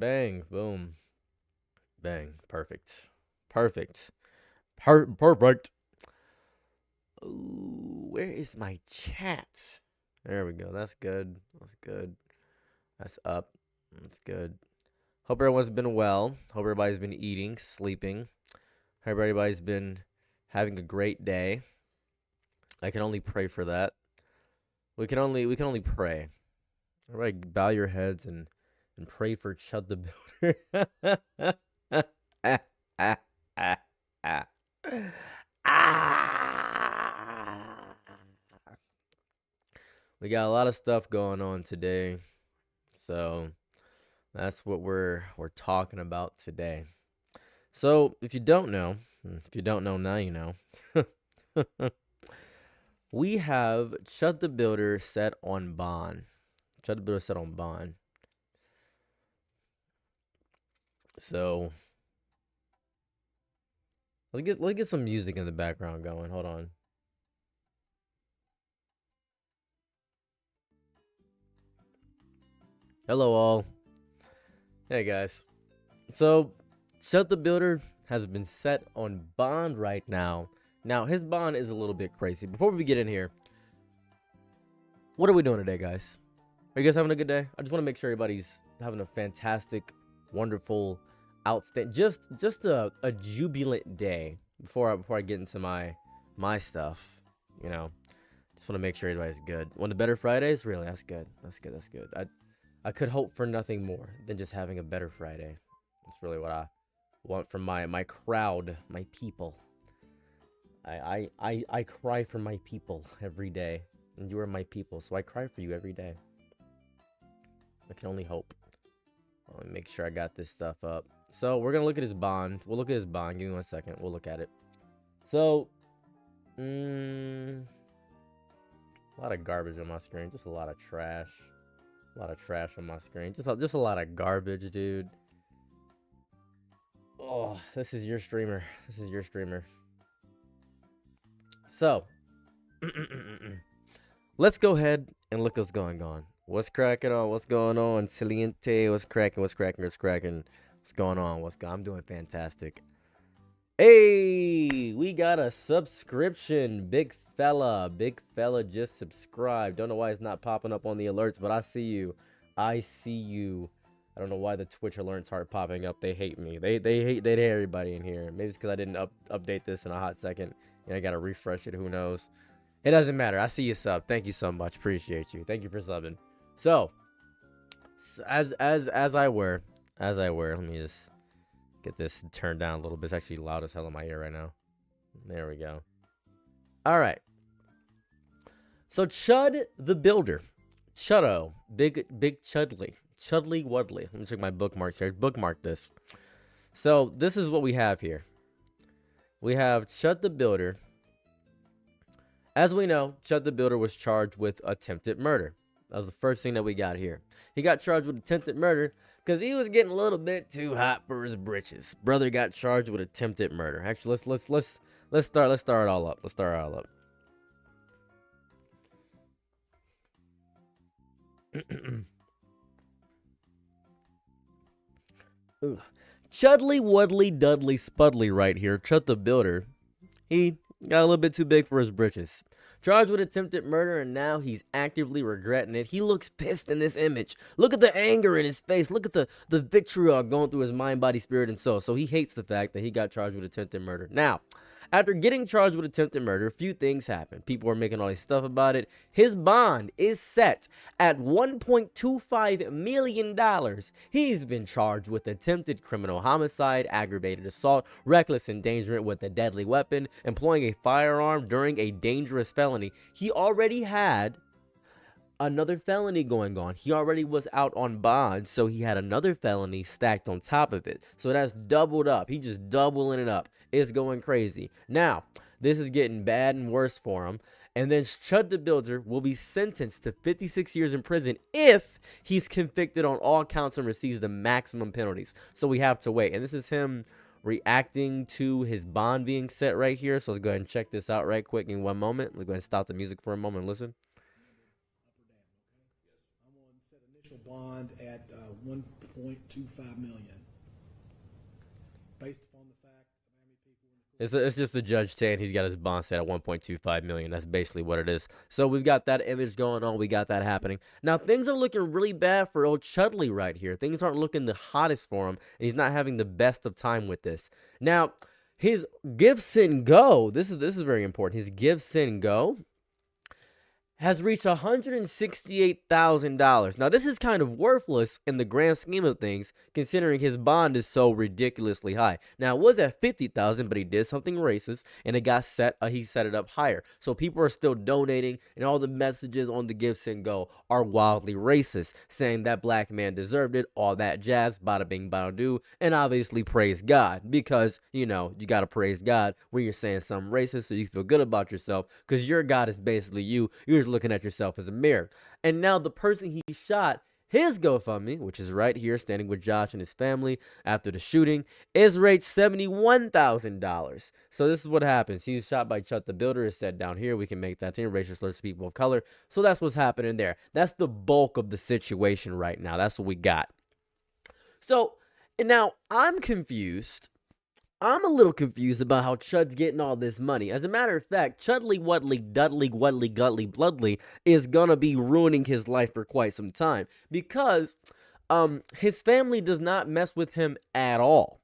Bang. Boom. Bang. Perfect. Perfect. Perfect. Ooh, where is my chat? There we go. That's good. That's good. That's up. That's good. Hope everyone's been well. Hope everybody's been eating, sleeping. Hope everybody's been having a great day. I can only pray for that. We can only pray. Everybody bow your heads and pray for Chud the Builder. We got a lot of stuff going on today. So that's what we're talking about today. So if you don't know, now you know. We have Chud the Builder set on bond. Chud the Builder set on bond. So let's get some music in the background going. Hold on. Hello all. Hey guys. So Chud the Builder has been set on bond right now. Now his bond is a little bit crazy. Before we get in here, what are we doing today, guys? Are you guys having a good day? I just want to make sure everybody's having a fantastic, wonderful, outstanding, just a jubilant day before I get into my stuff. You know, just want to make sure everybody's good. One of the better Fridays, really, that's good. That's good. That's good. I could hope for nothing more than just having a better Friday. That's really what I want from my crowd, my people. I cry for my people every day, and you are my people, so I cry for you every day. I can only hope. Let me make sure I got this stuff up. So we're gonna look at his bond. We'll look at his bond. Give me 1 second. We'll look at it. So, a lot of garbage on my screen. Just a lot of trash. A lot of trash on my screen. Just a lot of garbage, dude. Oh, this is your streamer. This is your streamer. So, let's go ahead and look what's going on. What's cracking on? What's going on? Saliente, what's cracking? What's cracking? What's cracking? What's going on? I'm doing fantastic. Hey, we got a subscription. Big fella just subscribed. Don't know why it's not popping up on the alerts, but I see you. I see you. I don't know why the Twitch alerts aren't popping up. They hate me. They hate everybody in here. Maybe it's because I didn't update this in a hot second. And I gotta refresh it. Who knows? It doesn't matter. I see you sub. Thank you so much. Appreciate you. Thank you for subbing. So, as I were, let me just get this turned down a little bit. It's actually loud as hell in my ear right now. There we go. All right. So Chud the Builder, Chuddo, big Chudley Wudley. Let me check my bookmarks here. Bookmark this. So this is what we have here. We have Chud the Builder. As we know, Chud the Builder was charged with attempted murder. That was the first thing that we got here. He got charged with attempted murder because he was getting a little bit too hot for his britches. Brother got charged with attempted murder. Actually, let's start it all up. Let's start it all up. Chudley Wudley Dudley Spudley right here. Chud the Builder. He got a little bit too big for his britches. Charged with attempted murder, and now he's actively regretting it. He looks pissed in this image. Look at the anger in his face. Look at the vitriol going through his mind, body, spirit, and soul. So he hates the fact that he got charged with attempted murder. Now, after getting charged with attempted murder, a few things happened. People were making all this stuff about it. His bond is set at $1.25 million. He's been charged with attempted criminal homicide, aggravated assault, reckless endangerment with a deadly weapon, employing a firearm during a dangerous felony. He already had another felony going on. He already was out on bond, so he had another felony stacked on top of it. So that's doubled up. He just doubling it up. It's going crazy. Now, this is getting bad and worse for him. And then Chud the Builder will be sentenced to 56 years in prison if he's convicted on all counts and receives the maximum penalties. So we have to wait. And this is him reacting to his bond being set right here. So let's go ahead and check this out right quick in 1 moment. Let's go ahead and stop the music for a moment and listen. Bond at 1.25 million, based upon the fact of how many people in the court. It's just the judge saying he's got his bond set at 1.25 million. That's basically what it is. So we've got that image going on. We got that happening. Now things are looking really bad for old Chudley right here. Things aren't looking the hottest for him, and he's not having the best of time with this. Now his give, send, go. This is very important. His give, send, go has reached $168,000. Now, this is kind of worthless in the grand scheme of things, considering his bond is so ridiculously high. Now, it was at $50,000, but he did something racist, and it got set. He set it up higher, so people are still donating, and all the messages on the Give, Send, Go are wildly racist, saying that black man deserved it, all that jazz, bada bing, bada do, and obviously praise God, because you gotta praise God when you're saying something racist, so you feel good about yourself, because your God is basically you. You're just looking at yourself as a mirror. And now the person he shot, his GoFundMe, which is right here, standing with Josh and his family after the shooting, is rated $71,000. So this is what happens. He's shot by ChudTheBuilder. It's said down here. We can make that thing. Racial slurs to people of color. So that's what's happening there. That's the bulk of the situation right now. That's what we got. So now I'm confused. I'm a little confused about how Chud's getting all this money. As a matter of fact, Chudley Wudley Dudley Wudley Gudley Bloodley is gonna be ruining his life for quite some time, because his family does not mess with him at all.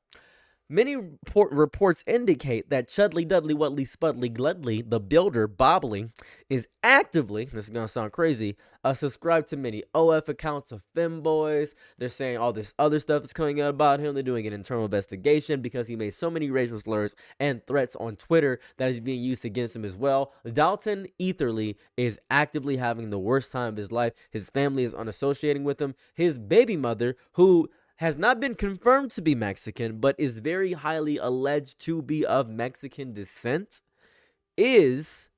Many reports indicate that Chudley Dudley Wudley Spudley Gludley, the builder Bobley, is actively, this is going to sound crazy, subscribed to many OF accounts of femboys. They're saying all this other stuff is coming out about him. They're doing an internal investigation because he made so many racial slurs and threats on Twitter that is being used against him as well. Dalton Etherly is actively having the worst time of his life. His family is unassociating with him. His baby mother, who has not been confirmed to be Mexican, but is very highly alleged to be of Mexican descent, is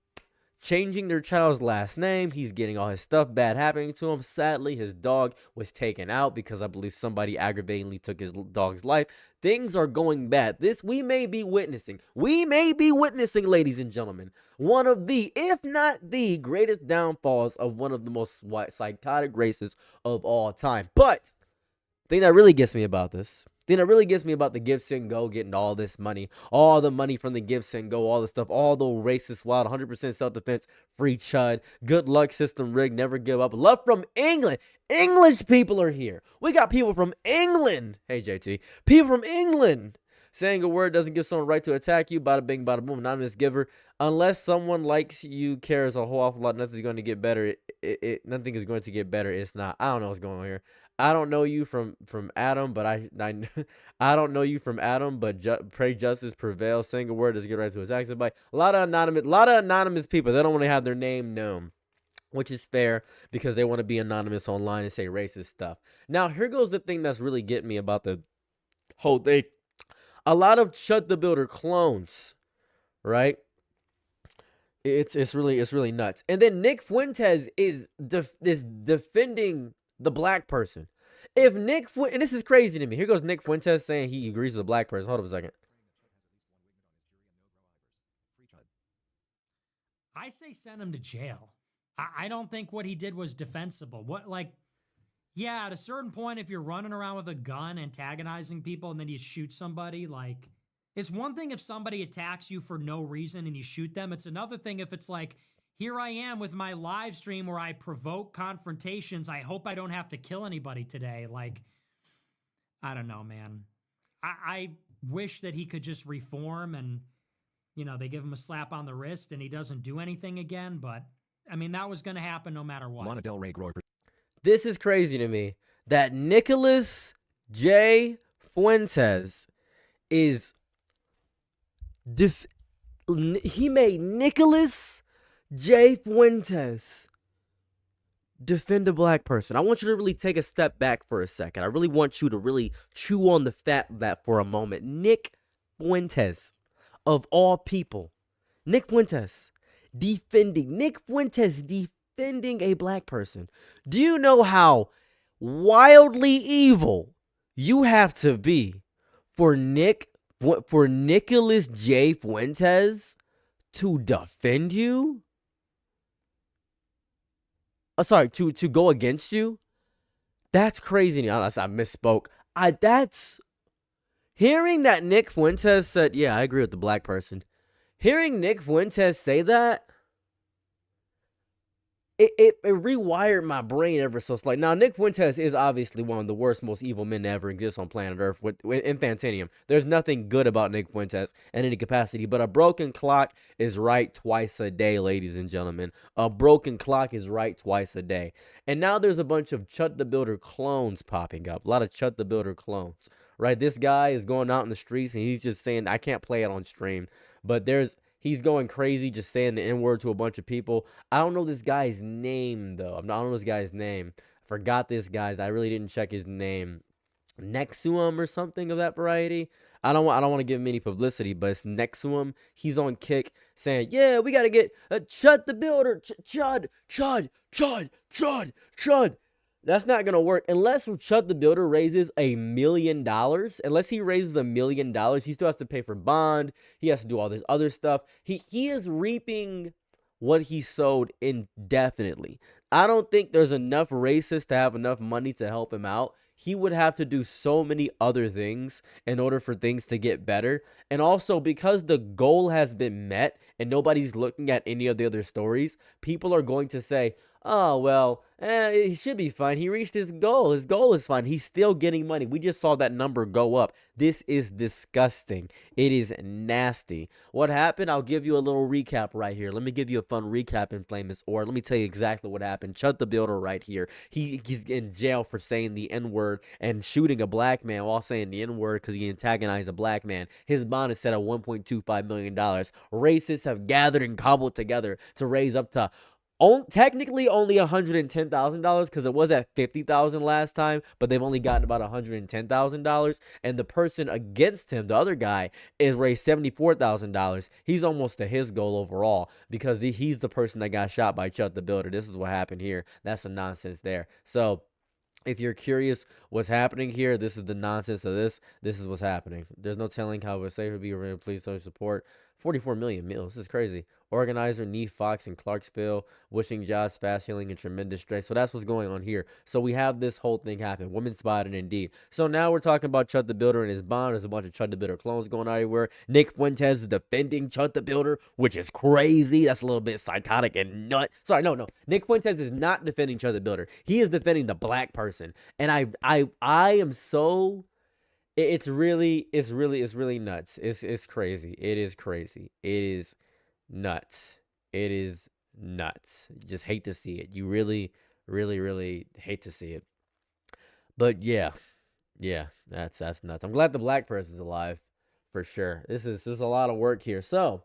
changing their child's last name. He's getting all his stuff bad happening to him. Sadly, his dog was taken out because I believe somebody aggravatingly took his dog's life. Things are going bad. We may be witnessing, ladies and gentlemen, one of the, if not the greatest downfalls of one of the most psychotic races of all time. But thing that really gets me about this, the Give, Send, Go getting all this money, all the money from the Give, Send, Go, all the stuff, all the racist, wild, 100% self-defense, free Chud, good luck, system rigged, never give up, love from England. English people are here. We got people from England. Hey, JT. People from England saying a word doesn't give someone right to attack you. Bada bing, bada boom. Anonymous giver. Unless someone likes you, cares a whole awful lot, nothing's going to get better. Nothing is going to get better. It's not. I don't know what's going on here. I don't know you from Adam, but I don't know you from Adam, but pray justice prevail. Saying a word doesn't get right to attack somebody. A lot of anonymous people. They don't want to have their name known, which is fair because they want to be anonymous online and say racist stuff. Now, here goes the thing that's really getting me about the whole thing. A lot of ChudTheBuilder clones, right? It's really nuts. And then Nick Fuentes is defending the black person. If Nick Fuentes, and this is crazy to me. Here goes Nick Fuentes saying he agrees with a black person. Hold up a second. I say send him to jail. I don't think what he did was defensible. Yeah, at a certain point, if you're running around with a gun antagonizing people and then you shoot somebody, it's one thing if somebody attacks you for no reason and you shoot them. It's another thing if it's like, here I am with my live stream where I provoke confrontations. I hope I don't have to kill anybody today. I don't know, man. I wish that he could just reform and, they give him a slap on the wrist and he doesn't do anything again. But, I mean, that was going to happen no matter what. Lana Del Rey Grower. This is crazy to me that Nicholas J. Fuentes is he made Nicholas J. Fuentes defend a black person. I want you to really take a step back for a second. I really want you to really chew on the fat of that for a moment. Nick Fuentes, of all people. Nick Fuentes defending a black person. Do you know how wildly evil you have to be for Nicholas J. Fuentes to defend you? To go against you? That's crazy. Honestly, I misspoke. That's hearing that Nick Fuentes said, yeah, I agree with the black person. Hearing Nick Fuentes say that, it rewired my brain ever so slightly. Now, Nick Fuentes is obviously one of the worst, most evil men to ever exist on planet Earth with Infantinium. There's nothing good about Nick Fuentes in any capacity, but a broken clock is right twice a day, ladies and gentlemen. A broken clock is right twice a day. And now there's a bunch of ChudTheBuilder clones popping up. A lot of ChudTheBuilder clones, right? This guy is going out in the streets and he's just saying, I can't play it on stream, but he's going crazy just saying the N-word to a bunch of people. I don't know this guy's name, though. I don't know this guy's name. I forgot this guy's. I really didn't check his name. Nexuum or something of that variety. I don't want to give him any publicity, but it's Nexuum. He's on Kick saying, yeah, we got to get ChudTheBuilder. Chud. That's not going to work unless ChudTheBuilder raises $1 million. Unless he raises $1 million, he still has to pay for bond. He has to do all this other stuff. He is reaping what he sowed indefinitely. I don't think there's enough racists to have enough money to help him out. He would have to do so many other things in order for things to get better. And also, because the goal has been met and nobody's looking at any of the other stories, people are going to say, oh, well, he should be fine. He reached his goal. His goal is fine. He's still getting money. We just saw that number go up. This is disgusting. It is nasty. What happened? I'll give you a little recap right here. Let me give you a fun recap, Infamous Or. Let me tell you exactly what happened. ChudTheBuilder right here. He's in jail for saying the N-word and shooting a black man while saying the N-word because he antagonized a black man. His bond is set at $1.25 million. Racists have gathered and cobbled together to raise up to technically only $110,000 because it was at $50,000 last time, but they've only gotten about $110,000. And the person against him, the other guy, is raised $74,000. He's almost to his goal overall because he's the person that got shot by ChudTheBuilder. This is what happened here. That's the nonsense there. So if you're curious what's happening here, this is the nonsense of this. This is what's happening. There's no telling how it's safe to be around. Please show support. 44 million meals. This is crazy. Organizer Nee Fox in Clarksville wishing Josh fast healing and tremendous strength. So that's what's going on here. So we have this whole thing happen. Women spotted indeed. So now we're talking about ChudTheBuilder and his bond. There's a bunch of ChudTheBuilder clones going everywhere. Nick Fuentes is defending ChudTheBuilder, which is crazy. That's a little bit psychotic and nut. Sorry, no. Nick Fuentes is not defending ChudTheBuilder. He is defending the black person. And I am so... It's really nuts. It's crazy. It is crazy. It is nuts. It is nuts. You just hate to see it. You really hate to see it. But yeah, that's nuts. I'm glad the black person's alive, for sure. This is a lot of work here. So,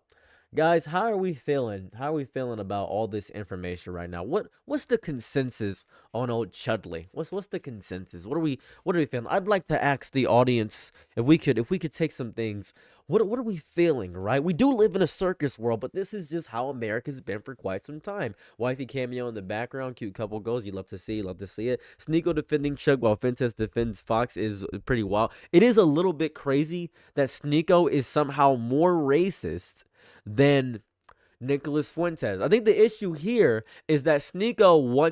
guys, how are we feeling? How are we feeling about all this information right now? What's the consensus on old Chudley? What's the consensus? What are we feeling? I'd like to ask the audience if we could take some things. What are we feeling, right? We do live in a circus world, but this is just how America's been for quite some time. Wifey cameo in the background, cute couple goes. You love to see it. Sneeko defending Chug while Fuentes defends Fox is pretty wild. It is a little bit crazy that Sneeko is somehow more racist than Nicholas Fuentes. I think the issue here is that Sneeko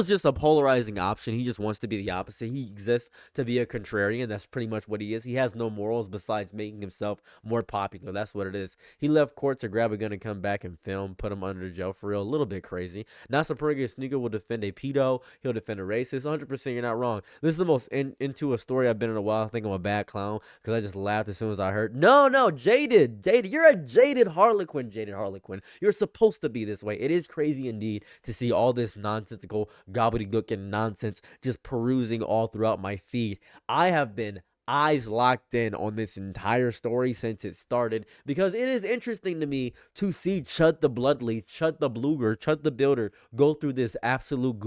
is just a polarizing option. He just wants to be the opposite. He exists to be a contrarian. That's pretty much what he is. He has no morals besides making himself more popular. That's what it is. He left court to grab a gun and come back and film, put him under jail for real. A little bit crazy. Not surprising. Sneeko will defend a pedo. He'll defend a racist. 100% you're not wrong. This is the most into a story I've been in a while. I think I'm a bad clown because I just laughed as soon as I heard. No, jaded. You're a jaded Harlequin, Harlequin. You're supposed to be this way. It is crazy indeed to see all this nonsensical gobbledygook and nonsense just perusing all throughout my feed. I have been eyes locked in on this entire story since it started because it is interesting to me to see ChudTheBuilder go through this absolute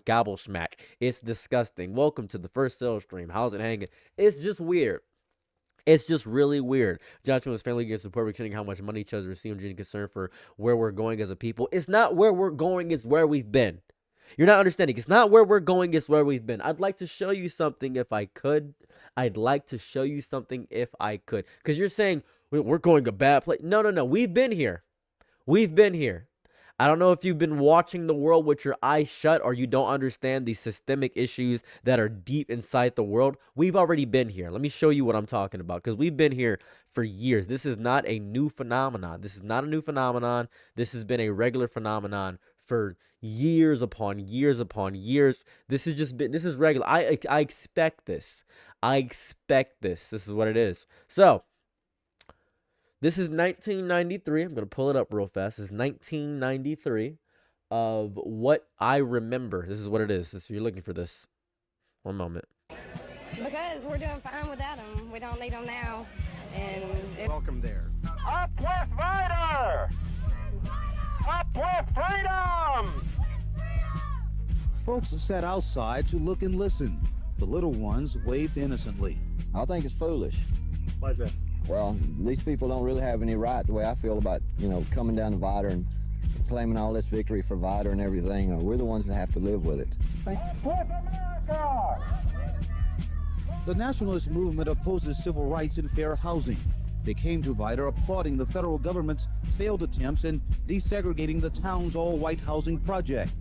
gobble smack. It's disgusting. Welcome to the first sales stream. How's it hanging? It's just weird. It's just really weird. Joshua and his family get support, returning how much money each other receive, and concern for where we're going as a people. It's not where we're going, it's where we've been. You're not understanding. It's not where we're going, it's where we've been. I'd like to show you something if I could. Because you're saying, we're going a bad place. No. We've been here. I don't know if you've been watching the world with your eyes shut or you don't understand the systemic issues that are deep inside the world. We've already been here. Let me show you what I'm talking about because we've been here for years. This is not a new phenomenon. This is not a new phenomenon. This has been a regular phenomenon for years upon years upon years. This is regular. I expect this. I expect this. This is what it is. So, this is 1993. I'm going to pull it up real fast. This is 1993 of what I remember. This is what it is. If you're looking for this. One moment. Because we're doing fine without them. We don't need them now. And Welcome there. Up with Rider! Up with freedom! Folks sat outside to look and listen. The little ones waved innocently. I think it's foolish. Why is that? Well, these people don't really have any right the way I feel about, coming down to Vider and claiming all this victory for Vider and everything. We're the ones that have to live with it. With America! The nationalist movement opposes civil rights and fair housing. They came to Vider applauding the federal government's failed attempts in desegregating the town's all-white housing project.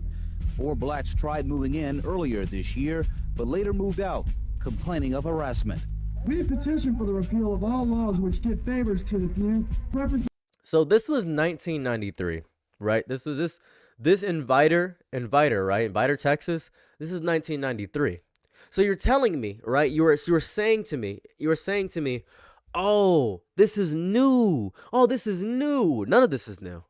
4 blacks tried moving in earlier this year, but later moved out, complaining of harassment. We petition for the repeal of all laws which give favors to the few, preferences. So this was 1993, right? This was this Inviter, right? Inviter, Texas. This is 1993. So you're telling me, right? You were saying to me, oh, this is new. Oh, this is new. None of this is new.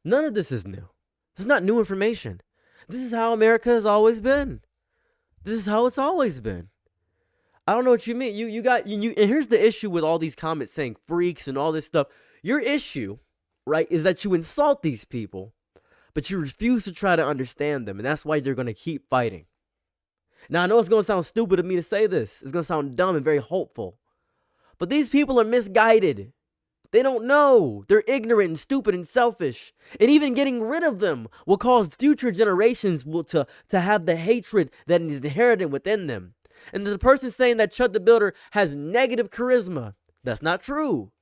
None of this is new. This is not new information. This is how America has always been. This is how it's always been. I don't know what you mean. You and here's the issue with all these comments saying freaks and all this stuff. Your issue, right, is that you insult these people, but you refuse to try to understand them, and that's why you're going to keep fighting. Now, I know it's going to sound stupid of me to say this. It's going to sound dumb and very hopeful. But these people are misguided. They don't know. They're ignorant and stupid and selfish. And even getting rid of them will cause future generations to have the hatred that is inherited within them. And the person saying that ChudTheBuilder has negative charisma, that's not true.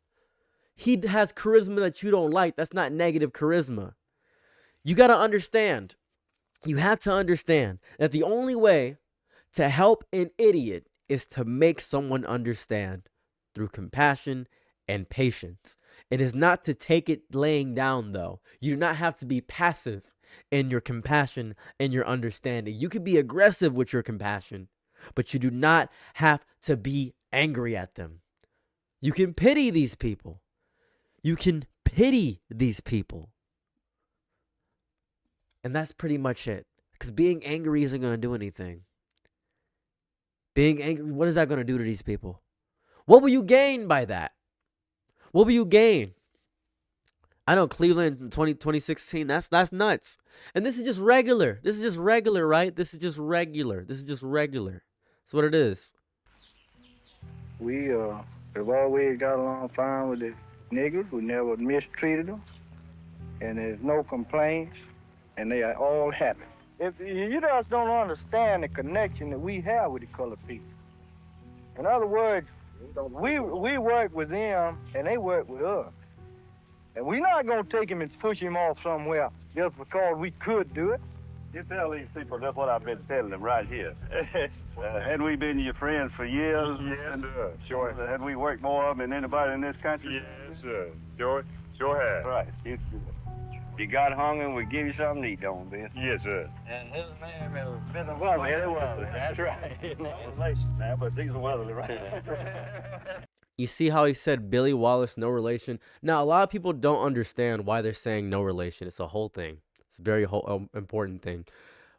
He has charisma that you don't like. That's not negative charisma. You got to understand. You have to understand that the only way to help an idiot is to make someone understand through compassion and patience. It is not to take it laying down, though. You do not have to be passive in your compassion and your understanding. You can be aggressive with your compassion, but you do not have to be angry at them. You can pity these people. You can pity these people. And that's pretty much it. Because being angry isn't going to do anything. Being angry, what is that going to do to these people? What will you gain by that? What will you gain? I know Cleveland in 2016, that's nuts. And this is just regular. This is just regular, right? This is just regular. This is just regular. That's what it is. We have always got along fine with the niggers. We never mistreated them. And there's no complaints. And they are all happy. If you just don't understand the connection that we have with the colored people. In other words, we work with them and they work with us. And we're not going to take him and push him off somewhere just because we could do it. You tell these people that's what I've been telling them right here. Had we been your friends for years? Yes, sir. Sure. Had we worked more of them than anybody in this country? Yes, sir. Sure have. Right. You got hungry, we give you something to eat, don't we? Yes, sir. And his name is Mr. Weatherly. Billy Weatherly. That's right. No relation now, but he's a Weatherly, right? You see how he said Billy Wallace, no relation? Now, a lot of people don't understand why they're saying no relation. It's a whole thing. It's a very important thing.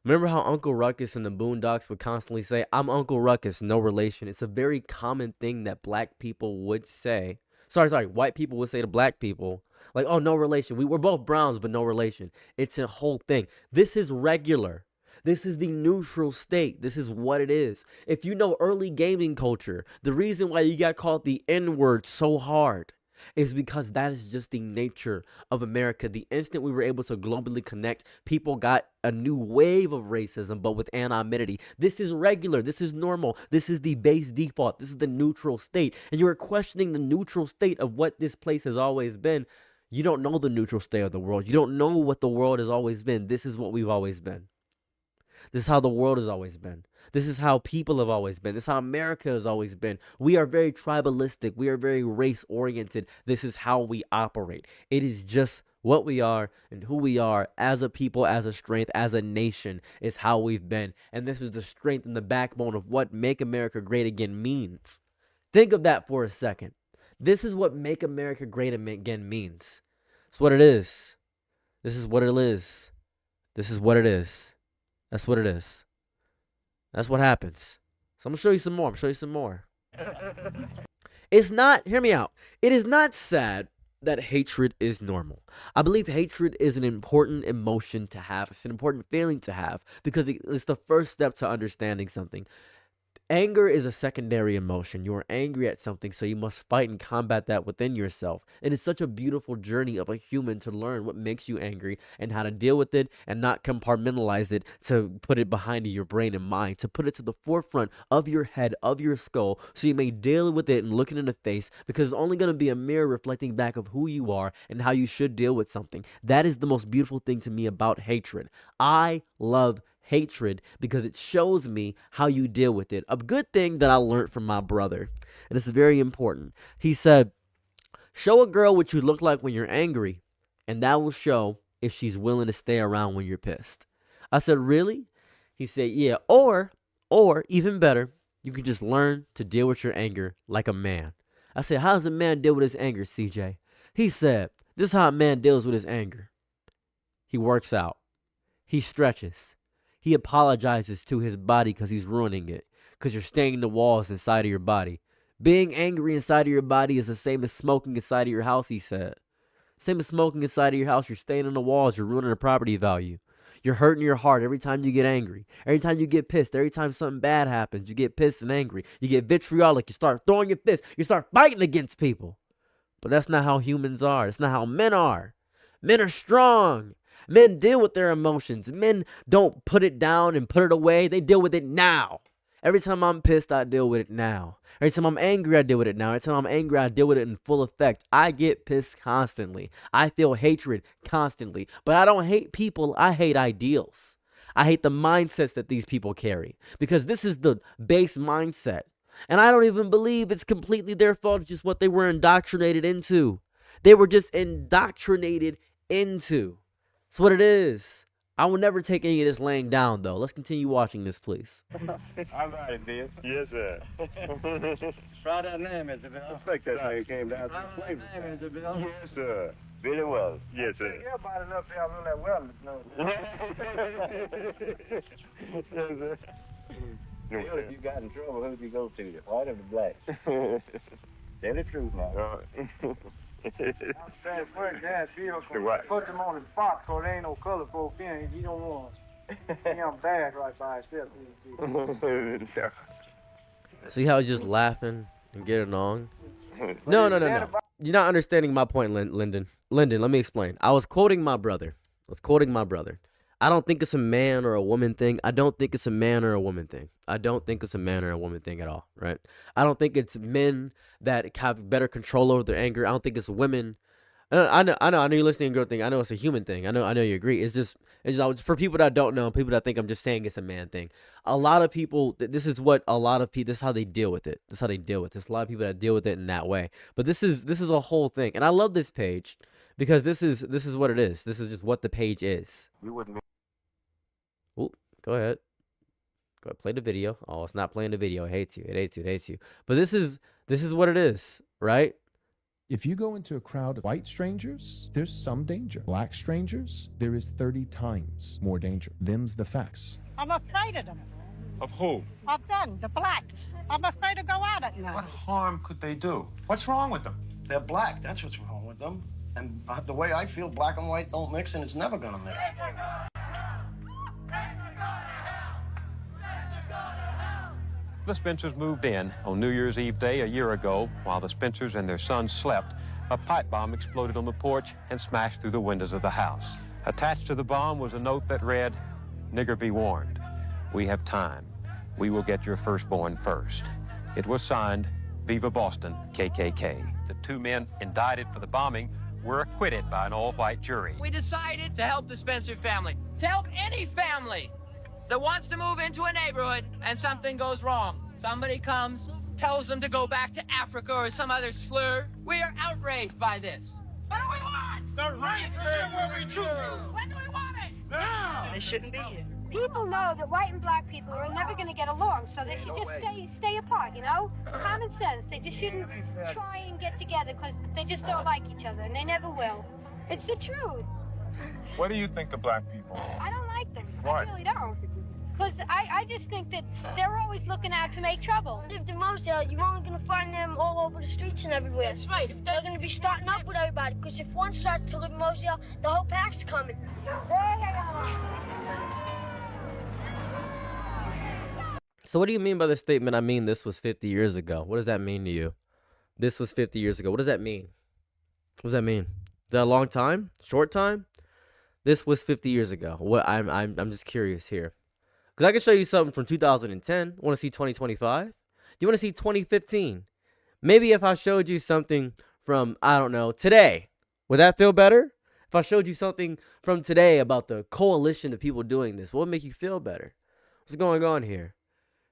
Remember how Uncle Ruckus and the Boondocks would constantly say, I'm Uncle Ruckus, no relation. It's a very common thing that black people would say. White people would say to black people, like, oh, no relation. We're both Browns, but no relation. It's a whole thing. This is regular. This is the neutral state. This is what it is. If you know early gaming culture, the reason why you got called the N-word so hard is because that is just the nature of America. The instant we were able to globally connect, people got a new wave of racism, but with anonymity. This is regular. This is normal. This is the base default. This is the neutral state. And you are questioning the neutral state of what this place has always been. You don't know the neutral state of the world. You don't know what the world has always been. This is what we've always been. This is how the world has always been. This is how people have always been. This is how America has always been. We are very tribalistic. We are very race-oriented. This is how we operate. It is just what we are and who we are as a people, as a strength, as a nation is how we've been. And this is the strength and the backbone of what Make America Great Again means. Think of that for a second. This is what Make America Great Again means. It's what it is. This is what it is. This is what it is. That's what it is. That's what happens. So I'm going to show you some more. It's not, hear me out. It is not sad that hatred is normal. I believe hatred is an important emotion to have. It's an important feeling to have because it's the first step to understanding something. Anger is a secondary emotion. You are angry at something, so you must fight and combat that within yourself. And it's such a beautiful journey of a human to learn what makes you angry and how to deal with it and not compartmentalize it to put it behind your brain and mind, to put it to the forefront of your head, of your skull, so you may deal with it and look it in the face, because it's only going to be a mirror reflecting back of who you are and how you should deal with something. That is the most beautiful thing to me about hatred. I love hatred because it shows me how you deal with it. A good thing that I learned from my brother, and this is very important. He said, show a girl what you look like when you're angry, and that will show if she's willing to stay around when you're pissed. I said, really? He said, yeah. Or even better, you can just learn to deal with your anger like a man. I said, how does a man deal with his anger, CJ? He said, this is how a man deals with his anger. He works out. He stretches. He apologizes to his body because he's ruining it, because you're staining the walls inside of your body. Being angry inside of your body is the same as smoking inside of your house, he said. Same as smoking inside of your house. You're staining the walls. You're ruining the property value. You're hurting your heart every time you get angry. Every time you get pissed. Every time something bad happens, you get pissed and angry. You get vitriolic. You start throwing your fists. You start fighting against people. But that's not how humans are. That's not how men are. Men are strong. Men deal with their emotions. Men don't put it down and put it away. They deal with it now. Every time I'm pissed, I deal with it now. Every time I'm angry, I deal with it now. Every time I'm angry, I deal with it in full effect. I get pissed constantly. I feel hatred constantly. But I don't hate people. I hate ideals. I hate the mindsets that these people carry, because this is the base mindset. And I don't even believe it's completely their fault. It's just what they were indoctrinated into. They were just indoctrinated into. That's what it is. I will never take any of this laying down, though. Let's continue watching this, please. All right, dear. Yes, sir. Try that name, Mr. Bill. I think that's how you came down to the flavor. Name, Mr. Bill. Yes, sir. Billy Wells. Yes, sir. Everybody up there on that wellness. Yes, sir. Bill, if you got in trouble, who'd you go to? The white or the black? Tell the truth now. I'm trying to work that Bill. Put them on the box so there ain't no color folk in. You don't want him bad right by himself. See how he's just laughing and getting on? No. You're not understanding my point, Lyndon. Lyndon, let me explain. I was quoting my brother. I don't think it's a man or a woman thing. I don't think it's a man or a woman thing. I don't think it's a man or a woman thing at all, right? I don't think it's men that have better control over their anger. I don't think it's women. I know you're listening to girl thing. I know it's a human thing. I know you agree. It's just for people that don't know, people that think I'm just saying it's a man thing. A lot of people, this is how they deal with it. This is how they deal with it. There's a lot of people that deal with it in that way. But this is a whole thing. And I love this page because this is what it is. This is just what the page is. You wouldn't be. Ooh, go ahead. Go ahead, play the video. Oh, it's not playing the video. It hates you. But this is what it is, right? If you go into a crowd of white strangers, there's some danger. Black strangers, there is 30 times more danger. Them's the facts. I'm afraid of them. Of who? Of them, the blacks. I'm afraid to go out at night. What harm could they do? What's wrong with them? They're black. That's what's wrong with them. And the way I feel, black and white don't mix, and it's never gonna mix. The Spencers moved in on New Year's Eve day a year ago. While the Spencers and their son slept, a pipe bomb exploded on the porch and smashed through the windows of the house. Attached to the bomb was a note that read, "Nigger be warned. We have time. We will get your firstborn first." It was signed, "Viva Boston, KKK." The two men indicted for the bombing were acquitted by an all-white jury. We decided to help the Spencer family, to help any family that wants to move into a neighborhood and something goes wrong. Somebody comes, tells them to go back to Africa or some other slur. We are outraged by this. What do we want? The right to live where we choose. When do we want it? Now. They shouldn't be here. People know that white and black people are never going to get along, so they should just stay apart, you know? Common sense. They just shouldn't try and get together because they just don't like each other, and they never will. It's the truth. What do you think of black people? I don't like them. Why? I really don't. Because I just think that they're always looking out to make trouble. If the Moselle, you're only going to find them all over the streets and everywhere. That's right. They're going to be starting up with everybody, because if one starts to live in Moselle, the whole pack's coming. So what do you mean by the statement, I mean this was 50 years ago? What does that mean to you? This was 50 years ago. What does that mean? What does that mean? Is that a long time? Short time? This was 50 years ago. What I'm just curious here. Because I can show you something from 2010. Want to see 2025? Do you want to see 2015? Maybe if I showed you something from, I don't know, today, would that feel better? If I showed you something from today about the coalition of people doing this, what would make you feel better? What's going on here?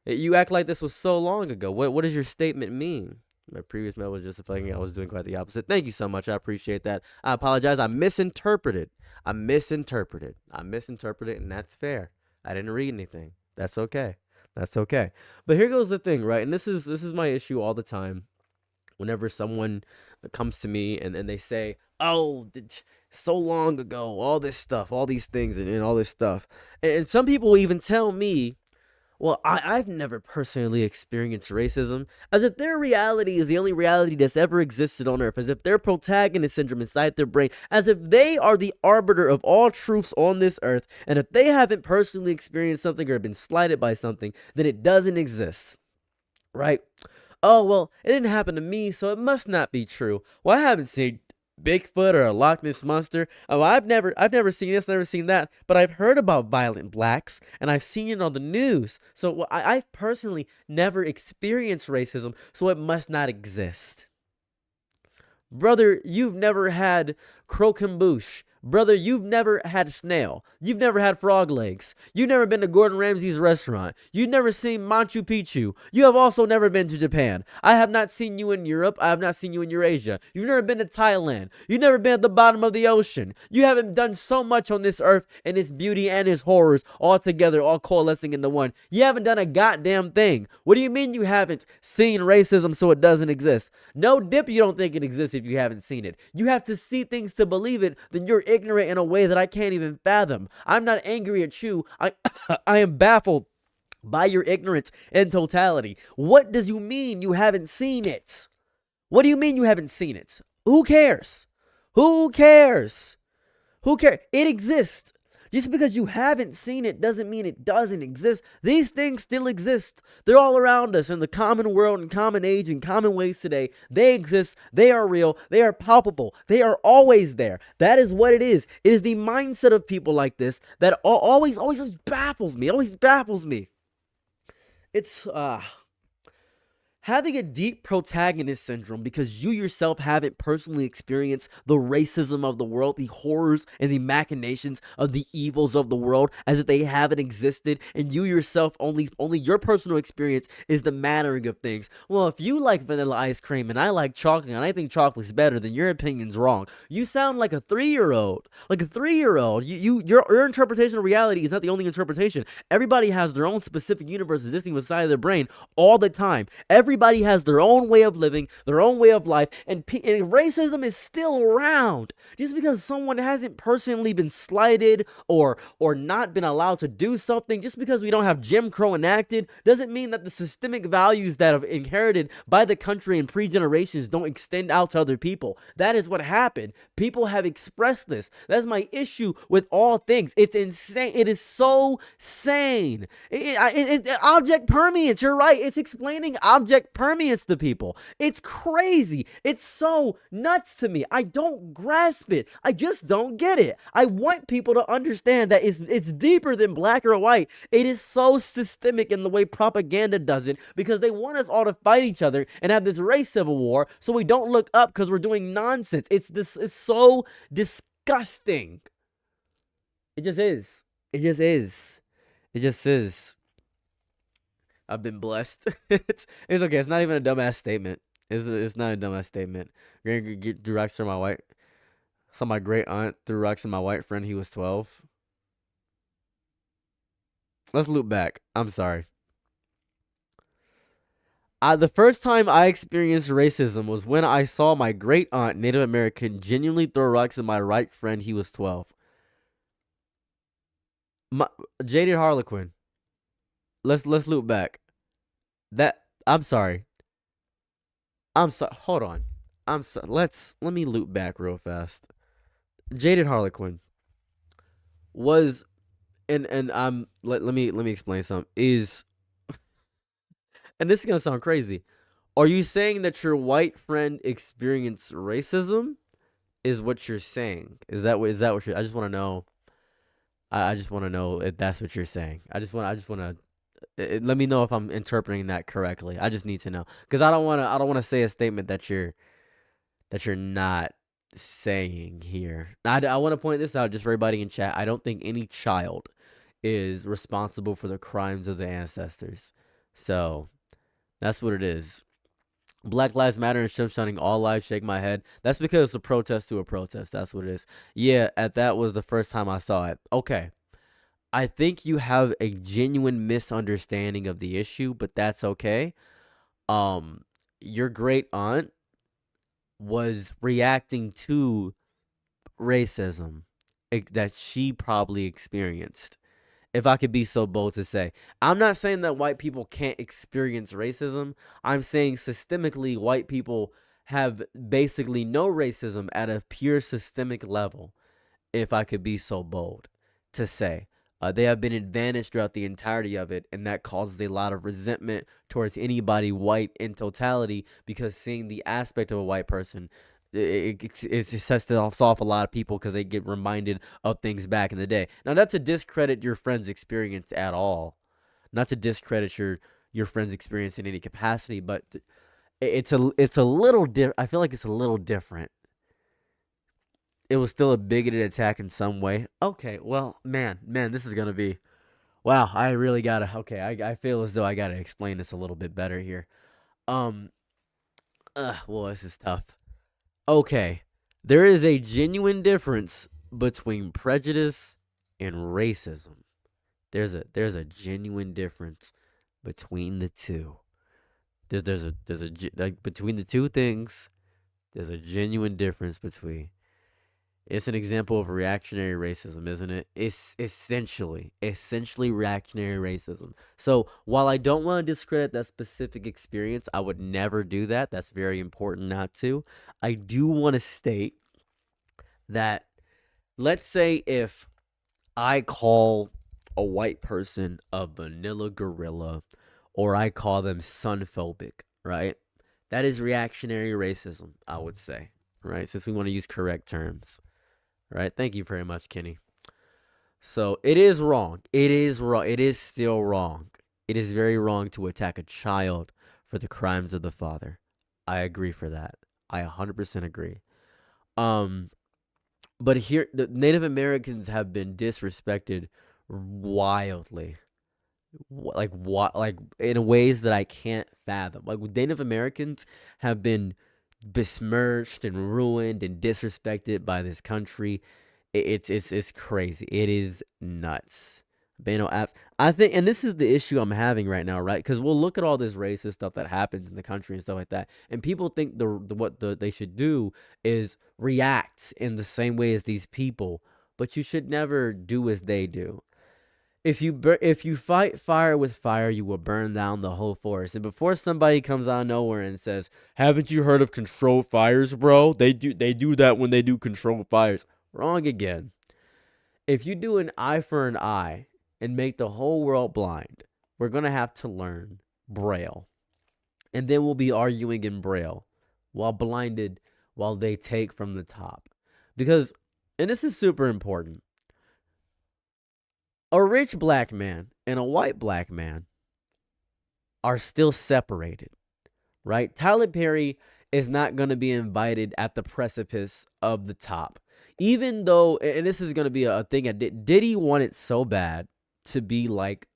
You act like this was so long ago. What does your statement mean? My previous mail was justifying I was doing quite the opposite. Thank you so much. I appreciate that. I apologize. I misinterpreted, and that's fair. I didn't read anything. That's okay. That's okay. But here goes the thing, right? And this is my issue all the time. Whenever someone comes to me and they say, oh, so long ago, all this stuff, all these things and all this stuff. And some people even tell me, well, I've never personally experienced racism, as if their reality is the only reality that's ever existed on Earth, as if their protagonist syndrome inside their brain, as if they are the arbiter of all truths on this earth, and if they haven't personally experienced something or been slighted by something, then it doesn't exist, right? Oh, well, it didn't happen to me, so it must not be true. Well, I haven't seen Bigfoot or a Loch Ness monster. Oh, I've never seen this, never seen that, but I've heard about violent blacks and I've seen it on the news. So I've personally never experienced racism, so it must not exist. Brother, you've never had croquembouche. Brother, you've never had snail. You've never had frog legs. You've never been to Gordon Ramsay's restaurant. You've never seen Machu Picchu. You have also never been to Japan. I have not seen you in Europe. I have not seen you in Eurasia. You've never been to Thailand. You've never been at the bottom of the ocean. You haven't done so much on this earth and its beauty and its horrors all together, all coalescing into one. You haven't done a goddamn thing. What do you mean you haven't seen racism so it doesn't exist? No dip, you don't think it exists if you haven't seen it. You have to see things to believe it, then you're ignorant in a way that I can't even fathom. I'm not angry at you. I am baffled by your ignorance in totality. What does you mean you haven't seen it? What do you mean you haven't seen it? Who cares? Who cares? Who cares? It exists. Just because you haven't seen it doesn't mean it doesn't exist. These things still exist. They're all around us in the common world and common age and common ways today. They exist. They are real. They are palpable. They are always there. That is what it is. It is the mindset of people like this that always just baffles me. Always baffles me. It's having a deep protagonist syndrome because you yourself haven't personally experienced the racism of the world, the horrors and the machinations of the evils of the world, as if they haven't existed, and you yourself only your personal experience is the mattering of things. Well, if you like vanilla ice cream and I like chocolate and I think chocolate's better, then your opinion's wrong. You sound like a 3-year-old. Like a 3-year-old. Your interpretation of reality is not the only interpretation. Everybody has their own specific universe existing inside their brain all the time. Everybody has their own way of living, their own way of life, and racism is still around. Just because someone hasn't personally been slighted or not been allowed to do something, just because we don't have Jim Crow enacted, doesn't mean that the systemic values that have inherited by the country and pre-generations don't extend out to other people. That is what happened. People have expressed this. That's my issue with all things. It's insane. It is so sane. Object permeance. You're right. It's explaining object shit permeates to people. It's crazy. It's so nuts to me. I don't grasp it. I just don't get it. I want people to understand that it's deeper than black or white. It is so systemic in the way propaganda does it because they want us all to fight each other and have this race civil war so we don't look up because we're doing nonsense. It's so disgusting. It just is. It just is. It just is. I've been blessed. It's okay. It's not even a dumbass statement. It's not a dumbass statement. You're gonna get threw rocks to my white. Saw my great aunt threw rocks at my white friend. He was 12. Let's loop back. I'm sorry. The first time I experienced racism was when I saw my great aunt, Native American, genuinely throw rocks at my right friend. He was 12. Jaded Harlequin. Let's loop back. I'm sorry. Hold on. Let me loop back real fast. Jaded Harlequin was and let me explain something. And this is gonna sound crazy. Are you saying that your white friend experienced racism? Is what you're saying? Is that what you're? I just want to know. I just want to know if that's what you're saying. I just want to. Let me know if I'm interpreting that correctly. I just need to know because I don't want to say a statement that you're not saying here. I want to point this out just for everybody in chat. I don't think any child is responsible for the crimes of the ancestors. So that's what it is. Black Lives Matter and Shim shining all lives shake my head. That's because it's a protest to a protest. That's what it is. Yeah, that was the first time I saw it. Okay. I think you have a genuine misunderstanding of the issue, but that's okay. Your great aunt was reacting to racism that she probably experienced. If I could be so bold to say. I'm not saying that white people can't experience racism. I'm saying systemically white people have basically no racism at a pure systemic level, if I could be so bold to say. They have been advantaged throughout the entirety of it, and that causes a lot of resentment towards anybody white in totality because seeing the aspect of a white person, it sets off a lot of people because they get reminded of things back in the day. Now, not to discredit your friend's experience at all, not to discredit your friend's experience in any capacity, but it's a little different. I feel like it's a little different. It was still a bigoted attack in some way. Okay, well, man, this is gonna be. Wow, I really gotta. Okay, I feel as though I gotta explain this a little bit better here. Well, this is tough. Okay, there is a genuine difference between prejudice and racism. There's a genuine difference between the two. Between the two things, there's a genuine difference between. It's an example of reactionary racism, isn't it? It's essentially reactionary racism. So while I don't want to discredit that specific experience, I would never do that. That's very important not to. I do want to state that, let's say if I call a white person a vanilla gorilla, or I call them sunphobic, right? That is reactionary racism, I would say, right? Since we want to use correct terms. Right. Thank you very much, Kenny. So it is wrong. It is wrong. It is still wrong. It is very wrong to attack a child for the crimes of the father. I agree for that. I 100% agree. But here, the Native Americans have been disrespected wildly, like in ways that I can't fathom. Like Native Americans have been besmirched and ruined and disrespected by this country. It's crazy. It is nuts. I think, and this is the issue I'm having right now, right? Because we'll look at all this racist stuff that happens in the country and stuff like that, and people think what they should do is react in the same way as these people, but you should never do as they do. If you fight fire with fire, you will burn down the whole forest. And before somebody comes out of nowhere and says, "Haven't you heard of controlled fires, bro? They do that when they do controlled fires." Wrong again. If you do an eye for an eye and make the whole world blind, we're gonna have to learn Braille. And then we'll be arguing in Braille while blinded while they take from the top. Because, and this is super important, a rich black man and a white black man are still separated, right? Tyler Perry is not going to be invited at the precipice of the top. Even though, and this is going to be a thing, Diddy wanted so bad to be like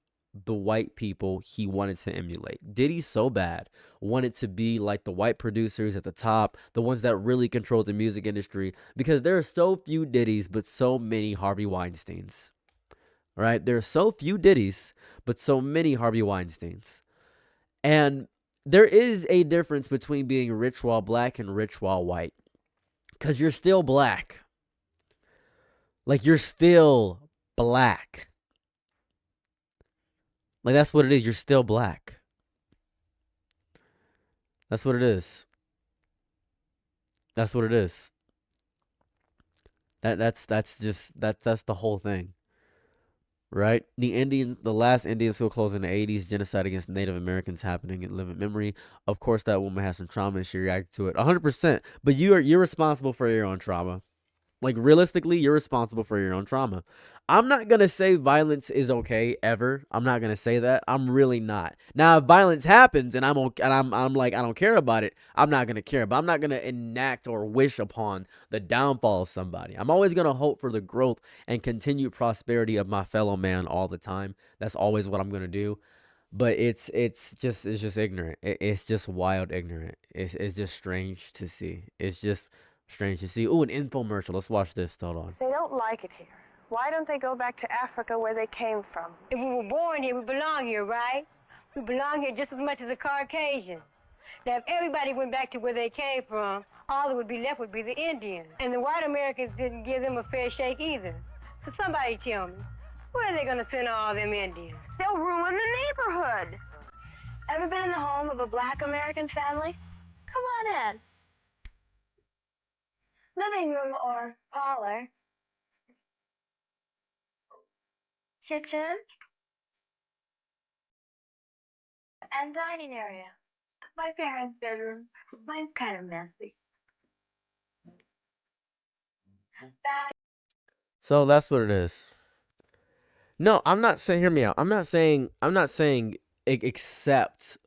the white people he wanted to emulate. Diddy so bad wanted to be like the white producers at the top, the ones that really control the music industry, because there are so few Diddies, but so many Harvey Weinsteins, right? There are so few Diddies, but so many Harvey Weinsteins. And there is a difference between being rich while black and rich while white, because you're still black. Like, you're still black. Like, that's what it is. You're still black. That's what it is. That's what it is. That's the whole thing. Right? The last Indian school closed in the 80s, genocide against Native Americans happening in living memory. Of course, that woman has some trauma and she reacted to it 100%. But you're responsible for your own trauma. Like, realistically, you're responsible for your own trauma. I'm not going to say violence is okay ever. I'm not going to say that. I'm really not. Now, if violence happens and I'm like, I don't care about it, I'm not going to care. But I'm not going to enact or wish upon the downfall of somebody. I'm always going to hope for the growth and continued prosperity of my fellow man all the time. That's always what I'm going to do. But it's just ignorant. It's just wild ignorant. It's just strange to see. It's just strange to see. Ooh, an infomercial. Let's watch this. Hold on. They don't like it here. Why don't they go back to Africa where they came from? If we were born here, we belong here, right? We belong here just as much as the Caucasians. Now, if everybody went back to where they came from, all that would be left would be the Indians. And the white Americans didn't give them a fair shake either. So somebody tell me, where are they going to send all them Indians? They'll ruin the neighborhood. Ever been in the home of a black American family? Come on in. Living room or parlor. Kitchen. And dining area. My parents' bedroom. Mine's kind of messy. So that's what it is. No, I'm not saying, hear me out. I'm not saying accept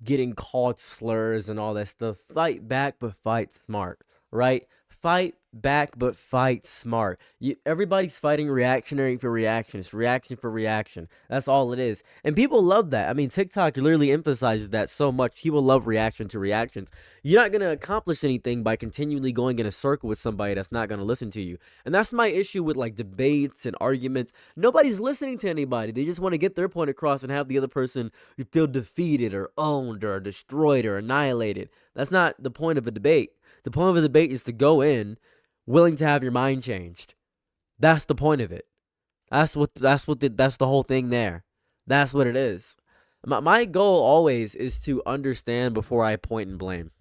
getting called slurs and all that stuff. Fight back, but fight smart, right? Fight back, but fight smart. Everybody's fighting reactionary for reaction. It's reaction for reaction. That's all it is. And people love that. I mean, TikTok literally emphasizes that so much. People love reaction to reactions. You're not going to accomplish anything by continually going in a circle with somebody that's not going to listen to you. And that's my issue with like debates and arguments. Nobody's listening to anybody. They just want to get their point across and have the other person feel defeated or owned or destroyed or annihilated. That's not the point of a debate. The point of a debate is to go in willing to have your mind changed. That's the point of it. That's the whole thing there. That's what it is. My goal always is to understand before I point and blame.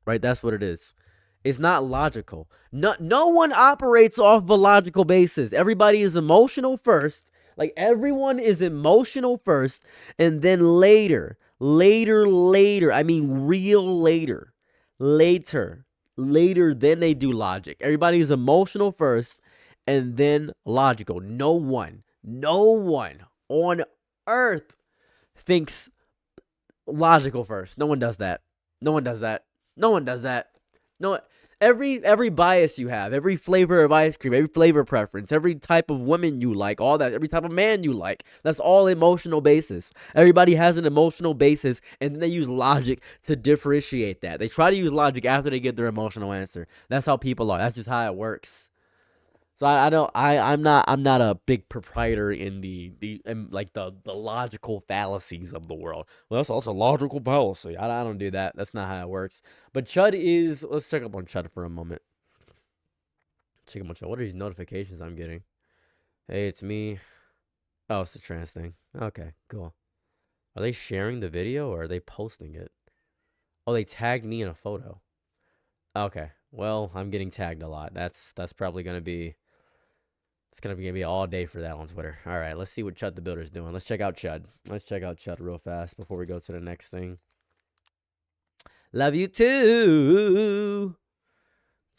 Right? That's what it is. It's not logical. No one operates off of a logical basis. Everybody is emotional first. Like, everyone is emotional first, and then later, I mean real later, then they do logic. Everybody is emotional first and then logical. No one on earth thinks logical first. No one does that. No, every bias you have, every flavor of ice cream, every flavor preference, every type of woman you like, all that, every type of man you like, that's all emotional basis. Everybody has an emotional basis, and then they use logic to differentiate that. They try to use logic after they get their emotional answer. That's how people are. That's just how it works. So I'm not a big proprietor in the logical fallacies of the world. Well, that's also a logical fallacy. I don't do that. That's not how it works. But Chud is, let's check up on Chud for a moment. Check up on Chud. What are these notifications I'm getting? Hey, it's me. Oh, it's the trans thing. Okay, cool. Are they sharing the video or are they posting it? Oh, they tagged me in a photo. Okay. Well, I'm getting tagged a lot. That's probably gonna be. It's going to be all day for that on Twitter. All right, let's see what ChudTheBuilder's doing. Let's check out Chud. Let's check out Chud real fast before we go to the next thing. Love you too.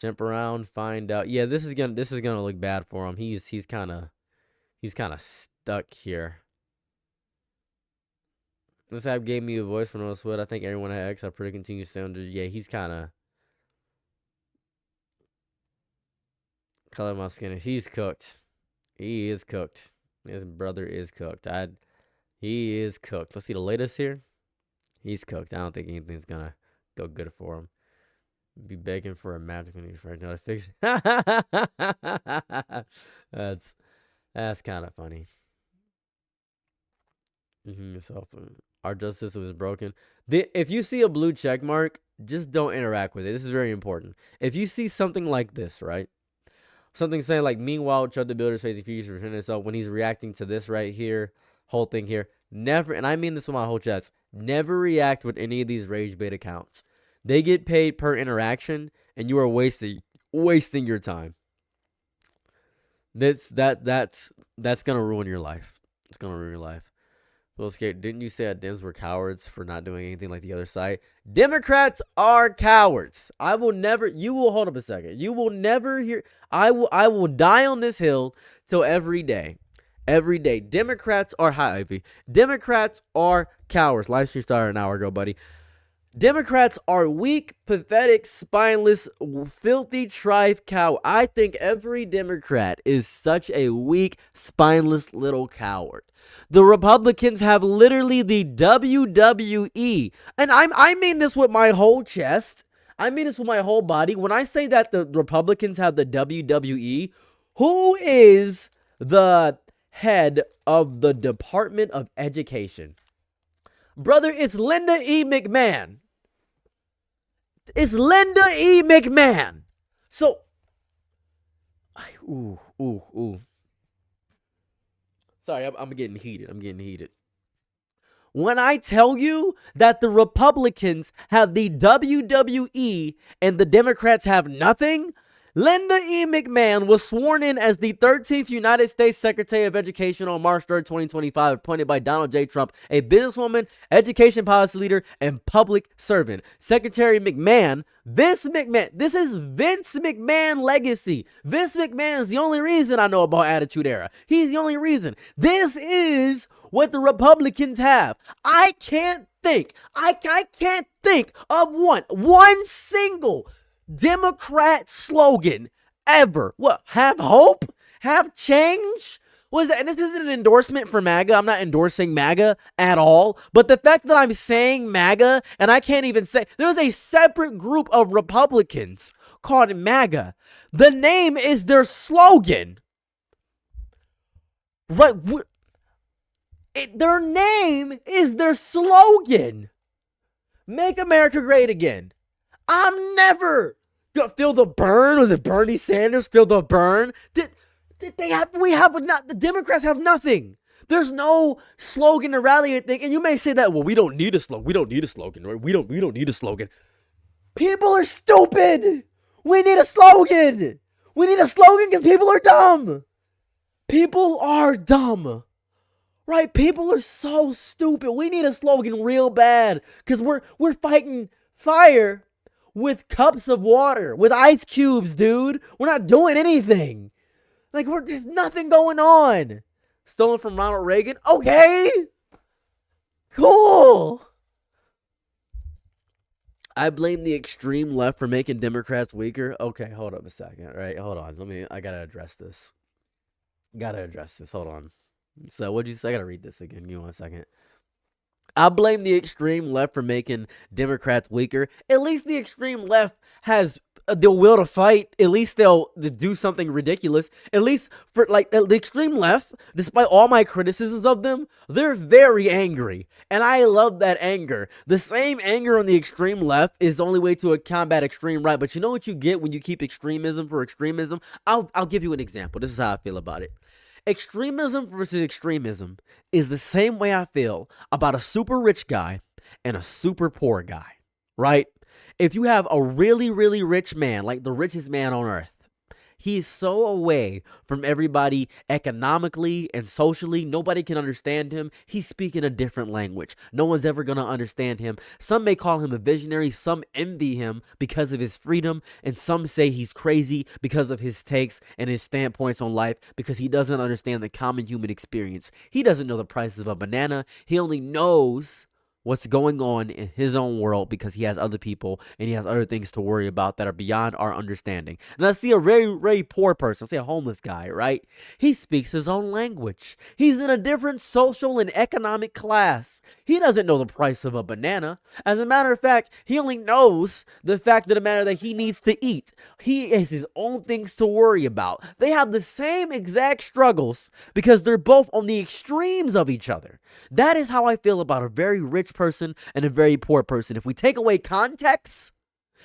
Jump around, find out. Yeah, this is gonna look bad for him. He's kind of stuck here. This app gave me a voice for no sweat. I think everyone at X have pretty continued standards. Yeah, he's kind of color my skin. He's cooked. He is cooked. His brother is cooked. He is cooked. Let's see the latest here. He's cooked. I don't think anything's gonna go good for him. Be begging for a magic when he's right now to fix it. That's kind of funny. Our justice was broken. If you see a blue check mark, just don't interact with it. This is very important. If you see something like this, right? Something saying like, meanwhile, ChudTheBuilder is facing future return himself when he's reacting to this right here, whole thing here. Never, and I mean this with my whole chest, never react with any of these rage bait accounts. They get paid per interaction, and you are wasting your time. That's gonna ruin your life. It's gonna ruin your life. Will Skate, didn't you say that Dems were cowards for not doing anything like the other side? Democrats are cowards. You will hold up a second. You will never hear. I will die on this hill till every day. Every day. Democrats are Ivy. Democrats are cowards. Live stream started an hour ago, buddy. Democrats are weak, pathetic, spineless, filthy, trife cow. I think every Democrat is such a weak, spineless little coward. The Republicans have literally the WWE. And I mean this with my whole chest. I mean this with my whole body. When I say that the Republicans have the WWE, who is the head of the Department of Education? Brother, it's Linda E. McMahon. It's Linda E. McMahon. So, sorry, I'm getting heated. When I tell you that the Republicans have the WWE and the Democrats have nothing, Linda E. McMahon was sworn in as the 13th United States Secretary of Education on March 3rd, 2025, appointed by Donald J. Trump, a businesswoman, education policy leader, and public servant. Secretary McMahon, this is Vince McMahon legacy. Vince McMahon is the only reason I know about Attitude Era. He's the only reason. This is what the Republicans have. I can't think of one single Democrat slogan ever. What? Have hope? Have change? Was that? And this isn't an endorsement for MAGA. I'm not endorsing MAGA at all. But the fact that I'm saying MAGA, and I can't even say, there's a separate group of Republicans called MAGA. The name is their slogan. Right? Their name is their slogan. Make America great again. I'm never gonna feel the burn. Was it Bernie Sanders feel the burn? The Democrats have nothing. There's no slogan to rally or thing. And you may say that, well, we don't need a slogan. We don't need a slogan, right? We don't need a slogan. People are stupid. We need a slogan. We need a slogan because people are dumb. People are dumb. Right? People are so stupid. We need a slogan real bad because we're fighting fire with cups of water, with ice cubes, dude. We're not doing anything. Like, there's nothing going on. Stolen from Ronald Reagan? Okay. Cool. I blame the extreme left for making Democrats weaker. Okay, hold up a second. Right, hold on. I gotta address this. Hold on. So, what'd you say? I gotta read this again. Give me 1 second. I blame the extreme left for making Democrats weaker. At least the extreme left has the will to fight. At least they'll do something ridiculous. At least for the extreme left, despite all my criticisms of them, they're very angry. And I love that anger. The same anger on the extreme left is the only way to combat extreme right. But you know what you get when you keep extremism for extremism? I'll give you an example. This is how I feel about it. Extremism versus extremism is the same way I feel about a super rich guy and a super poor guy, right? If you have a really, really rich man, like the richest man on earth, He is so away from everybody economically and socially. Nobody can understand him. He's speaking a different language. No one's ever going to understand him. Some may call him a visionary. Some envy him because of his freedom. And some say he's crazy because of his takes and his standpoints on life, because he doesn't understand the common human experience. He doesn't know the price of a banana. He only knows what's going on in his own world because he has other people and he has other things to worry about that are beyond our understanding. And I see a very, very poor person, say a homeless guy, right? He speaks his own language. He's in a different social and economic class. He doesn't know the price of a banana. As a matter of fact, he only knows the fact of the matter that he needs to eat. He has his own things to worry about. They have the same exact struggles because they're both on the extremes of each other. That is how I feel about a very rich person and a very poor person. If we take away context,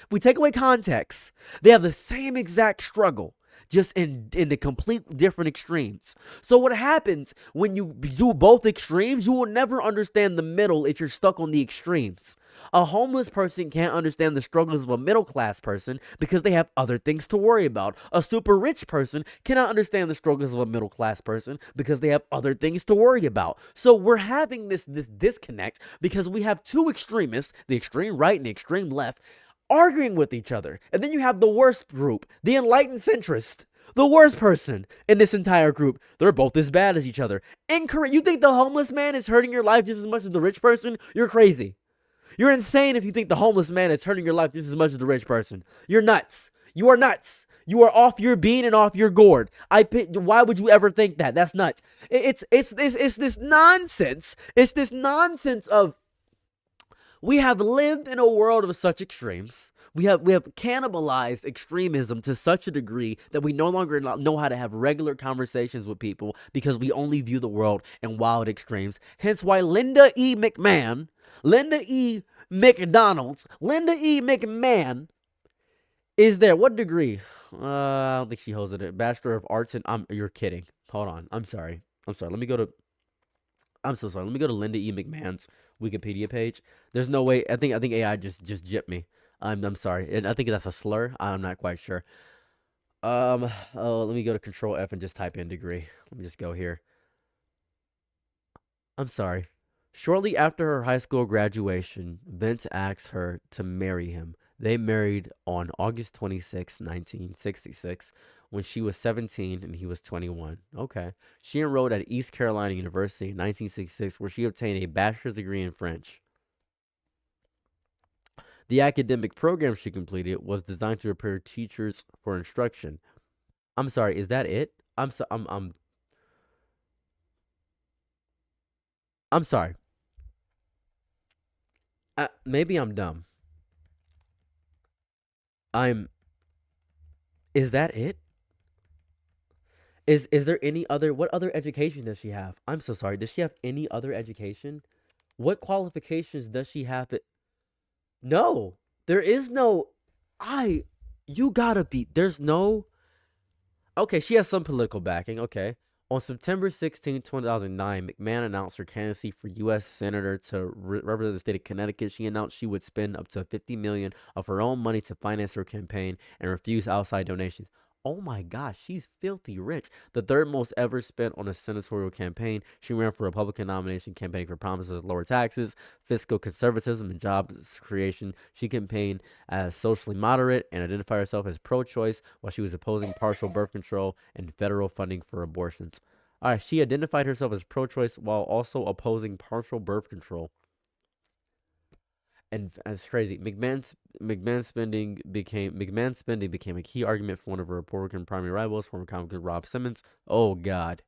they have the same exact struggle, just in the complete different extremes. So what happens when you do both extremes? You will never understand the middle if you're stuck on the extremes. A homeless person can't understand the struggles of a middle class person because they have other things to worry about. A super rich person cannot understand the struggles of a middle class person because they have other things to worry about. So we're having this disconnect because we have two extremists, the extreme right and the extreme left, arguing with each other. And then you have the worst group, the enlightened centrist. The worst person in this entire group. They're both as bad as each other. Incorrect. You think the homeless man is hurting your life just as much as the rich person? You're crazy. You're insane if you think the homeless man is hurting your life just as much as the rich person. You're nuts. You are nuts. You are off your bean and off your gourd. Why would you ever think that? That's nuts. It's this nonsense. It's this nonsense of, we have lived in a world of such extremes. We have cannibalized extremism to such a degree that we no longer know how to have regular conversations with people because we only view the world in wild extremes. Hence why Linda E. McMahon is there. What degree? I don't think she holds it. A Bachelor of Arts and you're kidding. Hold on. I'm sorry. Let me go to Linda E. McMahon's Wikipedia page. There's no way. I think AI just gypped me. I'm sorry. And I think that's a slur. I'm not quite sure. Let me go to Control F and just type in degree. Let me just go here. I'm sorry. Shortly after her high school graduation, Vince asked her to marry him. They married on August 26, 1966, when she was 17 and he was 21. Okay. She enrolled at East Carolina University in 1966, where she obtained a bachelor's degree in French. The academic program she completed was designed to prepare teachers for instruction. I'm sorry, is that it? I'm sorry. Maybe I'm dumb. Is that it? Is there any other, what other education does she have? I'm so sorry. Does she have any other education? What qualifications does she have? No, there is no, there's no, okay, she has some political backing, okay. On September 16, 2009, McMahon announced her candidacy for U.S. Senator to represent the state of Connecticut. She announced she would spend up to $50 million of her own money to finance her campaign and refuse outside donations. Oh my gosh, she's filthy rich. The third most ever spent on a senatorial campaign. She ran for a Republican nomination, campaigning for promises of lower taxes, fiscal conservatism, and jobs creation. She campaigned as socially moderate and identified herself as pro-choice while she was opposing partial birth control and federal funding for abortions. All right, she identified herself as pro-choice while also opposing partial birth control. And that's crazy. McMahon's spending became a key argument for one of her Republican primary rivals, former comic Rob Simmons. Oh God.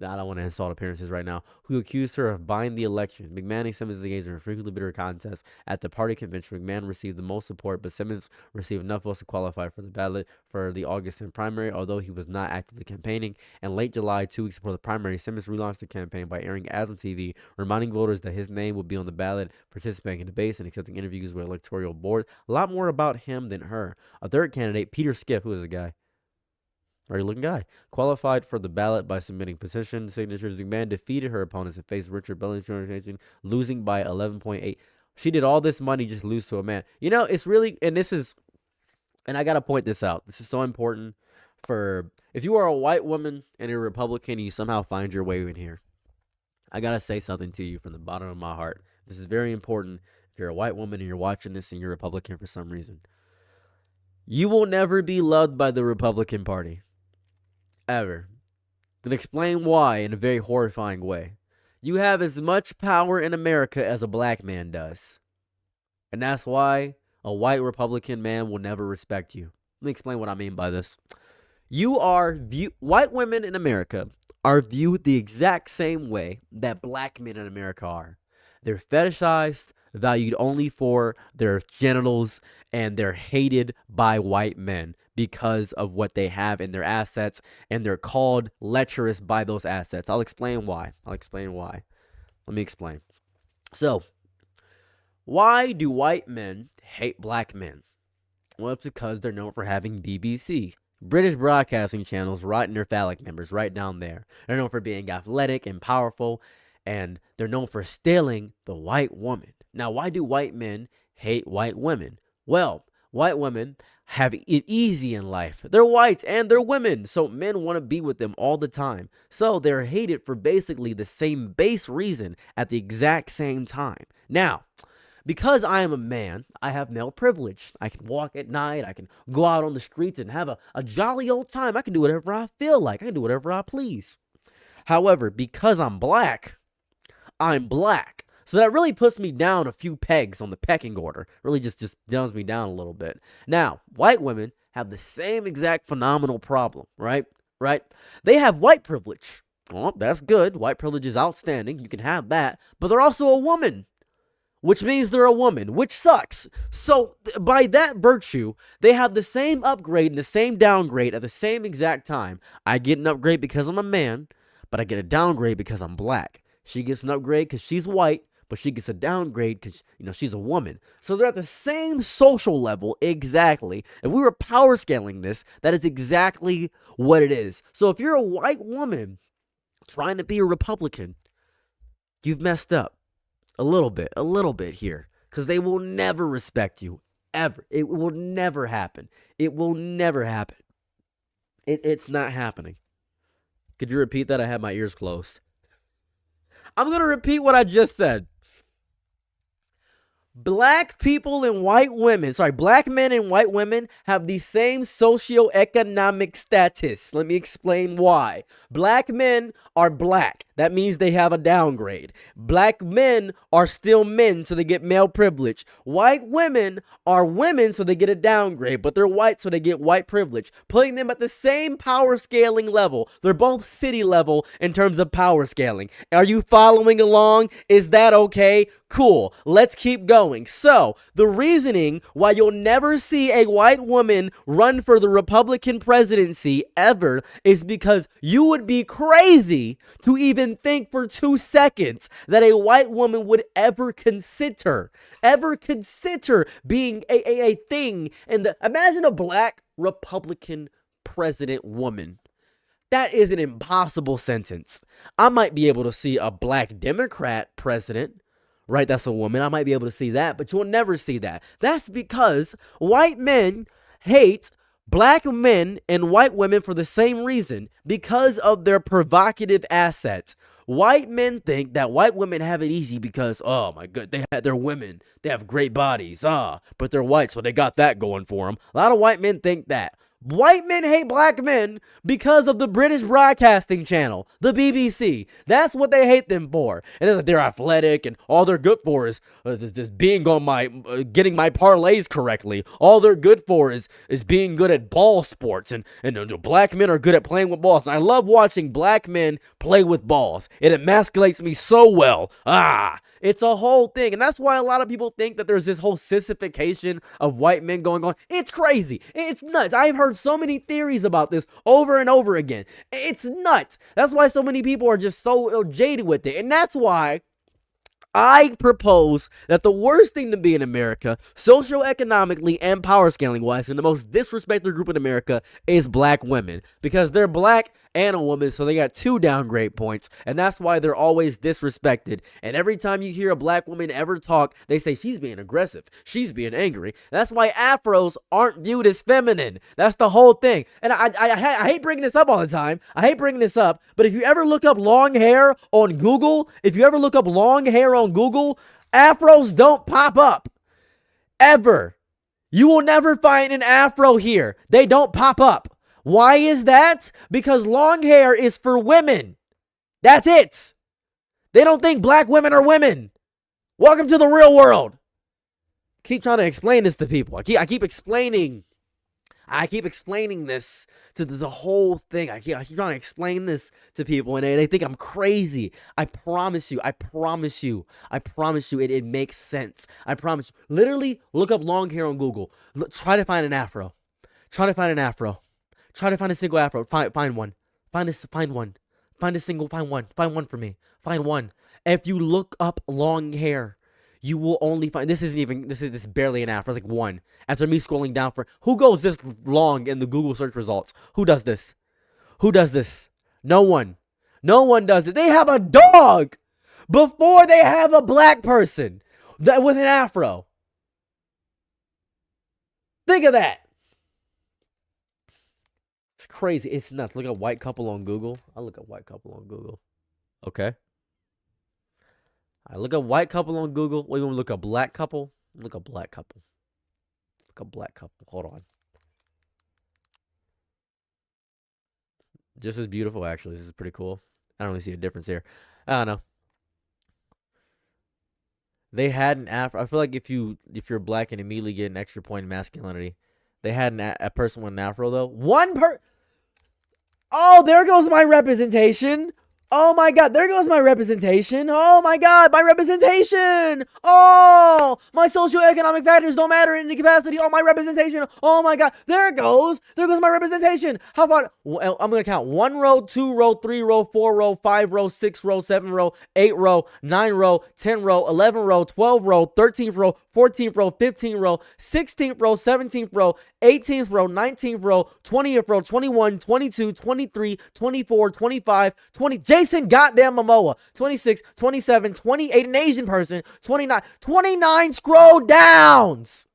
I don't want to insult appearances right now, who accused her of buying the election. McMahon and Simmons engaged in a frequently bitter contest at the party convention. McMahon received the most support, but Simmons received enough votes to qualify for the ballot for the August primary, although he was not actively campaigning. In late July, 2 weeks before the primary, Simmons relaunched the campaign by airing ads on TV, reminding voters that his name would be on the ballot, participating in debates, and accepting interviews with electoral boards. A lot more about him than her. A third candidate, Peter Schiff, who is a guy, very looking guy, qualified for the ballot by submitting petition signatures. McMahon defeated her opponents and faced Richard Bellingham, losing by 11.8. She did all this money just lose to a man. You know, it's really, and this is, And I got to point this out. This is so important for if you are a white woman and you're a Republican and you somehow find your way in here. I got to say something to you from the bottom of my heart. This is very important if you're a white woman and you're watching this and you're a Republican for some reason. You will never be loved by the Republican Party. Ever. I'm going to explain why in a very horrifying way. You have as much power in America as a black man does. And that's why a white Republican man will never respect you. Let me explain what I mean by this. White women in America are viewed the exact same way that black men in America are. They're fetishized, valued only for their genitals, and they're hated by white men because of what they have in their assets, and they're called lecherous by those assets. I'll explain why. Let me explain. So, why do white men hate black men? Well, it's because they're known for having BBC, British broadcasting channels, right in their phallic members, right down there. They're known for being athletic and powerful, and they're known for stealing the white woman. Now, why do white men hate white women? Well, white women have it easy in life. They're white and they're women, so men want to be with them all the time. So they're hated for basically the same base reason at the exact same time. Now, because I am a man, I have male privilege. I can walk at night. I can go out on the streets and have a jolly old time. I can do whatever I feel like. I can do whatever I please. However, because I'm black, so that really puts me down a few pegs on the pecking order. Really just dumbs me down a little bit. Now, white women have the same exact phenomenal problem, right? They have white privilege. Well, that's good. White privilege is outstanding. You can have that. But they're also a woman, which means they're a woman, which sucks. So by that virtue, they have the same upgrade and the same downgrade at the same exact time. I get an upgrade because I'm a man, but I get a downgrade because I'm black. She gets an upgrade because she's white, but she gets a downgrade because, she's a woman. So they're at the same social level exactly. If we were power scaling this, that is exactly what it is. So if you're a white woman trying to be a Republican, you've messed up. A little bit here, because they will never respect you, ever. It will never happen. It's not happening. Could you repeat that? I had my ears closed. I'm going to repeat what I just said. Black men and white women have the same socioeconomic status. Let me explain why. Black men are black. That means they have a downgrade. Black men are still men, so they get male privilege. White women are women, so they get a downgrade, but they're white, so they get white privilege, putting them at the same power scaling level. They're both city level in terms of power scaling. Are you following along? Is that okay? Cool. Let's keep going. So, the reasoning why you'll never see a white woman run for the Republican presidency ever is because you would be crazy to even think for 2 seconds that a white woman would ever consider being a thing. And imagine a black Republican president woman. That is an impossible sentence. I might be able to see a black Democrat president, right? That's a woman. I might be able to see that, but you'll never see that. That's because white men hate black men and white women for the same reason, because of their provocative assets. White men think that white women have it easy because, oh my god, they're women. They have great bodies. But they're white, so they got that going for them. A lot of white men think that. White men hate black men because of the British Broadcasting Channel, the BBC. That's what they hate them for. And they're athletic, and all they're good for is just being on getting my parlays correctly. All they're good for is being good at ball sports, and black men are good at playing with balls. And I love watching black men play with balls. It emasculates me so well. It's a whole thing. And that's why a lot of people think that there's this whole sissification of white men going on. It's crazy. It's nuts. I've heard so many theories about this over and over again. It's nuts. That's why so many people are just so jaded with it. And that's why I propose that the worst thing to be in America, socioeconomically and power scaling wise, and the most disrespected group in America is black women. Because they're black and a woman, so they got 2 downgrade points. And that's why they're always disrespected. And every time you hear a black woman ever talk, they say she's being aggressive. She's being angry. That's why afros aren't viewed as feminine. That's the whole thing. And I hate bringing this up all the time. I hate bringing this up. But if you ever look up long hair on Google, afros don't pop up. Ever. You will never find an afro here. They don't pop up. Why is that? Because long hair is for women. That's it. They don't think black women are women. Welcome to the real world. Keep trying to explain this to people. I keep explaining this to the whole thing. I keep trying to explain this to people, and they think I'm crazy. I promise you, it makes sense. I promise you. Literally, look up long hair on Google. Try to find an afro. Try to find a single afro. Find one. Find one. Find a single. Find one. Find one for me. Find one. If you look up long hair, you will only find, this is barely an afro. It's like one. After me scrolling down for, who goes this long in the Google search results? Who does this? No one. No one does it. They have a dog before they have a black person with an afro. Think of that. It's crazy. It's nuts. Look at white couple on Google. I'll look at white couple on Google. Okay. I look at white couple on Google. Wait, you want to look at black couple? Look at black couple. Hold on. Just as beautiful, actually. This is pretty cool. I don't really see a difference here. I don't know. They had an afro. I feel like if you're black and immediately get an extra point in masculinity. They had a person with an afro though. Oh, there goes my representation. Oh my God, there goes my representation. Oh my God, my representation. Oh, my socioeconomic factors don't matter in the capacity. Oh, my representation. Oh my God, there it goes. There goes my representation. How about, I'm going to count 1 row, 2 row, 3 row, 4 row, 5 row, 6 row, 7 row, 8 row, 9 row, 10 row, 11 row, 12 row, 13th row, 14th row, 15th row, 16th row, 17th row, 18th row, 19th row, 20th row, 21, 22, 23, 24, 25, 20. Jason goddamn Momoa. 26, 27, 28, an Asian person. 29 scroll downs.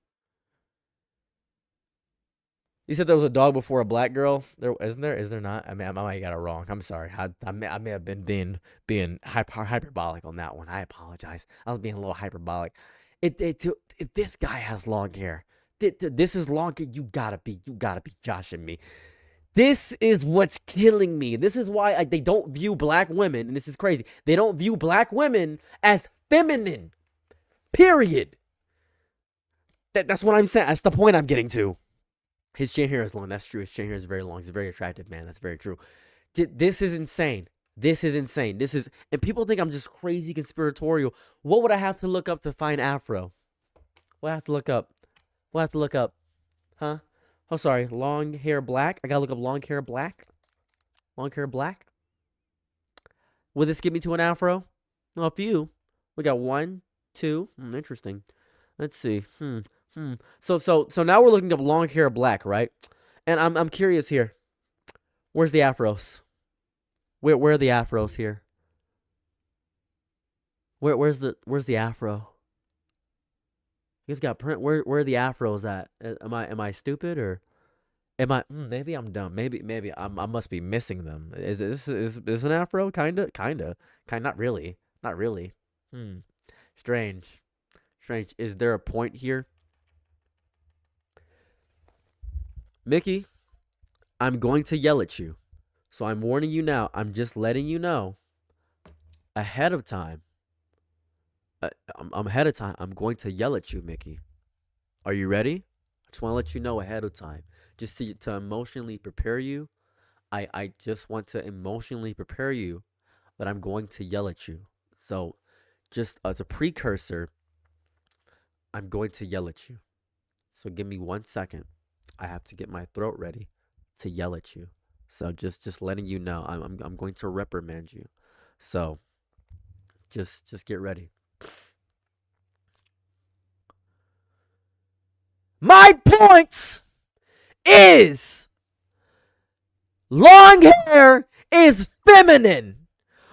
You said there was a dog before a black girl. There isn't there? Is there not? I mean, I might got it wrong. I'm sorry. I may have been being hyperbolic on that one. I apologize. I was being a little hyperbolic. If this guy has long hair, this is long hair. You gotta be joshing me. This is what's killing me. This is why they don't view black women, and this is crazy. They don't view black women as feminine. Period. That's what I'm saying. That's the point I'm getting to. His chin hair is long. That's true. His chin hair is very long. He's a very attractive man. That's very true. This is insane. And people think I'm just crazy conspiratorial. What would I have to look up to find afro? What I have to look up? Huh? Oh, sorry. Long hair black. I gotta look up long hair black. Will this get me to an afro? Well, a few. We got 1, 2. Interesting. Let's see. So now we're looking up long hair black, right? And I'm curious here. Where's the afros? Where are the afros here? Where's the afro? You guys got print. Where are the afros at? Am I stupid or am I? Maybe I'm dumb. Maybe I must be missing them. Is this an afro? Kinda. Not really. Strange. Is there a point here? Mickey, I'm going to yell at you. So I'm warning you now. I'm just letting you know ahead of time. I'm ahead of time. I'm going to yell at you, Mickey. Are you ready? I just want to let you know ahead of time. Just to emotionally prepare you. I just want to emotionally prepare you that I'm going to yell at you. So just as a precursor, I'm going to yell at you. So give me 1 second. I have to get my throat ready to yell at you. So just letting you know, I'm going to reprimand you. So just get ready. My point is long hair is feminine.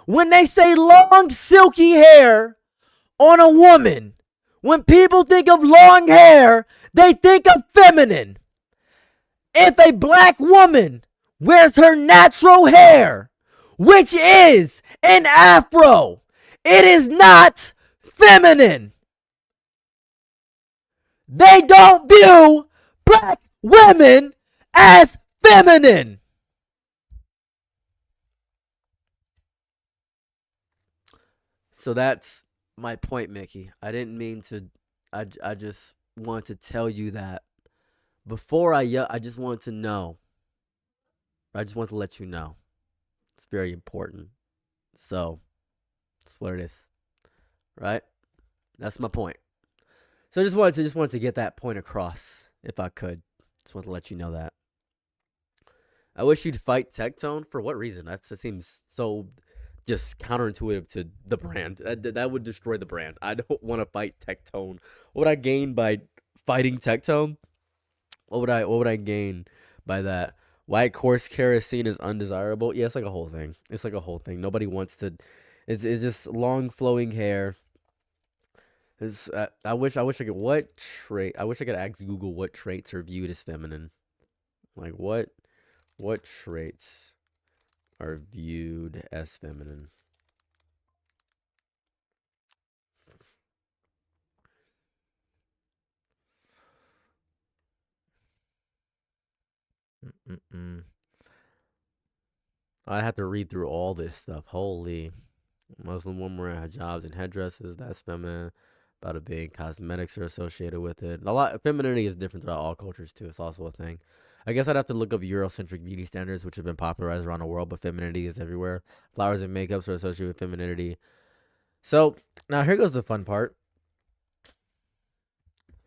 When they say long, silky hair on a woman, when people think of long hair, they think of feminine. If a black woman wears her natural hair, which is an afro, it is not feminine. They don't view black women as feminine. So that's my point, Mickey. I didn't mean to. I just want to tell you that before I yell. I just want to know. I just want to let you know. It's very important. So that's what it is, right? That's my point. So I just wanted to get that point across, if I could. Just want to let you know that. I wish you'd fight Tectone. For what reason? That seems so just counterintuitive to the brand. That would destroy the brand. I don't want to fight Tectone. What would I gain by fighting Tectone? What would I gain by that? Why coarse kerosene is undesirable? Yeah, it's like a whole thing. It's like a whole thing. Nobody wants to. It's just long flowing hair. It's, I wish I could. What trait? I wish I could ask Google what traits are viewed as feminine. Like what traits are viewed as feminine? I have to read through all this stuff. Holy. Muslim women wearing hijabs and headdresses. That's feminine. About a big cosmetics are associated with it. A lot femininity is different throughout all cultures too. It's also a thing. I guess I'd have to look up Eurocentric beauty standards, which have been popularized around the world, but femininity is everywhere. Flowers and makeups are associated with femininity. So now here goes the fun part.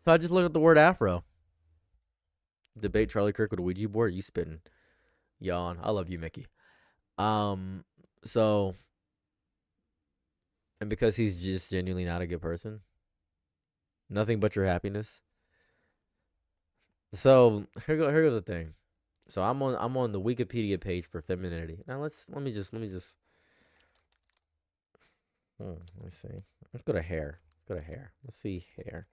So I just look at the word Afro. Debate Charlie Kirk with a Ouija board. You spitting? Yawn. I love you, Mickey. So, and because he's just genuinely not a good person, nothing but your happiness. So here goes the thing. So I'm on the Wikipedia page for femininity. Now let me just let me see. Let's go to hair. Let's see hair.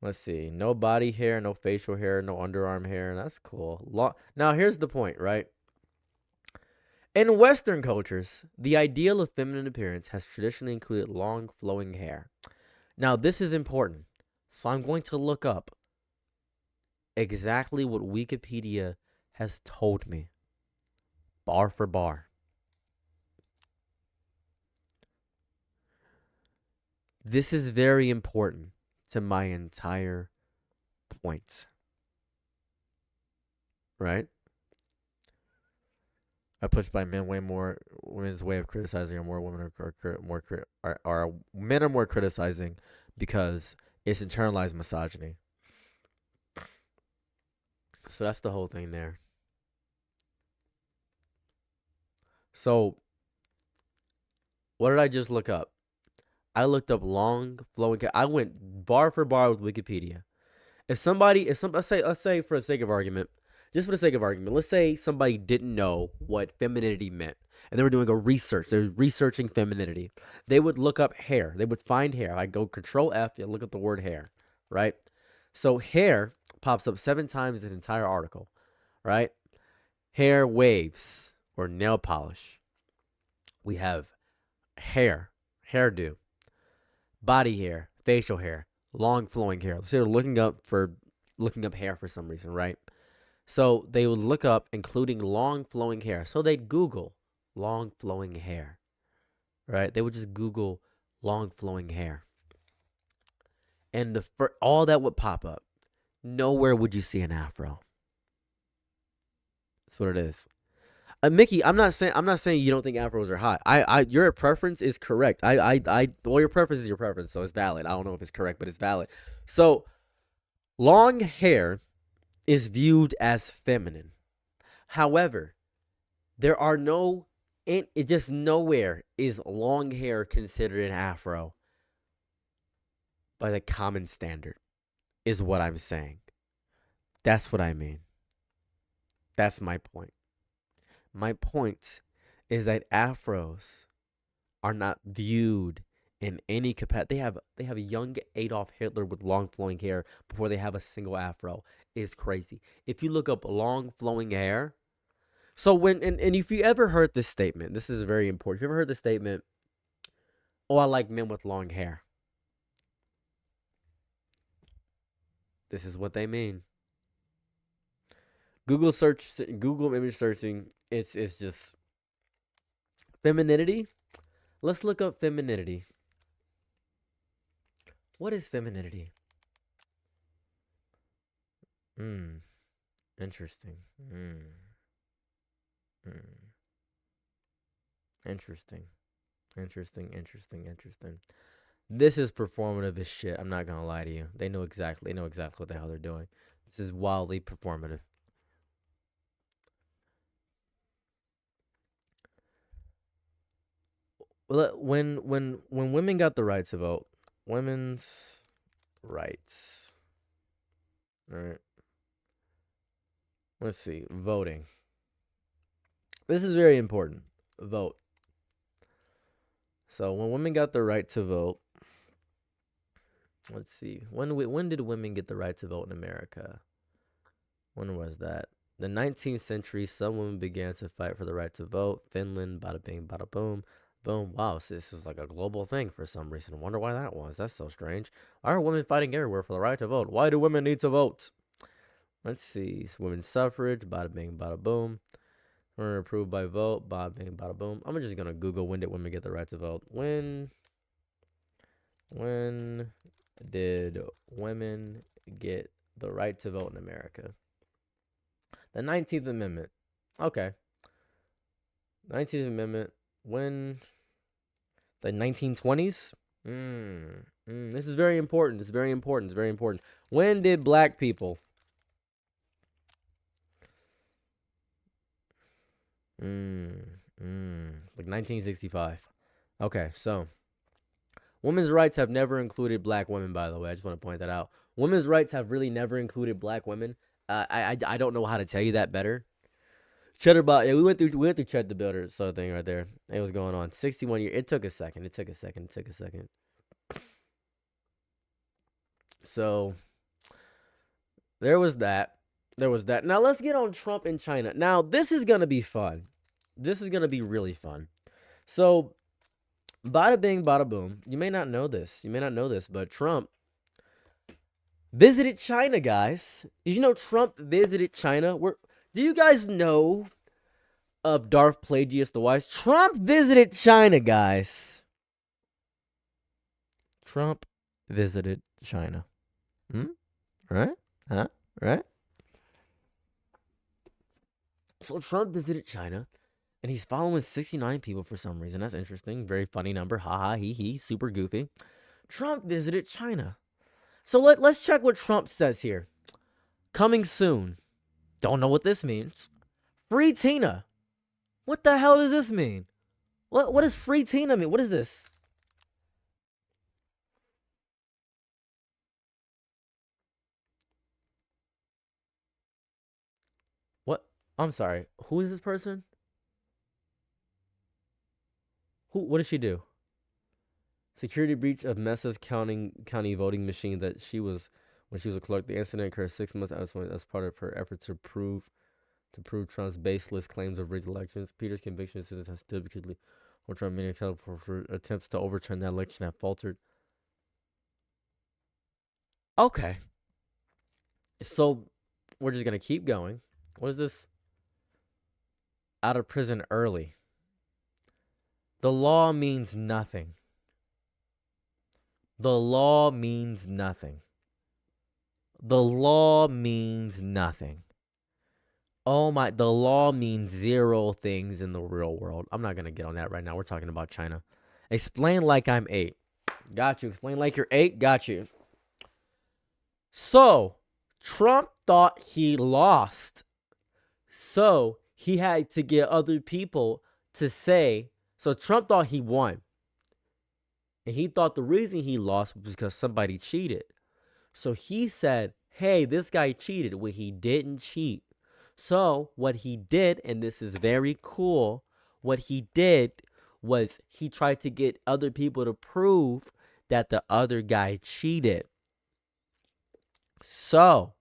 Let's see. No body hair, no facial hair, no underarm hair. That's cool. Now here's the point, right? In Western cultures, the ideal of feminine appearance has traditionally included long, flowing hair. Now, this is important, so I'm going to look up exactly what Wikipedia has told me, bar for bar. This is very important to my entire point, right? Are pushed by men way more. Women's way of criticizing are more women are men are more criticizing because it's internalized misogyny. So that's the whole thing there. So what did I just look up? I looked up long flowing hair. I went bar for bar with Wikipedia. Let's say for the sake of argument, let's say somebody didn't know what femininity meant, and they were doing a research. They're researching femininity. They would look up hair. They would find hair. I go Control F. You look at the word hair, right? So hair pops up 7 times in an entire article, right? Hair waves or nail polish. We have hair, hairdo, body hair, facial hair, long flowing hair. Let's say they're looking up hair for some reason, right? So they would look up including long flowing hair. So they'd Google long flowing hair, right? They would just Google long flowing hair. And all that would pop up. Nowhere would you see an afro. That's what it is. Mickey, I'm not saying you don't think afros are hot. Your preference is correct. Well, your preference is your preference, so it's valid. I don't know if it's correct, but it's valid. So, long hair is viewed as feminine. However, just nowhere is long hair considered an afro by the common standard. is what I'm saying. That's what I mean. That's my point. My point is that afros are not viewed in any capacity. They have a young Adolf Hitler with long flowing hair before they have a single afro. It's crazy. If you look up long flowing hair, so when and if you ever heard this statement, this is very important. If you ever heard the statement, "Oh, I like men with long hair." This is what they mean. Google image searching. It's just femininity. Let's look up femininity. What is femininity? Interesting. Interesting. This is performative as shit. I'm not gonna lie to you. They know exactly what the hell they're doing. This is wildly performative. Well, when women got the right to vote, women's rights. All right. Let's see. Voting. This is very important. Vote. So when women got the right to vote, let's see. When did women get the right to vote in America? When was that? The 19th century, some women began to fight for the right to vote. Finland, bada bing, bada boom. Boom. Wow, so this is like a global thing for some reason. I wonder why that was. That's so strange. Why are women fighting everywhere for the right to vote? Why do women need to vote? Let's see. Women's suffrage, bada bing, bada boom. We're approved by vote, bada bing, bada boom. I'm just gonna Google when did women get the right to vote. When did women get the right to vote in America? The 19th Amendment. Okay. 19th Amendment. When? The 1920s? This is very important. It's very important. When did black people? Like 1965. Okay, so women's rights have never included black women, by the way. I just want to point that out. Women's rights have really never included black women. I don't know how to tell you that better. Yeah, we went through ChudTheBuilder sort of thing right there. It was going on. 61 years. It took a second. So there was that. Now let's get on Trump and China. Now this is gonna be fun. This is gonna be really fun. So, bada bing, bada boom. You may not know this, but Trump visited China, guys. Did you know Trump visited China? Do you guys know of Darth Plagueis the Wise? Trump visited China, guys. Trump visited China. Right? Huh? Right? So Trump visited China, and he's following 69 people for some reason. That's interesting. Very funny number. Ha ha, he he. Super goofy. Trump visited China. So let's check what Trump says here. Coming soon. Don't know what this means. Free Tina. What the hell does this mean? What does free Tina mean? What is this? What? I'm sorry. Who is this person? What did she do? Security breach of Messa's county voting machine when she was a clerk. The incident occurred 6 months as part of her efforts to prove Trump's baseless claims of rigged elections. Peter's conviction has stood because Trump many accountable for attempts to overturn that election have faltered. Okay. So we're just gonna keep going. What is this? Out of prison early. The law means nothing. The law means nothing. The law means nothing. Oh my, the law means zero things in the real world. I'm not going to get on that right now. We're talking about China. Explain like I'm 8. Got you. Explain like you're 8. Got you. So, Trump thought he lost. So, he had to get other people to say, so Trump thought he won. And he thought the reason he lost was because somebody cheated. So he said, hey, this guy cheated when he didn't cheat. So what he did, and this is very cool, what he did was he tried to get other people to prove that the other guy cheated. So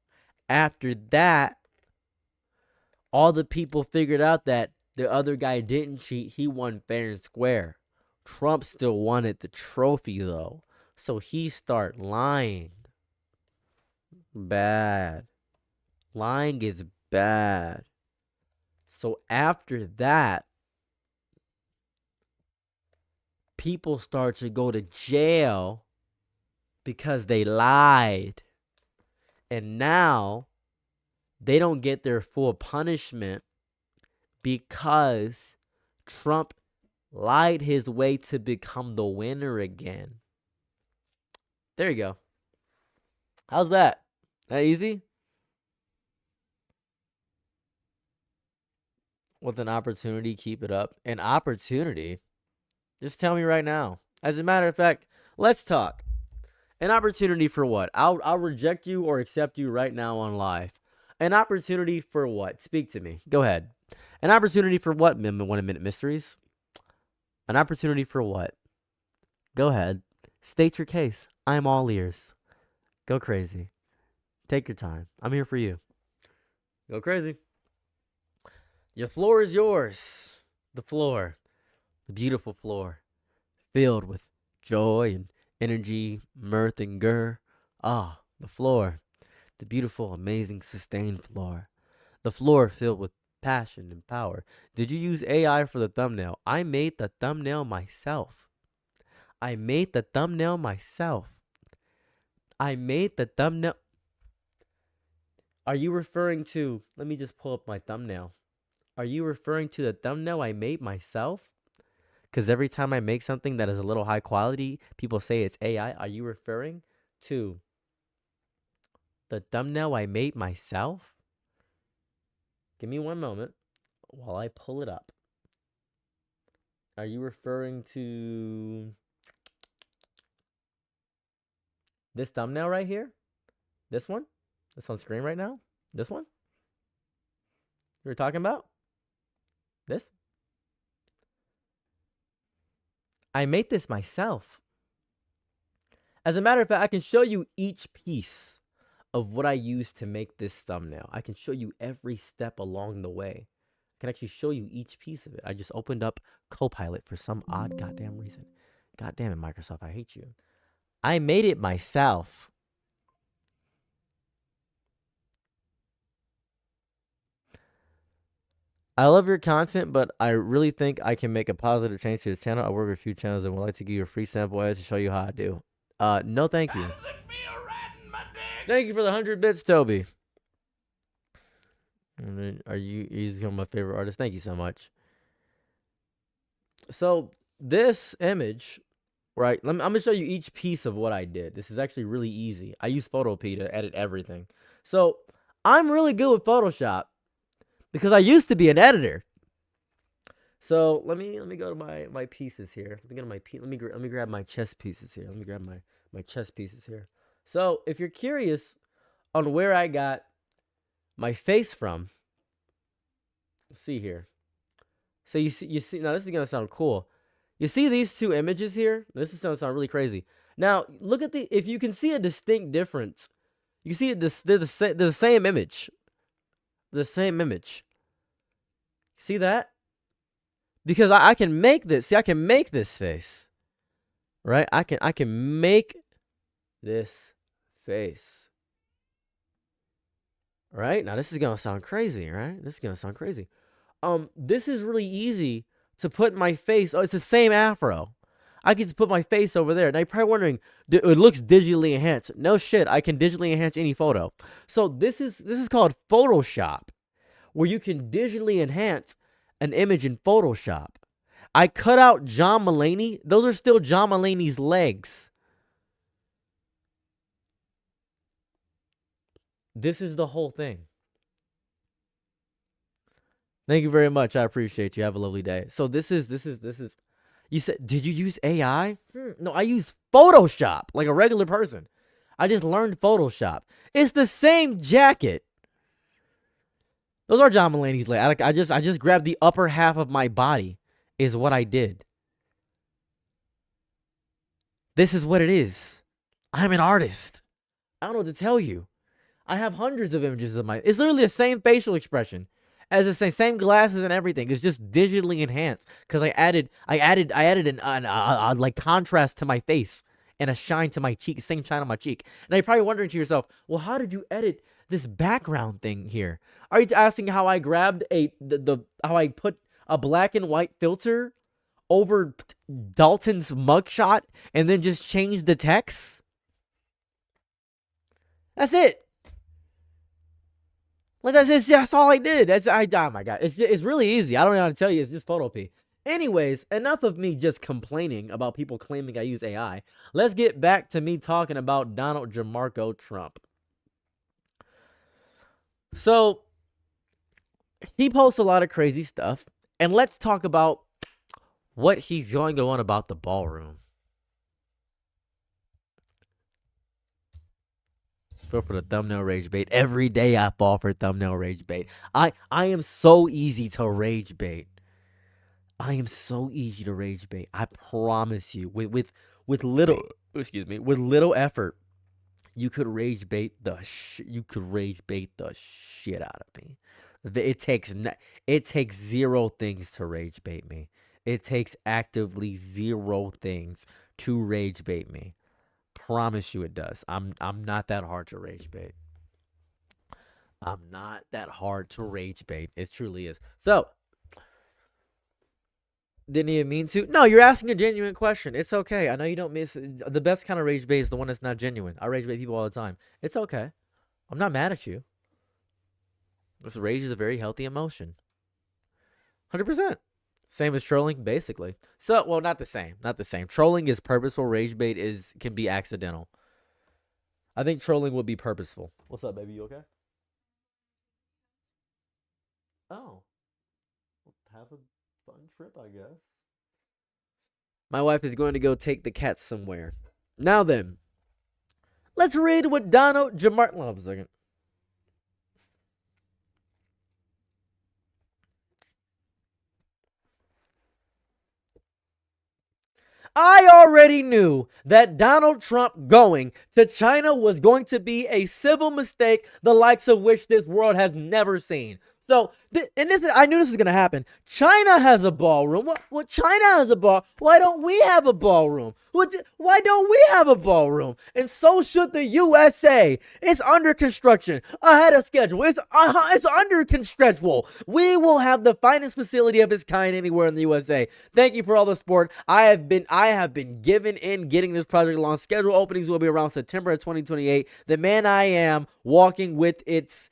after that, all the people figured out that the other guy didn't cheat. He won fair and square. Trump still wanted the trophy though. So he started lying. Bad. Lying is bad. So after that, people start to go to jail because they lied. And now they don't get their full punishment because Trump lied his way to become the winner again. There you go. How's that? That easy? With an opportunity, keep it up. An opportunity? Just tell me right now. As a matter of fact, let's talk. An opportunity for what? I'll reject you or accept you right now on live. An opportunity for what? Speak to me. Go ahead. An opportunity for what, 1 Minute Mysteries? An opportunity for what? Go ahead. State your case. I'm all ears. Go crazy. Take your time. I'm here for you. Go crazy. Your floor is yours. The floor. The beautiful floor. Filled with joy and energy, mirth, and gur. Ah, the floor. The beautiful, amazing, sustained floor. The floor filled with passion and power. Did you use AI for the thumbnail? I made the thumbnail myself. I made the thumbnail myself. I made the thumbnail. Are you referring to, let me just pull up my thumbnail. Are you referring to the thumbnail I made myself? Because every time I make something that is a little high quality, people say it's AI. Are you referring to the thumbnail I made myself? Give me one moment while I pull it up. Are you referring to this thumbnail right here? This one? That's on screen right now? This one? You were talking about? This? I made this myself. As a matter of fact, I can show you each piece of what I used to make this thumbnail. I can show you every step along the way. I can actually show you each piece of it. I just opened up Copilot for some odd goddamn reason. God damn it, Microsoft, I hate you. I made it myself. I love your content, but I really think I can make a positive change to the channel. I work with a few channels and would like to give you a free sample ad to show you how I do. No, thank you. Thank you for the 100 bits, Toby. Are you? He's become my favorite artist. Thank you so much. So this image, right? I'm gonna show you each piece of what I did. This is actually really easy. I use Photopea to edit everything. So I'm really good with Photoshop because I used to be an editor. So let me go to my pieces here. Let me go to my let me grab my chess pieces here. Let me grab my chess pieces here. So if you're curious on where I got my face from, let's see here. So you see now this is gonna sound cool. You see these two images here? This is gonna sound really crazy. Now look at if you can see a distinct difference. You see they're the same image. The same image. See that? Because I can make this. See, I can make this face. Right? I can make this face. Right? Now this is gonna sound crazy, right? This is gonna sound crazy. This is really easy to put my face. Oh, it's the same afro. I can just put my face over there. Now you're probably wondering, it looks digitally enhanced. No shit, I can digitally enhance any photo. So this is called Photoshop, where you can digitally enhance an image in Photoshop. I cut out John Mulaney. Those are still John Mulaney's legs. This is the whole thing. Thank you very much. I appreciate you. Have a lovely day. So this is. You said, did you use AI? No, I use Photoshop like a regular person. I just learned Photoshop. It's the same jacket. Those are John Mulaney's legs. I just grabbed the upper half of my body is what I did. This is what it is. I'm an artist. I don't know what to tell you. I have hundreds of images of my. It's literally the same facial expression as the same glasses and everything. It's just digitally enhanced because I added an like contrast to my face and a shine to my cheek, same shine on my cheek. And you're probably wondering to yourself, well, how did you edit this background thing here? Are you asking how I grabbed how I put a black and white filter over Dalton's mugshot and then just changed the text? That's it. Like that's all I did. Oh my god, it's really easy. I don't know how to tell you. It's just Photopea. Anyways, enough of me just complaining about people claiming I use AI. Let's get back to me talking about Donald Jamarco Trump. So he posts a lot of crazy stuff, and let's talk about what he's going on about the ballroom. Fall for the thumbnail rage bait. Every day I fall for thumbnail rage bait. I am so easy to rage bait. I am so easy to rage bait. I promise you. With little effort, you could rage bait the shit out of me. It takes zero things to rage bait me. It takes actively zero things to rage bait me. Promise you it does. I'm not that hard to rage bait. I'm not that hard to rage bait. It truly is. So, didn't even mean to. No, you're asking a genuine question. It's okay. I know you don't miss it. The best kind of rage bait is the one that's not genuine. I rage bait people all the time. It's okay. I'm not mad at you. This rage is a very healthy emotion. 100%. Same as trolling, basically. So, well, not the same. Not the same. Trolling is purposeful. Rage bait can be accidental. I think trolling would be purposeful. What's up, baby? You okay? Oh. Have a fun trip, I guess. My wife is going to go take the cat somewhere. Now then, let's read what Donald Jamarco... Hold on a second. I already knew that Donald Trump going to China was going to be a civil mistake, the likes of which this world has never seen. So, I knew this was going to happen. China has a ballroom. What China has a ball. Why don't we have a ballroom? Why don't we have a ballroom? And so should the USA. It's under construction, ahead of schedule. It's under construction. We will have the finest facility of its kind anywhere in the USA. Thank you for all the support. I have been given in getting this project along. Schedule openings will be around September of 2028. The man I am walking with is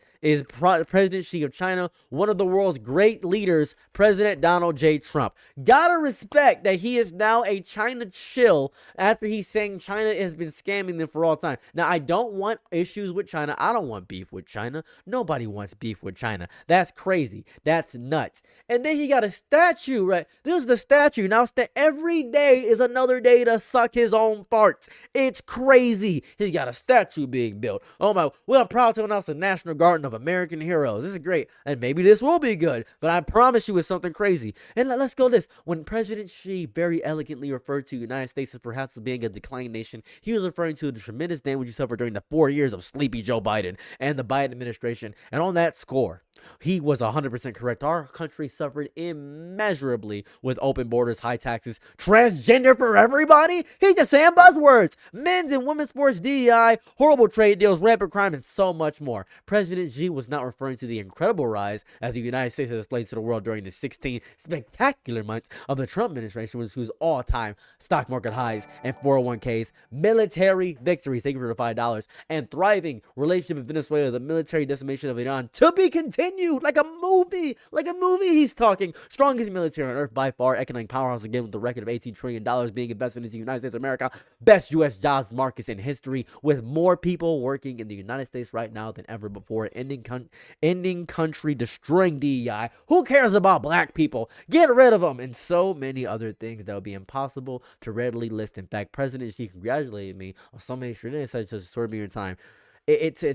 President Xi of China, one of the world's great leaders, President Donald J. Trump. Gotta respect that he is now a China chill after he's saying China has been scamming them for all time. Now, I don't want issues with China. I don't want beef with China. Nobody wants beef with China. That's crazy. That's nuts. And then he got a statue, right? This is the statue. Now, every day is another day to suck his own farts. It's crazy. He's got a statue being built. Oh my, we're proud to announce the National Garden of American Heroes. This is great. And maybe this will be good, but I promise you it's something crazy. And let's go this. When President Xi very elegantly referred to the United States as perhaps being a declining nation, he was referring to the tremendous damage you suffered during the 4 years of sleepy Joe Biden and the Biden administration. And on that score, he was 100% correct. Our country suffered immeasurably with open borders, high taxes, transgender for everybody. He's just saying buzzwords. Men's and women's sports, DEI, horrible trade deals, rampant crime, and so much more. President Xi was not referring to the incredible rise as the United States has displayed to the world during the 16 spectacular months of the Trump administration, whose all-time stock market highs and 401ks, military victories, thank you for the $5, and thriving relationship with Venezuela, the military decimation of Iran, to be continued continue like a movie. Like a movie, he's talking. Strongest military on earth by far. Economic powerhouse again with the record of $18 trillion being invested into the United States of America. Best U.S. jobs markets in history with more people working in the United States right now than ever before. Ending country, destroying DEI. Who cares about black people? Get rid of them. And so many other things that would be impossible to readily list. In fact, President Xi congratulated me on so many traditions such as short period of time. It's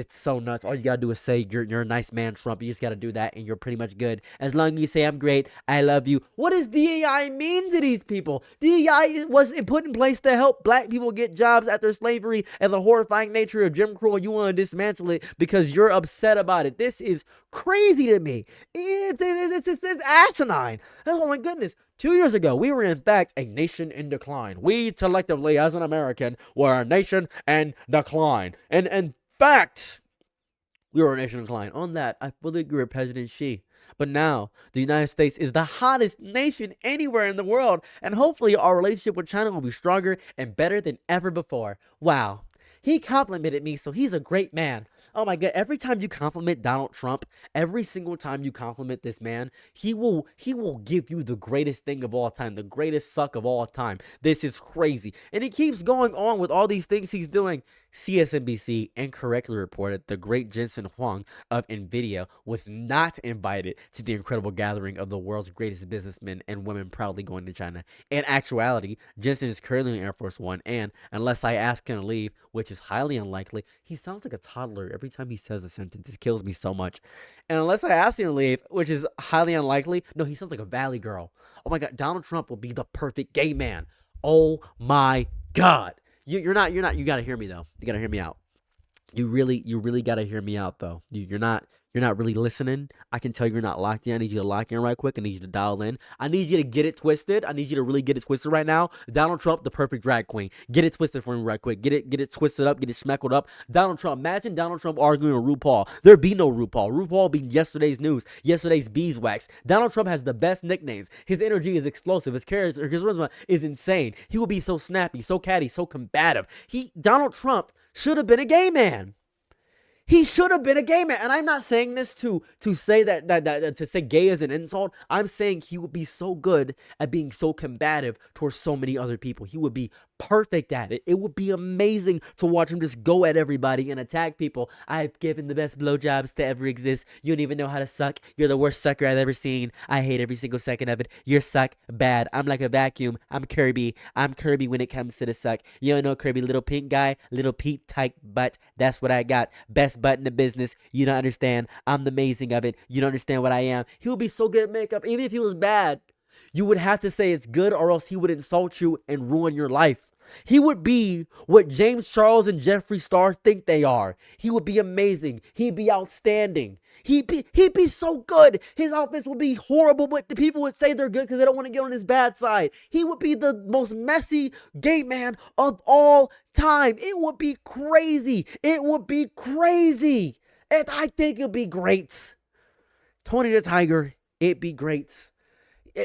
so nuts. All you gotta do is say you're a nice man, Trump. You just gotta do that, and you're pretty much good. As long as you say I'm great, I love you. What does DEI mean to these people? DEI was put in place to help black people get jobs after slavery and the horrifying nature of Jim Crow. You want to dismantle it because you're upset about it. This is crazy to me. It's asinine. Oh my goodness. 2 years ago, we were in fact a nation in decline. We collectively, as an American, were a nation in decline. And in fact, we were a nation in decline. On that, I fully agree with President Xi. But now, the United States is the hottest nation anywhere in the world. And hopefully, our relationship with China will be stronger and better than ever before. Wow. He complimented me, so he's a great man. Oh my God, every time you compliment Donald Trump, every single time you compliment this man, he will give you the greatest thing of all time, the greatest suck of all time. This is crazy. And he keeps going on with all these things he's doing. CSNBC incorrectly reported the great Jensen Huang of NVIDIA was not invited to the incredible gathering of the world's greatest businessmen and women proudly going to China. In actuality, Jensen is currently in Air Force One, and unless I ask him to leave, which is highly unlikely, he sounds like a toddler every time he says a sentence. It kills me so much. And unless I ask him to leave, which is highly unlikely, no, he sounds like a valley girl. Oh my God, Donald Trump will be the perfect gay man. Oh my God. You gotta hear me though. You gotta hear me out. You really gotta hear me out though. You're not really listening. I can tell you're not locked in. I need you to lock in right quick. I need you to dial in. I need you to get it twisted. I need you to really get it twisted right now. Donald Trump, the perfect drag queen. Get it twisted for me right quick. Get it twisted up. Get it smeckled up. Donald Trump. Imagine Donald Trump arguing with RuPaul. There'd be no RuPaul. RuPaul would be yesterday's news. Yesterday's beeswax. Donald Trump has the best nicknames. His energy is explosive. His charisma is insane. He will be so snappy, so catty, so combative. Donald Trump should have been a gay man. He should have been a gay man. And I'm not saying this to say that to say gay is an insult. I'm saying he would be so good at being so combative towards so many other people. He would be perfect at it. It would be amazing to watch him just go at everybody and attack people. I've given the best blowjobs to ever exist. You don't even know how to suck. You're the worst sucker I've ever seen. I hate every single second of it. You're suck bad. I'm like a vacuum. I'm Kirby. I'm Kirby when it comes to the suck. You don't know Kirby, little pink guy, little Pete tight butt. That's what I got. Best butt in the business. You don't understand. I'm the amazing of it. You don't understand what I am. He would be so good at makeup. Even if he was bad, you would have to say it's good or else he would insult you and ruin your life. He would be what James Charles and Jeffree Star think they are. He would be amazing. He'd be outstanding. He'd be so good. His outfits would be horrible, but the people would say they're good because they don't want to get on his bad side. He would be the most messy gay man of all time. It would be crazy. It would be crazy. And I think it'd be great. Tony the Tiger, it'd be great.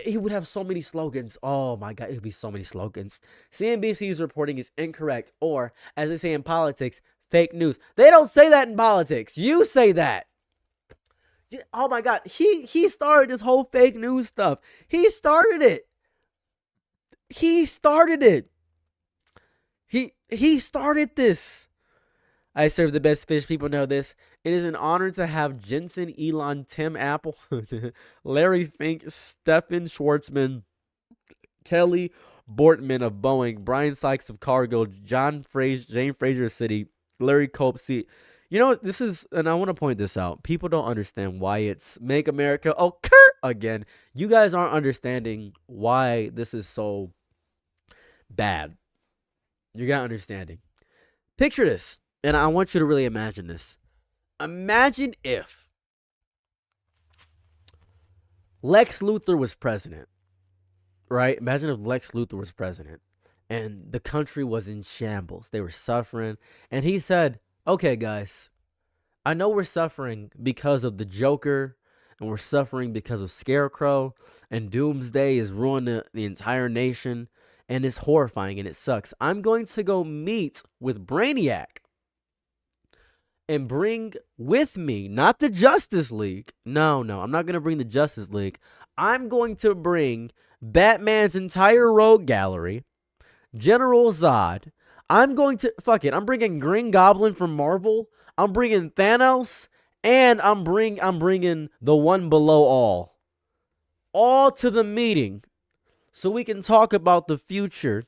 He would have so many slogans. Oh my God, it would be so many slogans. CNBC's reporting is incorrect, or as they say in politics, fake news. They don't say that in politics. You say that. Oh my God, he started this whole fake news stuff. He started it. He started it. He started this. I serve the best fish. People know this. It is an honor to have Jensen, Elon, Tim Apple, Larry Fink, Stephen Schwartzman, Kelly Bortman of Boeing, Brian Sykes of Cargill, Jane Fraser of Citi, Larry Cope. You know, this is, and I want to point this out. People don't understand why it's Make America again. You guys aren't understanding why this is so bad. You're not understanding. Picture this, and I want you to really imagine this. Imagine if Lex Luthor was president, right? Imagine if Lex Luthor was president and the country was in shambles. They were suffering. And he said, okay, guys, I know we're suffering because of the Joker and we're suffering because of Scarecrow and Doomsday is ruining the entire nation and it's horrifying and it sucks. I'm going to go meet with Brainiac. and bring with me, not the Justice League. No, I'm not going to bring the Justice League. I'm going to bring Batman's entire rogue gallery, General Zod. I'm bringing Green Goblin from Marvel. I'm bringing Thanos, and I'm bringing the one below all to the meeting, so we can talk about the future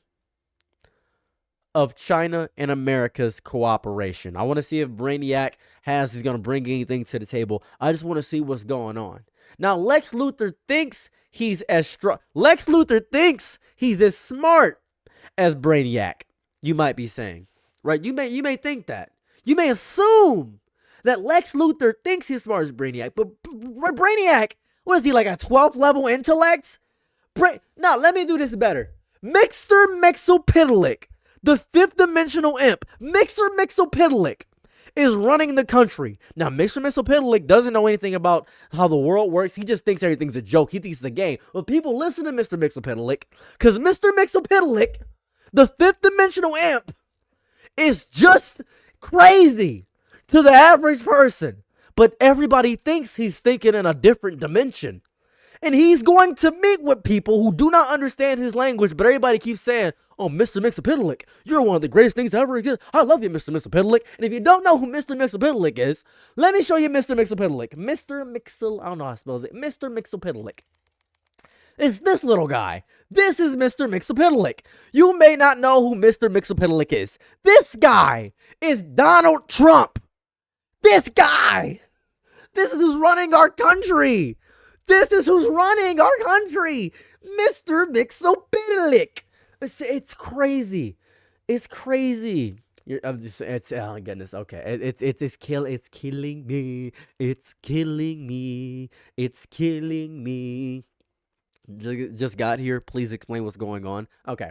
of China and America's cooperation. I want to see if Brainiac is going to bring anything to the table. I just want to see what's going on. Now, Lex Luthor thinks he's as smart as Brainiac, you might be saying. Right? You may think that. You may assume that Lex Luthor thinks he's smart as Brainiac, but Brainiac, what is he, like a 12th level intellect? Now, let me do this better. Mixer Mixopidalic, the fifth dimensional imp, Mixer Mixopidalic, is running the country. Now, Mixer Mixopidalic doesn't know anything about how the world works. He just thinks everything's a joke. He thinks it's a game. But people listen to Mr. Mixopidalic, because Mr. Mixopidalic, the fifth dimensional imp, is just crazy to the average person. But everybody thinks he's thinking in a different dimension. And he's going to meet with people who do not understand his language, but everybody keeps saying, oh, Mr. Mixopidalic, you're one of the greatest things to ever exist. I love you, Mr. Mixopidalic. And if you don't know who Mr. Mixopidalic is, let me show you Mr. Mixopidalic. I don't know how to spell it. Mr. Mixopidalic. It's this little guy. This is Mr. Mixopidalic. You may not know who Mr. Mixopidalic is. This guy is Donald Trump. This guy. This is who's running our country. This is who's running our country. Mr. Mixopidalic. It's crazy. It's crazy. Oh my goodness. Okay. It's killing me. It's killing me. It's killing me. Just got here. Please explain what's going on. Okay.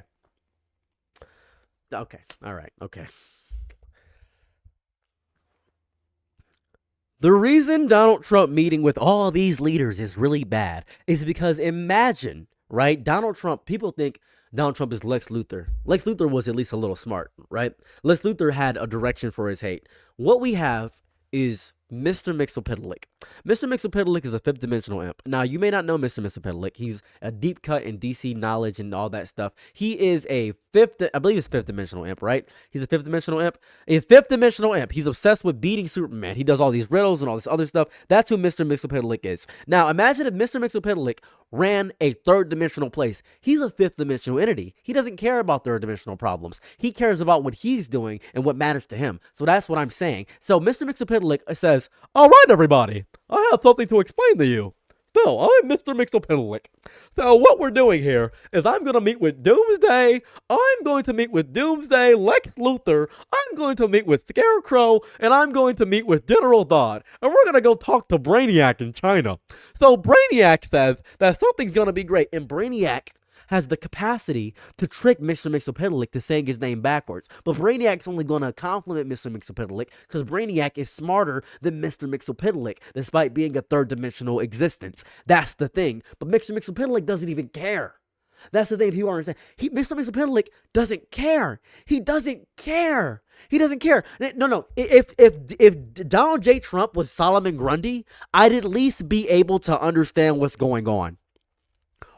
All right. Okay. The reason Donald Trump meeting with all these leaders is really bad is because imagine, right? Donald Trump, people think Donald Trump is Lex Luthor. Lex Luthor was at least a little smart, right? Lex Luthor had a direction for his hate. What we have is Mr. Mixopidalic. Mr. Mixopidalic is a fifth dimensional imp. Now, you may not know Mr. Mixopidalic. He's a deep cut in DC knowledge and all that stuff. He is a fifth dimensional imp, right? He's a fifth dimensional imp. A fifth dimensional imp. He's obsessed with beating Superman. He does all these riddles and all this other stuff. That's who Mr. Mixopidalic is. Now, imagine if Mr. Mixopidalic ran a third dimensional place. He's a fifth dimensional entity. He doesn't care about third dimensional problems. He cares about what he's doing and what matters to him. So that's what I'm saying. So Mr. Mixopidalic says, all right, everybody, I have something to explain to you. So, I'm Mr. Mixopidalic. So, what we're doing here is I'm going to meet with Doomsday. I'm going to meet with Doomsday, Lex Luthor. I'm going to meet with Scarecrow. And I'm going to meet with General Zod. And we're going to go talk to Brainiac in China. So, Brainiac says that something's going to be great. And Brainiac has the capacity to trick Mr. Mixopidalic to saying his name backwards. But Brainiac's only going to compliment Mr. Mixopidalic because Brainiac is smarter than Mr. Mixopidalic, despite being a third-dimensional existence. That's the thing. But Mr. Mixopidalic doesn't even care. That's the thing people understand. Mr. Mixopidalic doesn't care. He doesn't care. He doesn't care. No. If Donald J. Trump was Solomon Grundy, I'd at least be able to understand what's going on.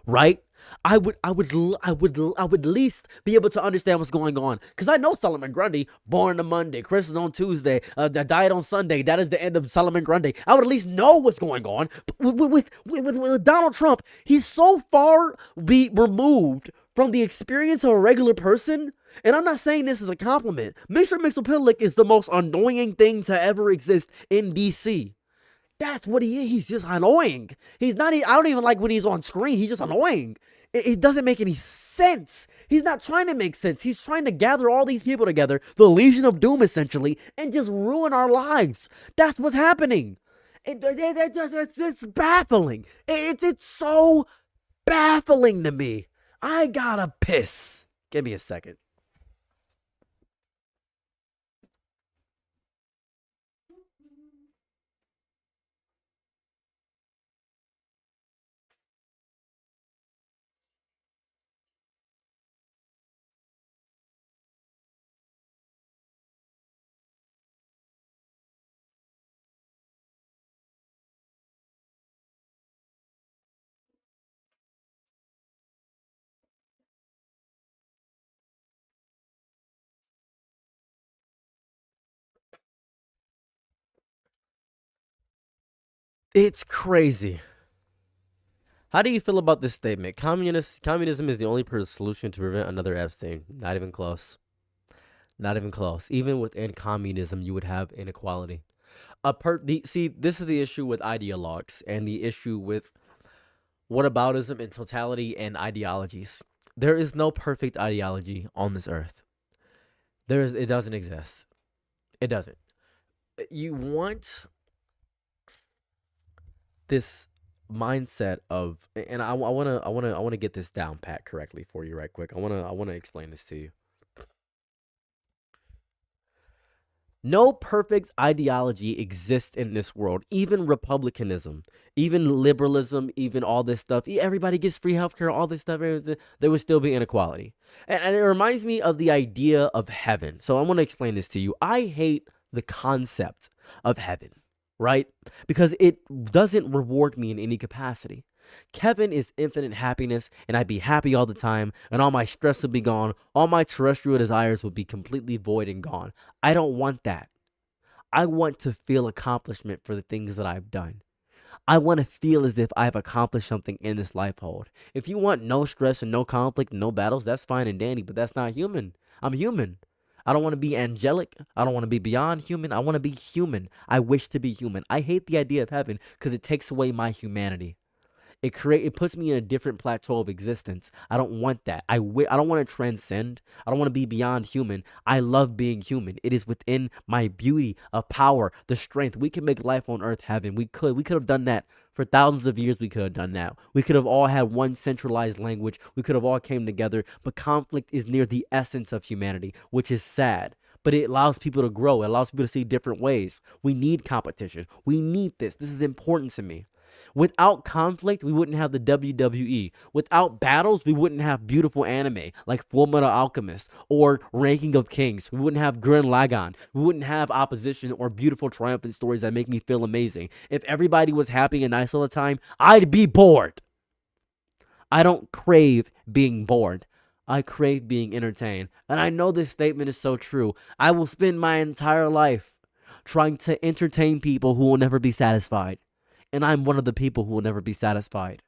Right? I would at least be able to understand what's going on. Because I know Solomon Grundy, born on Monday, Christmas on Tuesday, that died on Sunday. That is the end of Solomon Grundy. I would at least know what's going on. But with Donald Trump, he's so far removed from the experience of a regular person. And I'm not saying this as a compliment. Mr. Mixopidalic is the most annoying thing to ever exist in DC. That's what he is. He's just annoying. He's not. I don't even like when he's on screen. He's just annoying. It doesn't make any sense. He's not trying to make sense. He's trying to gather all these people together, the Legion of Doom essentially, and just ruin our lives. That's what's happening. It's baffling. It's so baffling to me. I gotta piss. Give me a second. It's crazy. How do you feel about this statement? Communism is the only solution to prevent another Epstein. Not even close. Not even close. Even within communism, you would have inequality. See, this is the issue with ideologues and the issue with whataboutism and totality and ideologies. There is no perfect ideology on this earth. It doesn't exist. It doesn't. You want this mindset of, and I want to get this down pat correctly for you right quick. I want to explain this to you. No perfect ideology exists in this world. Even republicanism, even liberalism, even all this stuff. Everybody gets free healthcare, all this stuff. There would still be inequality. And it reminds me of the idea of heaven. So I want to explain this to you. I hate the concept of heaven, right? Because it doesn't reward me in any capacity. Heaven is infinite happiness, and I'd be happy all the time, and all my stress would be gone. All my terrestrial desires would be completely void and gone. I don't want that. I want to feel accomplishment for the things that I've done. I want to feel as if I've accomplished something in this life hold. If you want no stress and no conflict, no battles, that's fine and dandy, but that's not human. I'm human. I don't want to be angelic. I don't want to be beyond human. I want to be human. I wish to be human. I hate the idea of heaven because it takes away my humanity. It puts me in a different plateau of existence. I don't want that. I don't want to transcend. I don't want to be beyond human. I love being human. It is within my beauty of power, the strength. We can make life on earth heaven. We could have done that for thousands of years. We could have done that. We could have all had one centralized language. We could have all came together. But conflict is near the essence of humanity, which is sad. But it allows people to grow. It allows people to see different ways. We need competition. We need this. This is important to me. Without conflict, we wouldn't have the WWE. Without battles, we wouldn't have beautiful anime like Fullmetal Alchemist or Ranking of Kings. We wouldn't have Gurren Lagann. We wouldn't have opposition or beautiful triumphant stories that make me feel amazing. If everybody was happy and nice all the time, I'd be bored. I don't crave being bored. I crave being entertained. And I know this statement is so true. I will spend my entire life trying to entertain people who will never be satisfied. And I'm one of the people who will never be satisfied.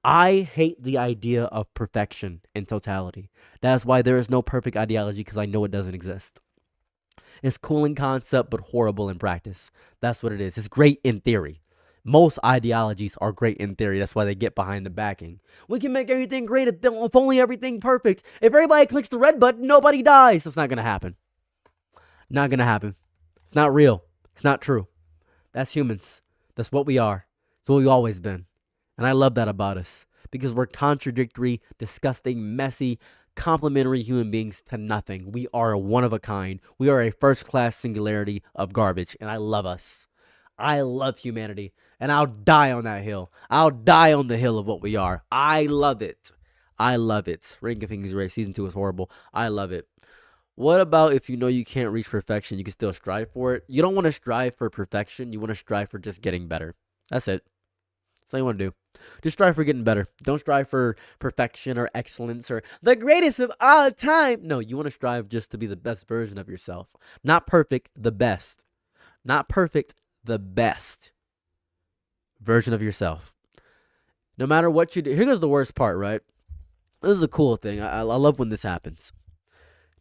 I hate the idea of perfection in totality. That's why there is no perfect ideology, because I know it doesn't exist. It's cool in concept, but horrible in practice. That's what it is. It's great in theory. Most ideologies are great in theory. That's why they get behind the backing. We can make everything great if only everything perfect. If everybody clicks the red button, nobody dies. That's not going to happen. Not going to happen. It's not real. It's not true. That's humans. That's what we are. It's what we've always been. And I love that about us. Because we're contradictory, disgusting, messy, complementary human beings to nothing. We are one of a kind. We are a first-class singularity of garbage. And I love us. I love humanity. And I'll die on that hill. I'll die on the hill of what we are. I love it. I love it. Ranking of Kings Race Season 2 is horrible. I love it. What about if you know you can't reach perfection, you can still strive for it? You don't want to strive for perfection. You want to strive for just getting better. That's it. That's all you want to do. Just strive for getting better. Don't strive for perfection or excellence or the greatest of all time. No, you want to strive just to be the best version of yourself. Not perfect, the best. Not perfect, the best version of yourself. No matter what you do. Here goes the worst part, right? This is a cool thing. I love when this happens.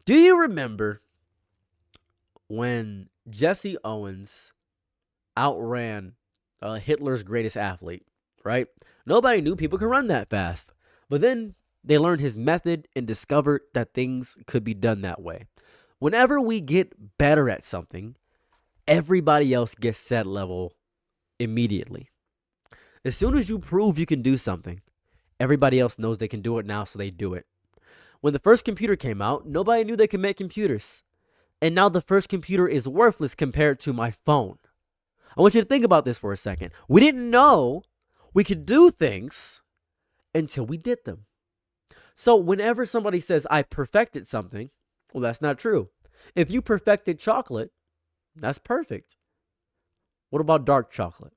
Do you remember when Jesse Owens outran Hitler's greatest athlete, right? Nobody knew people could run that fast. But then they learned his method and discovered that things could be done that way. Whenever we get better at something, everybody else gets to that level immediately. As soon as you prove you can do something, everybody else knows they can do it now, so they do it. When the first computer came out, nobody knew they could make computers. And now the first computer is worthless compared to my phone. I want you to think about this for a second. We didn't know we could do things until we did them. So whenever somebody says, I perfected something, well, that's not true. If you perfected chocolate, that's perfect. What about dark chocolate?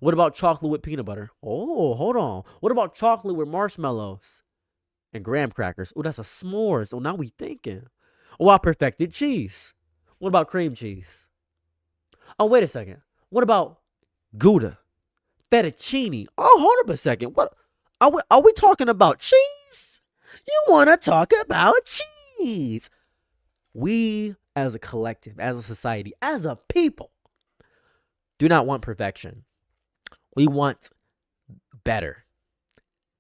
What about chocolate with peanut butter? Oh, hold on. What about chocolate with marshmallows and graham crackers? Oh, that's a s'mores. Oh, now we thinking. Oh, I perfected cheese. What about cream cheese? Oh, wait a second. What about Gouda, fettuccine. Oh, hold up a second. What are we talking about? Cheese? You want to talk about cheese? We, as a collective, as a society, as a people, do not want perfection. We want better.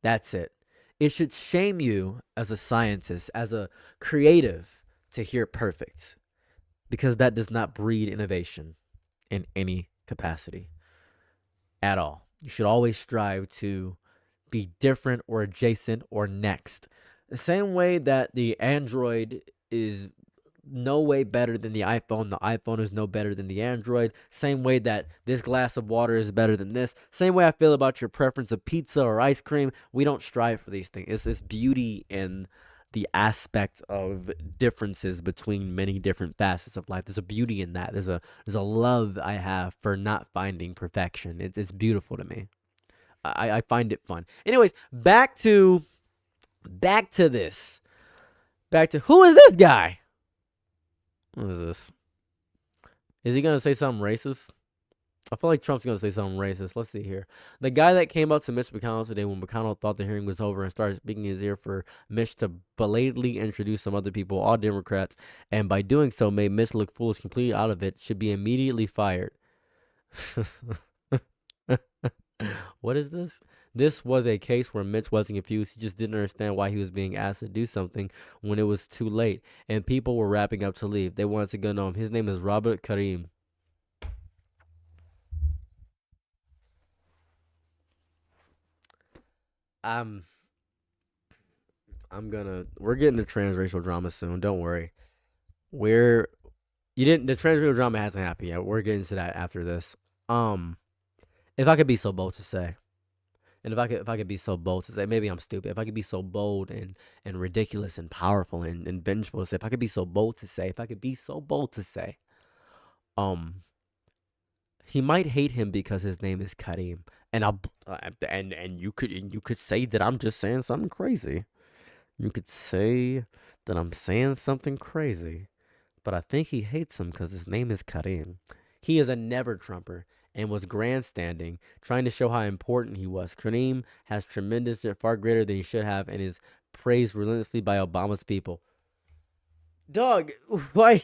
That's it. It should shame you as a scientist, as a creative, to hear perfect, because that does not breed innovation in any capacity at all. You should always strive to be different or adjacent or next. The same way that the Android is no way better than the iPhone is no better than the Android. Same way that this glass of water is better than this. Same way I feel about your preference of pizza or ice cream. We don't strive for these things. It's this beauty in the aspect of differences between many different facets of life. There's a beauty in that. There's a love I have for not finding perfection. It's beautiful to me. I find it fun. Anyways, back to this. Back to, who is this guy? What is this? Is he going to say something racist? I feel like Trump's going to say something racist. Let's see here. The guy that came up to Mitch McConnell today when McConnell thought the hearing was over and started speaking in his ear for Mitch to belatedly introduce some other people, all Democrats, and by doing so made Mitch look foolish, completely out of it, should be immediately fired. What is this? This was a case where Mitch wasn't confused. He just didn't understand why he was being asked to do something when it was too late, and people were wrapping up to leave. They wanted to go know him. His name is Robert Karim. We're getting to transracial drama soon. Don't worry. The transracial drama hasn't happened yet. We're getting to that after this. If I could be so bold to say, and if I could be so bold to say, maybe I'm stupid. If I could be so bold and ridiculous and powerful and vengeful to say, if I could be so bold to say, he might hate him because his name is Karim, and you could say that I'm just saying something crazy. You could say that I'm saying something crazy, but I think he hates him because his name is Karim. He is a never Trumper and was grandstanding, trying to show how important he was. Karim has tremendous, far greater than he should have, and is praised relentlessly by Obama's people. Dog, why?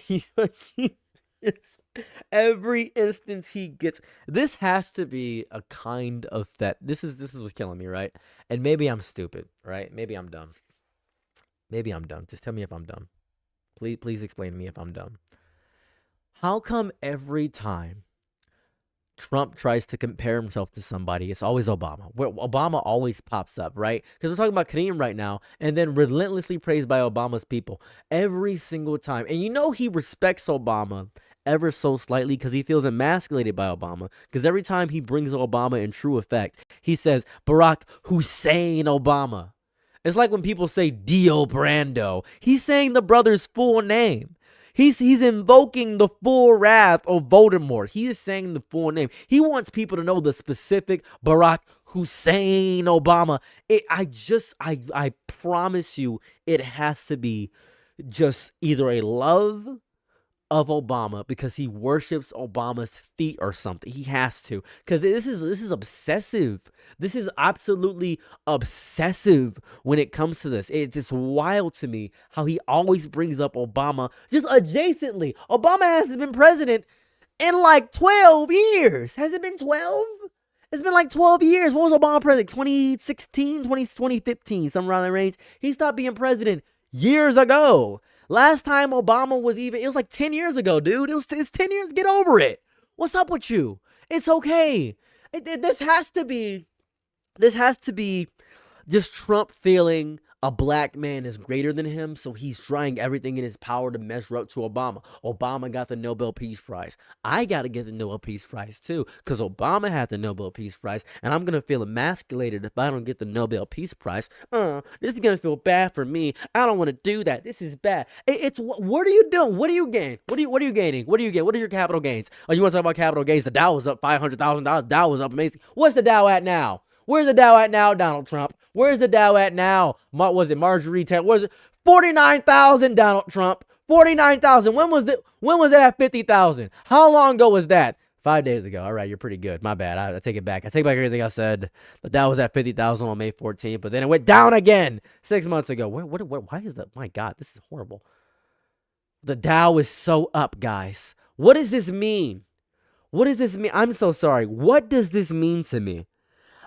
Every instance he gets, this has to be a kind of that. This is what's killing me, right? And maybe I'm stupid, right? Maybe I'm dumb. Just tell me if I'm dumb. Please explain to me if I'm dumb. How come every time Trump tries to compare himself to somebody, it's always Obama? Obama always pops up, right? Because we're talking about Kareem right now, and then relentlessly praised by Obama's people every single time. And you know he respects Obama ever so slightly because he feels emasculated by Obama. Because every time he brings Obama in true effect, he says Barack Hussein Obama. It's like when people say Dio Brando. He's saying the brother's full name. He's invoking the full wrath of Voldemort. He is saying the full name. He wants people to know the specific Barack Hussein Obama. I promise you, it has to be just either a love of Obama because he worships Obama's feet or something. He has to, because this is obsessive. This is absolutely obsessive when it comes to this. It's just wild to me how he always brings up Obama just adjacently. Obama hasn't been president in like 12 years. Has it been 12? It's been like 12 years. What was Obama president? 2016, 2015, somewhere around that range. He stopped being president years ago. Last time Obama was it was like 10 years ago, dude. It's 10 years. Get over it. What's up with you? It's okay. This has to be just Trump feeling a black man is greater than him, so he's trying everything in his power to measure up to Obama. Obama got the Nobel Peace Prize. I got to get the Nobel Peace Prize too, because Obama had the Nobel Peace Prize, and I'm going to feel emasculated if I don't get the Nobel Peace Prize. This is going to feel bad for me. I don't want to do that. This is bad. What are you doing? What do you gain? What are you gaining? What do you get? What are your capital gains? Oh, you want to talk about capital gains? The Dow was up $500,000. Dow was up amazing. What's the Dow at now? Where's the Dow at now, Donald Trump? Where's the Dow at now? Was it Marjorie Taylor? Where's it? 49,000, Donald Trump. 49,000. When was it at 50,000? How long ago was that? 5 days ago. All right, you're pretty good. My bad. I take it back. I take back everything I said. The Dow was at 50,000 on May 14th, but then it went down again 6 months ago. What, why is that? My God, this is horrible. The Dow is so up, guys. What does this mean? What does this mean? I'm so sorry. What does this mean to me?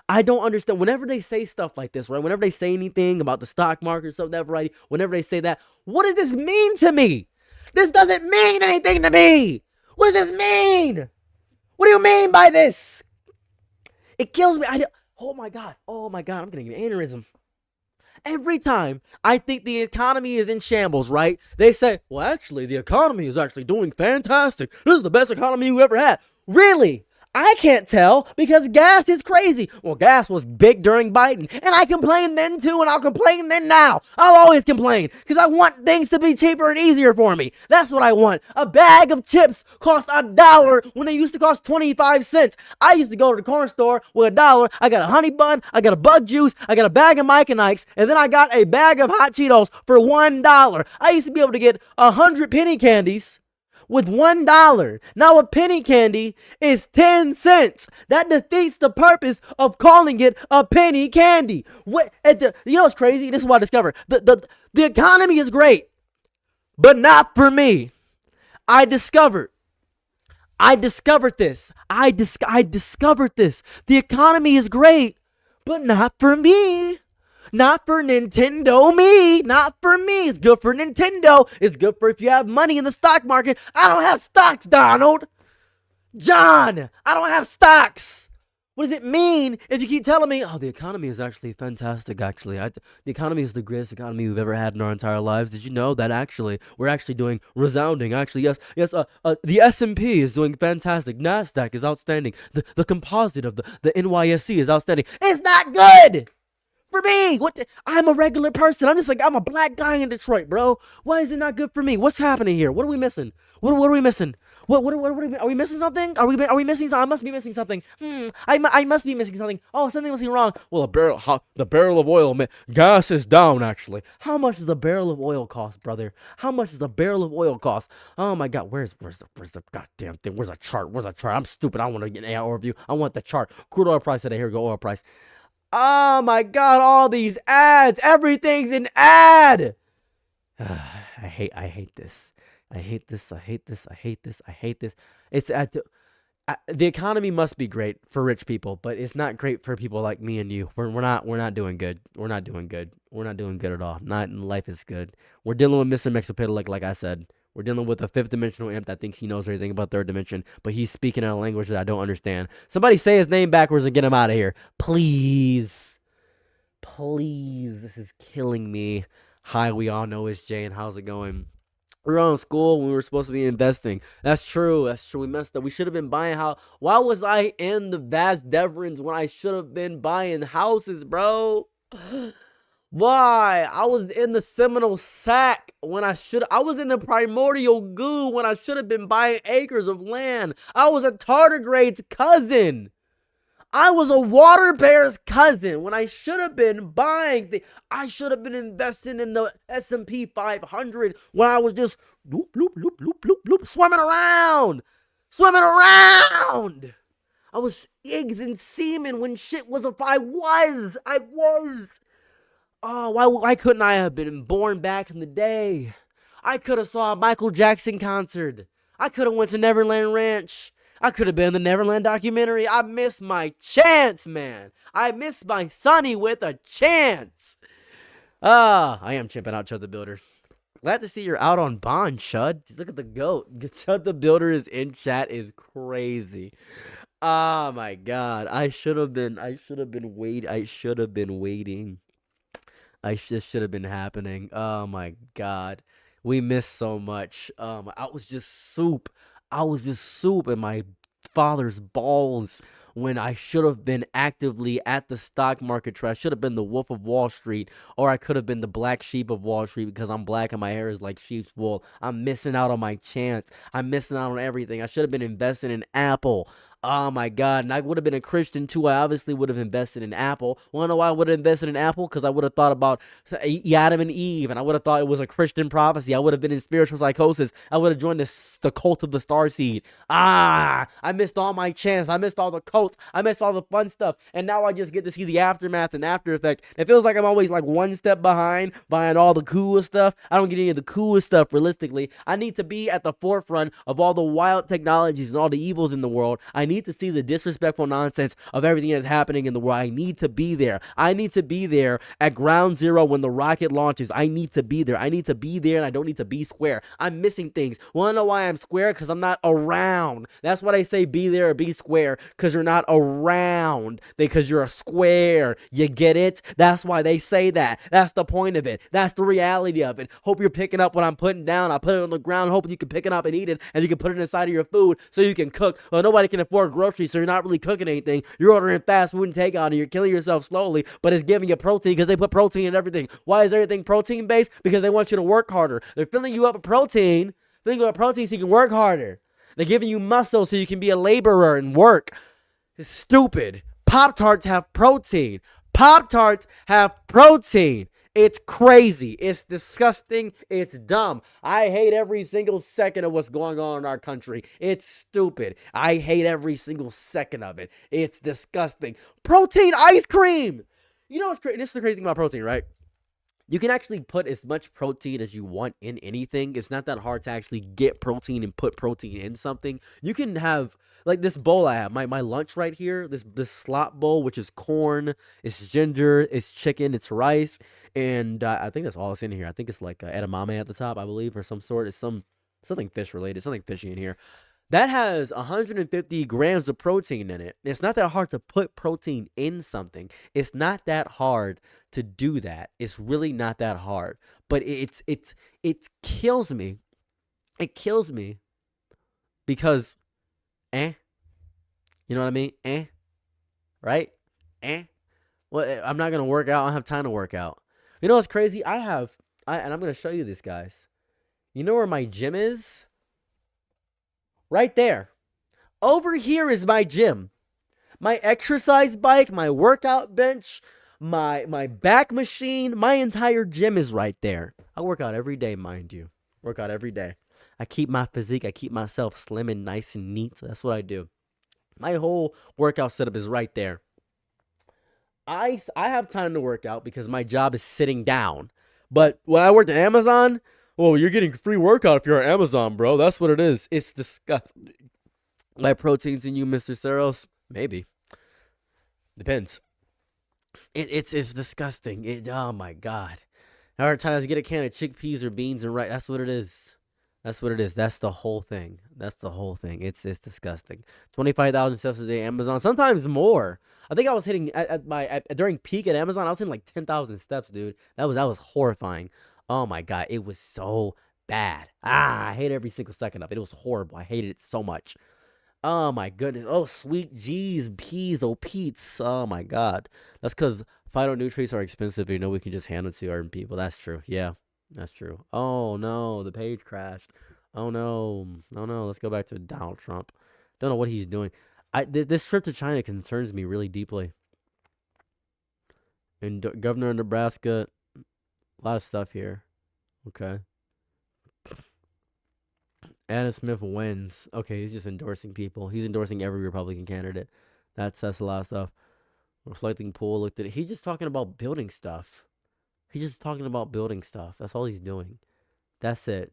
I don't understand. Whenever they say stuff like this, right? Whenever they say anything about the stock market or something, right? Whenever they say that, what does this mean to me? This doesn't mean anything to me. What does this mean? What do you mean by this? It kills me. Oh my God. Oh my God. I'm going to get an aneurysm. Every time I think the economy is in shambles, right? They say, well, actually, the economy is actually doing fantastic. This is the best economy we ever had. Really? I can't tell because gas is crazy. Well, gas was big during Biden, and I complained then too, and I'll complain then now. I'll always complain because I want things to be cheaper and easier for me. That's what I want. A bag of chips cost $1 when they used to cost 25 cents. I used to go to the corner store with $1. I got a honey bun, I got a bug juice, I got a bag of Mike and Ike's, and then I got a bag of hot Cheetos for $1. I used to be able to get 100 penny candies with $1. Now a penny candy is 10 cents. That defeats the purpose of calling it a penny candy. You know what's crazy? This is what I discovered. The economy is great, but not for me. I discovered this. I discovered this. The economy is great, but not for me. Not for Nintendo me. Not for me. It's good for Nintendo. It's good for if you have money in the stock market. I don't have stocks, Donald. John, I don't have stocks. What does it mean if you keep telling me, oh, the economy is actually fantastic, actually. The economy is the greatest economy we've ever had in our entire lives. Did you know that actually we're actually doing resounding? Actually, yes, the S&P is doing fantastic. NASDAQ is outstanding. The composite of the NYSE is outstanding. It's not good. For me, I'm a regular person. I'm a black guy in Detroit, bro. Why is it not good for me? What's happening here? What are we missing? What are we missing? Are we missing something? Are we missing something? I must be missing something. I must be missing something. Oh, something must be wrong. Well, the barrel of oil, gas is down actually. How much does a barrel of oil cost, brother? How much does a barrel of oil cost? Oh my God, where's the goddamn thing? Where's a chart? I'm stupid. I want to get an overview. I want the chart. Crude oil price today. Here we go. Oil price. Oh my God, all these ads. Everything's an ad. I hate this. I hate this. It's the economy must be great for rich people, but it's not great for people like me and you. We're not doing good. We're not doing good. We're not doing good at all. Not life is good. We're dealing with Mr. Mexapitalic, like I said. We're dealing with a fifth dimensional imp that thinks he knows everything about third dimension, but he's speaking in a language that I don't understand. Somebody say his name backwards and get him out of here. Please. Please. This is killing me. Hi, we all know it's Jay, and how's it going? We were on school when we were supposed to be investing. That's true. We messed up. We should have been buying house. Why was I in the Vast Deverans when I should have been buying houses, bro? Why? I was in the Seminole Sack when I was in the Primordial Goo when I should have been buying acres of land. I was a tardigrade's cousin. I was a water bear's cousin when I should have been buying I should have been investing in the S&P 500 when I was just loop, loop, loop, loop, loop, loop, swimming around. I was eggs and semen when shit was I was. Oh, why couldn't I have been born back in the day? I could have saw a Michael Jackson concert. I could have went to Neverland Ranch. I could have been in the Neverland documentary. I missed my chance, man. I missed my Sonny with a chance. I am chimping out ChudTheBuilder. Glad to see you're out on bond, Chud. Look at the goat. ChudTheBuilder is in chat is crazy. Oh my God. I should have been waiting. This should have been happening. Oh my God. We missed so much. I was just soup in my father's balls when I should have been actively at the stock market. I should have been the Wolf of Wall Street, or I could have been the black sheep of Wall Street because I'm black and my hair is like sheep's wool. I'm missing out on my chance. I'm missing out on everything. I should have been investing in Apple. Oh my God. And I would have been a Christian too. I obviously would have invested in Apple. Want to know why I would have invested in Apple? Because I would have thought about Adam and Eve, and I would have thought it was a Christian prophecy. I would have been in spiritual psychosis. I would have joined the cult of the starseed. I missed all my chance. I missed all the cults. I missed all the fun stuff. And now I just get to see the aftermath and after effect. It feels like I'm always like one step behind all the coolest stuff. I don't get any of the coolest stuff realistically. I need to be at the forefront of all the wild technologies and all the evils in the world. I need to see the disrespectful nonsense of everything that's happening in the world. I need to be there. I need to be there at ground zero when the rocket launches. I need to be there. I need to be there, and I don't need to be square. I'm missing things. Want to know why I'm square? Because I'm not around. That's why they say be there or be square, because you're not around. Because you're a square. You get it? That's why they say that. That's the point of it. That's the reality of it. Hope you're picking up what I'm putting down. I put it on the ground, hoping you can pick it up and eat it, and you can put it inside of your food so you can cook. Well, nobody can afford groceries, so you're not really cooking anything. You're ordering fast food and takeout, and you're killing yourself slowly, but it's giving you protein because they put protein in everything. Why is everything protein based? Because they want you to work harder. They're filling you up with protein, so you can work harder. They're giving you muscle so you can be a laborer and work. It's stupid. Pop-Tarts have protein. Pop-Tarts have protein. It's crazy. It's disgusting. It's dumb. I hate every single second of what's going on in our country. It's stupid. I hate every single second of it. It's disgusting. Protein ice cream. You know what's crazy? This is the crazy thing about protein, right? You can actually put as much protein as you want in anything. It's not that hard to actually get protein and put protein in something. You can have, like this bowl I have, my lunch right here, this slop bowl, which is corn, it's ginger, it's chicken, it's rice, and I think that's all that's in here. I think it's like edamame at the top, I believe, or some sort. It's something fish related, something fishy in here. That has 150 grams of protein in it. It's not that hard to put protein in something. It's not that hard to do that. It's really not that hard. But it kills me. It kills me because you know what I mean? Right? Well, I'm not gonna work out. I don't have time to work out. You know what's crazy? And I'm gonna show you this, guys. You know where my gym is? Right there. Over here is my gym. My exercise bike, my workout bench, my back machine, my entire gym is right there. I work out every day, mind you. Work out every day. I keep my physique. I keep myself slim and nice and neat. So that's what I do. My whole workout setup is right there. I have time to work out because my job is sitting down. But when I worked at Amazon, well, you're getting free workout if you're at Amazon, bro. That's what it is. It's disgusting. My proteins in you, Mr. Saros? Maybe. Depends. It's disgusting. Oh my God. How many times get a can of chickpeas or beans and rice? That's what it is. That's what it is. That's the whole thing. That's the whole thing. It's disgusting. 25,000 steps a day, Amazon. Sometimes more. I think I was hitting during peak at Amazon. I was hitting like 10,000 steps, dude. That was horrifying. Oh my God, it was so bad. I hate every single second of it. It was horrible. I hated it so much. Oh my goodness. Oh, sweet G's, P's, oh Pete's. Oh my God. That's because phytonutrients are expensive. You know, we can just hand them to our people. That's true. Yeah, that's true. Oh no, the page crashed. Oh no. Oh no. Let's go back to Donald Trump. Don't know what he's doing. This trip to China concerns me really deeply. And Governor of Nebraska, a lot of stuff here. Okay. Adam Smith wins. Okay, he's just endorsing people. He's endorsing every Republican candidate. That's a lot of stuff. Reflecting pool looked at it. He's just talking about building stuff. He's just talking about building stuff. That's all he's doing. That's it.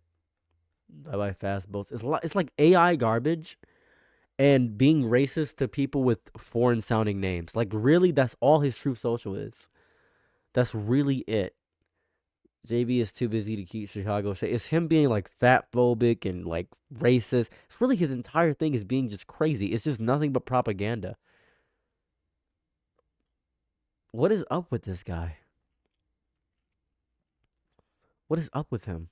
Bye-bye fast boats. It's like AI garbage and being racist to people with foreign sounding names. Like really, that's all his true social is. That's really it. JB is too busy to keep Chicago straight. It's him being like fat phobic and like racist. It's really his entire thing is being just crazy. It's just nothing but propaganda. What is up with this guy? What is up with him?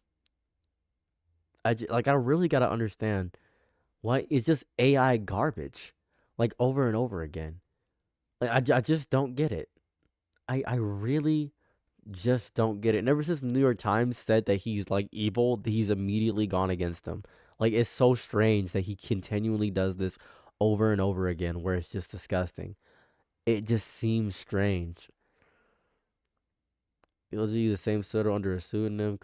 I really gotta understand why it's just AI garbage, like over and over again. Like I just don't get it. I really just don't get it. And ever since the New York Times said that he's like evil, he's immediately gone against them. Like it's so strange that he continually does this over and over again where it's just disgusting. It just seems strange. He'll use the same photo under a pseudonym.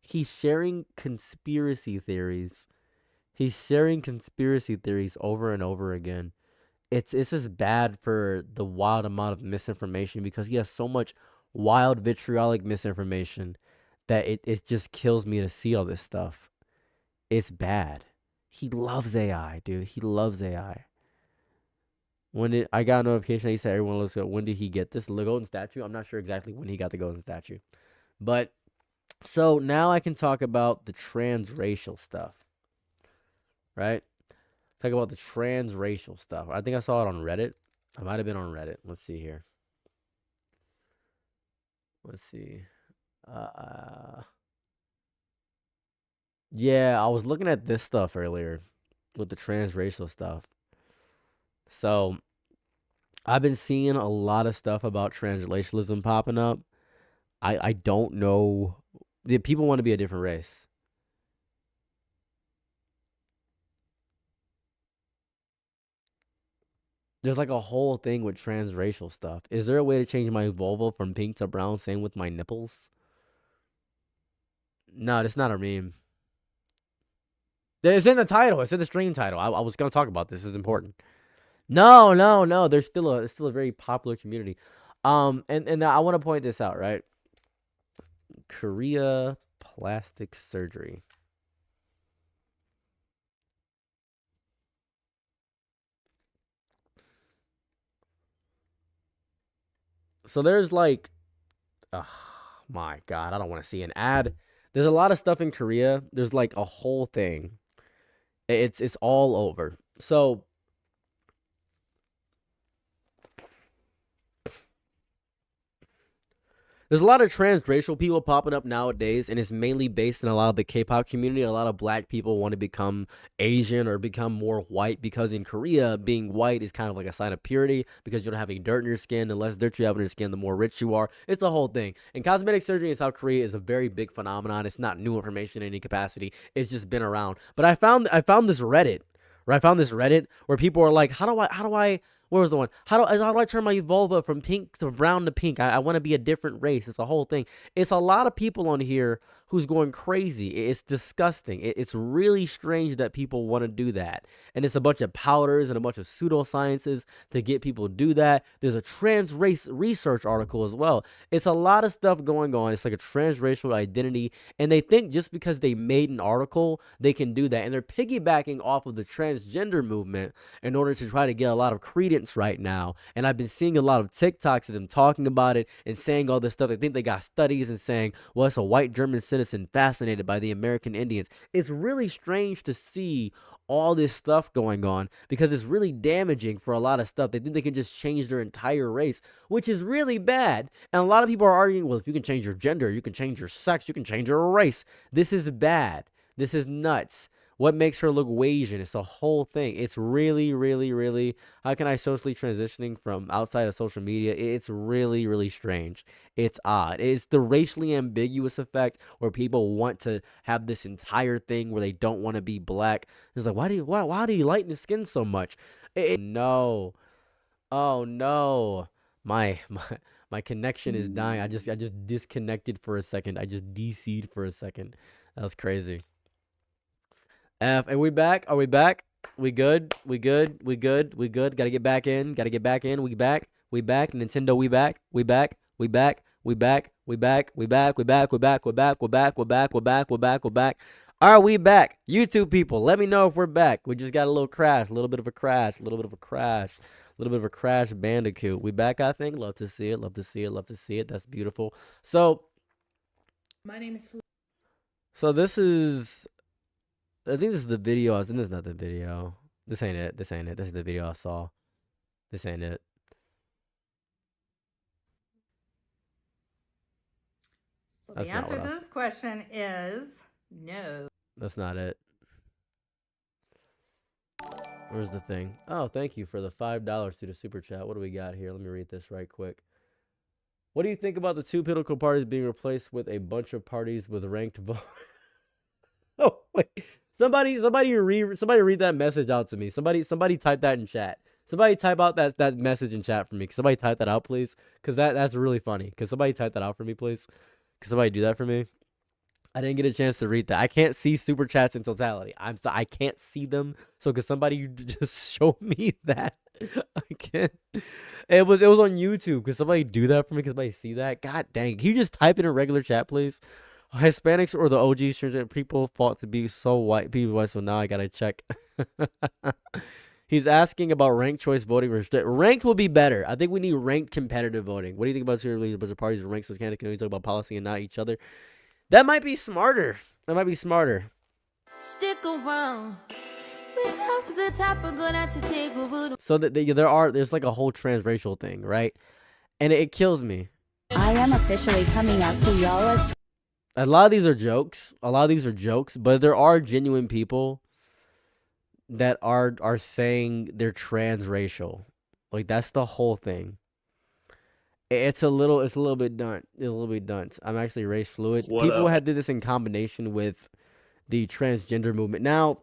He's sharing conspiracy theories. He's sharing conspiracy theories over and over again. It's just bad for the wild amount of misinformation because he has so much wild vitriolic misinformation that it just kills me to see all this stuff. It's bad. He loves AI, dude. He loves AI. I got a notification, he said everyone looks at when did he get this? The golden statue? I'm not sure exactly when he got the golden statue. But so now I can talk about the transracial stuff. Right? Talk about the transracial stuff. I think I saw it on Reddit. I might have been on Reddit. Let's see here. Let's see. Yeah, I was looking at this stuff earlier with the transracial stuff. So I've been seeing a lot of stuff about transracialism popping up. I don't know. People want to be a different race. There's like a whole thing with transracial stuff. Is there a way to change my vulva from pink to brown? Same with my nipples? No, that's not a meme. It's in the title. It's in the stream title. I was gonna talk about this. This is important. No. There's still a very popular community. And I want to point this out, right? Korea plastic surgery. So there's like, oh my God, I don't want to see an ad. There's a lot of stuff in Korea. There's like a whole thing. It's all over. So there's a lot of transracial people popping up nowadays, and it's mainly based in a lot of the K-pop community. A lot of black people want to become Asian or become more white because in Korea, being white is kind of like a sign of purity because you don't have any dirt in your skin. The less dirt you have in your skin, the more rich you are. It's the whole thing. And cosmetic surgery in South Korea is a very big phenomenon. It's not new information in any capacity. It's just been around. But I found this Reddit, where people are like, how do I where was the one? How do I turn my vulva from pink to brown to pink? I want to be a different race. It's a whole thing. It's a lot of people on here who's going crazy. It's disgusting. It's really strange that people want to do that. And it's a bunch of powders and a bunch of pseudosciences to get people to do that. There's a trans race research article as well. It's a lot of stuff going on. It's like a transracial identity. And they think just because they made an article, they can do that. And they're piggybacking off of the transgender movement in order to try to get a lot of credence right now. And I've been seeing a lot of TikToks of them talking about it and saying all this stuff. They think they got studies and saying, well, it's a white German citizen fascinated by the American Indians. It's really strange to see all this stuff going on because it's really damaging for a lot of stuff. They think they can just change their entire race, which is really bad. And a lot of people are arguing, well, if you can change your gender, you can change your sex, you can change your race. This is bad. This is nuts. What makes her look Asian? It's a whole thing. It's really, really, really, how can I socially transitioning from outside of social media? It's really, really strange. It's odd. It's the racially ambiguous effect where people want to have this entire thing where they don't want to be black. It's like, why do you lighten the skin so much? No. Oh no. My connection is dying. I just disconnected for a second. I just DC'd for a second. That was crazy. Are we back? Are we back? We good? We good? We good? We good? Gotta get back in. Gotta get back in. We back? We back? Nintendo, we back? We back? We back? We back? We back? We back? We back? We back? We back? We back? We back? We back? We back? We back? Are we back? YouTube people, let me know if we're back. We just got a little crash, a little bit of a crash, a little bit of a crash, a little bit of a crash bandicoot. We back, I think. Love to see it. Love to see it. Love to see it. That's beautiful. So, my name is. So this is. I think this is the video. I think this is not the video. This ain't it. This ain't it. This is the video I saw. This ain't it. So the answer to this question is no. That's not it. Where's the thing? Oh, thank you for the $5 to the super chat. What do we got here? Let me read this right quick. What do you think about the two political parties being replaced with a bunch of parties with ranked vote? Oh, wait. Somebody read that message out to me. Somebody type that in chat. Somebody type out that message in chat for me. Somebody type that out, please. Because that's really funny. Because somebody type that out for me, please. Because somebody do that for me. I didn't get a chance to read that. I can't see super chats in totality. I can't see them. So could somebody just show me that? I can't. It was on YouTube. Could somebody do that for me? Could somebody see that? God dang. Can you just type in a regular chat, please? Hispanics or the OG transgender people fought to be so white people, so now I gotta check. He's asking about ranked choice voting. Ranked will be better. I think we need ranked competitive voting. What do you think about a bunch of parties and ranked so candidates can only talk about policy and not each other? That might be smarter. Stick around. Wish I was the type of girl that you take over. So that there's like a whole transracial thing, right? And it kills me. I am officially coming out to y'all. A lot of these are jokes. But there are genuine people that are saying they're transracial. Like, that's the whole thing. It's a little bit dunce. I'm actually race fluid. People had did this in combination with the transgender movement. Now,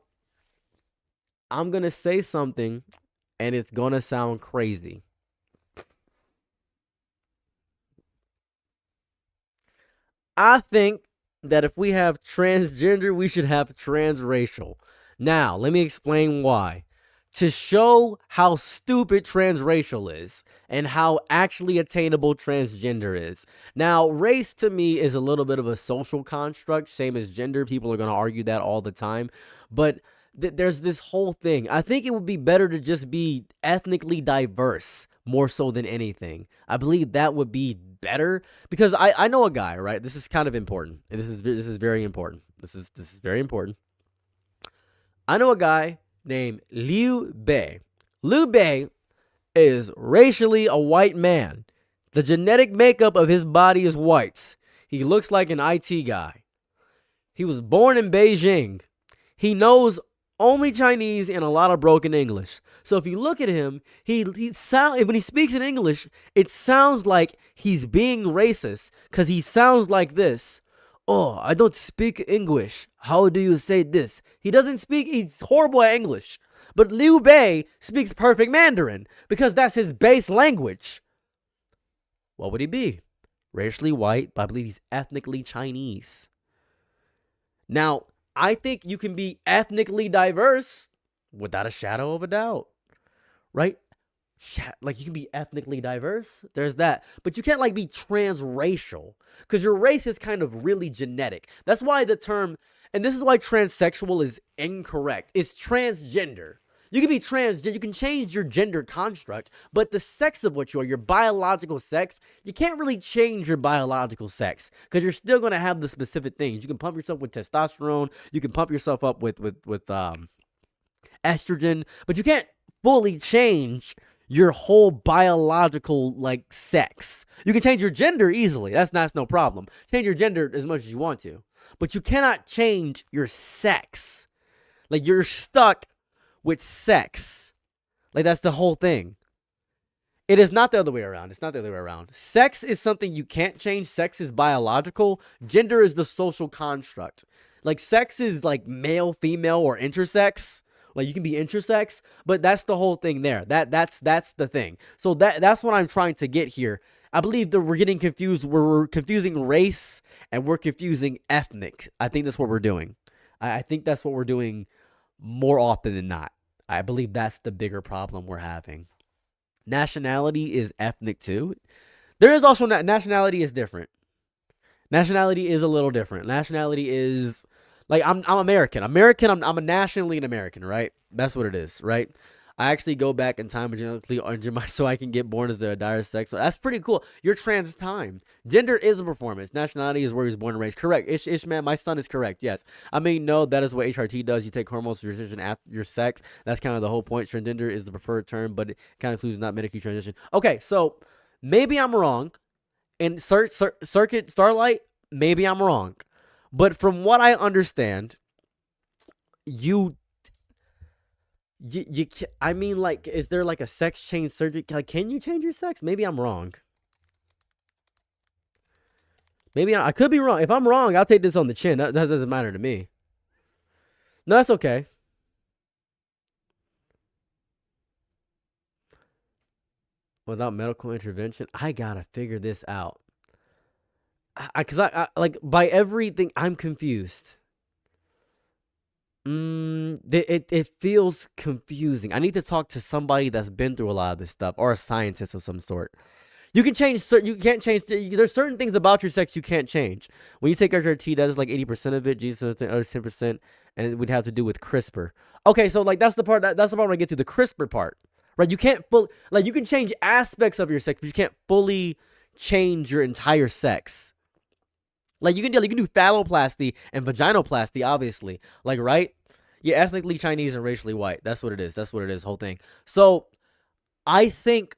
I'm gonna say something, and it's gonna sound crazy. I think that if we have transgender, we should have transracial. Now, let me explain why. To show how stupid transracial is and how actually attainable transgender is. Now, race to me is a little bit of a social construct, same as gender. People are going to argue that all the time. But there's this whole thing. I think it would be better to just be ethnically diverse more so than anything. I believe that would be better because I know a guy, right? This is kind of important. And this is very important. This is very important. I know a guy named Liu Bei. Liu Bei is racially a white man. The genetic makeup of his body is whites. He looks like an IT guy. He was born in Beijing. He knows only Chinese and a lot of broken English. So if you look at him, when he speaks in English, it sounds like he's being racist because he sounds like this. Oh, I don't speak English. How do you say this? He's horrible at English. But Liu Bei speaks perfect Mandarin because that's his base language. What would he be? Racially white, but I believe he's ethnically Chinese. Now, I think you can be ethnically diverse without a shadow of a doubt, right? Like, you can be ethnically diverse. There's that. But you can't, like, be transracial because your race is kind of really genetic. That's why the term, and this is why transsexual is incorrect. It's transgender. You can be transgender. You can change your gender construct, but the sex of what you are, your biological sex, you can't really change your biological sex because you're still going to have the specific things. You can pump yourself with testosterone. You can pump yourself up with estrogen, but you can't fully change your whole biological, like, sex. You can change your gender easily. That's no problem. Change your gender as much as you want to. But you cannot change your sex. Like, you're stuck with sex. Like, that's the whole thing. It is not the other way around. It's not the other way around. Sex is something you can't change. Sex is biological. Gender is the social construct. Like, sex is like male, female, or intersex. Like, you can be intersex, but that's the whole thing there. That's the thing. So that's what I'm trying to get here. I believe that we're getting confused. We're confusing race and we're confusing ethnic. I think that's what we're doing. I think that's what we're doing more often than not. I believe that's the bigger problem we're having. Nationality is ethnic too. There is also nationality is different. Nationality is a little different. Nationality is like I'm American. I'm a nationally an American, right? That's what it is, right? I actually go back in time and genetically so I can get born as the dire sex. So that's pretty cool. You're trans time. Gender is a performance. Nationality is where he was born and raised. Correct. Ishman, my son is correct. Yes. I mean, no, that is what HRT does. You take hormones to transition after your sex. That's kind of the whole point. Transgender is the preferred term, but it kind of includes not medically transition. Okay, so maybe I'm wrong. And Circuit Starlight, maybe I'm wrong. But from what I understand, I mean, like, is there like a sex change surgery? Like, can you change your sex? Maybe I'm wrong. Maybe I could be wrong. If I'm wrong, I'll take this on the chin. That doesn't matter to me. No, that's okay. Without medical intervention, I gotta figure this out. Cause I like by everything, I'm confused. It feels confusing. I need to talk to somebody that's been through a lot of this stuff, or a scientist of some sort. You can change certain. You can't change. There's certain things about your sex you can't change. When you take your T, that is like 80% of it. Jesus, the other 10%, and we'd have to do with CRISPR. Okay, so like that's the part. That's the part when I get to the CRISPR part, right? You can't like you can change aspects of your sex, but you can't fully change your entire sex. Like you can do phalloplasty and vaginoplasty, obviously. Like, right? Yeah, ethnically Chinese and racially white. That's what it is. That's what it is. Whole thing. So I think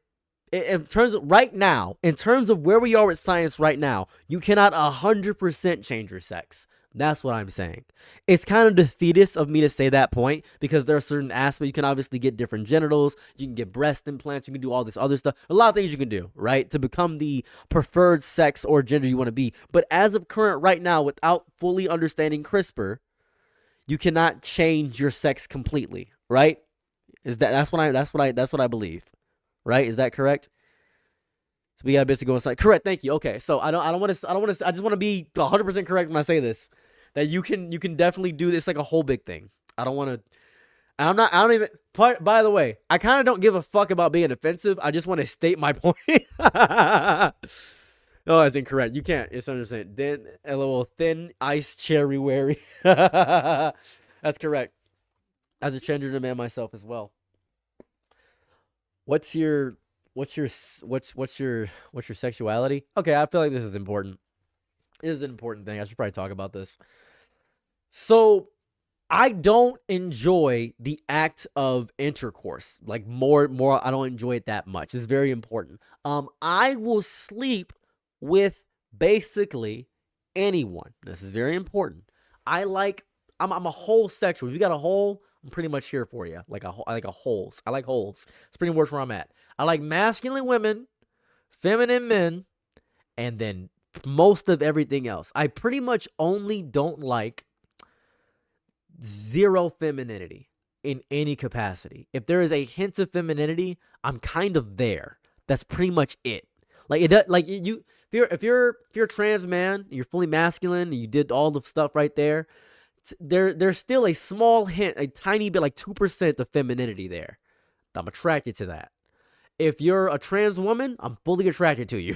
in terms of right now, in terms of where we are with science right now, you cannot 100% change your sex. That's what I'm saying. It's kind of defeatist of me to say that point because there are certain aspects. You can obviously get different genitals. You can get breast implants. You can do all this other stuff. A lot of things you can do, right? To become the preferred sex or gender you want to be. But as of current right now, without fully understanding CRISPR, you cannot change your sex completely, right? That's what I believe. Right? Is that correct? So we got a bit to go inside. Correct. Thank you. Okay. So I just want to be 100% correct when I say this. That you can definitely do this like a whole big thing. I don't even, by the way, I kind of don't give a fuck about being offensive. I just want to state my point. Oh, that's incorrect. You can't. It's 100%. Then a little thin ice cherry wary. That's correct. As a transgender man myself as well. What's your sexuality? Okay, I feel like this is important. This is an important thing. I should probably talk about this. So, I don't enjoy the act of intercourse. Like more I don't enjoy it that much. It's very important. I will sleep with basically anyone. This is very important. I'm a whole sexual. If you got a hole, I'm pretty much here for you. Like a holes. I like holes. It's pretty much where I'm at. I like masculine women, feminine men, and then most of everything else. I pretty much only don't like zero femininity in any capacity. If there is a hint of femininity, I'm kind of there. That's pretty much it. Like if you're a trans man, you're fully masculine, and you did all the stuff right there. There's still a small hint, a tiny bit, like 2% of femininity there. I'm attracted to that. If you're a trans woman, I'm fully attracted to you.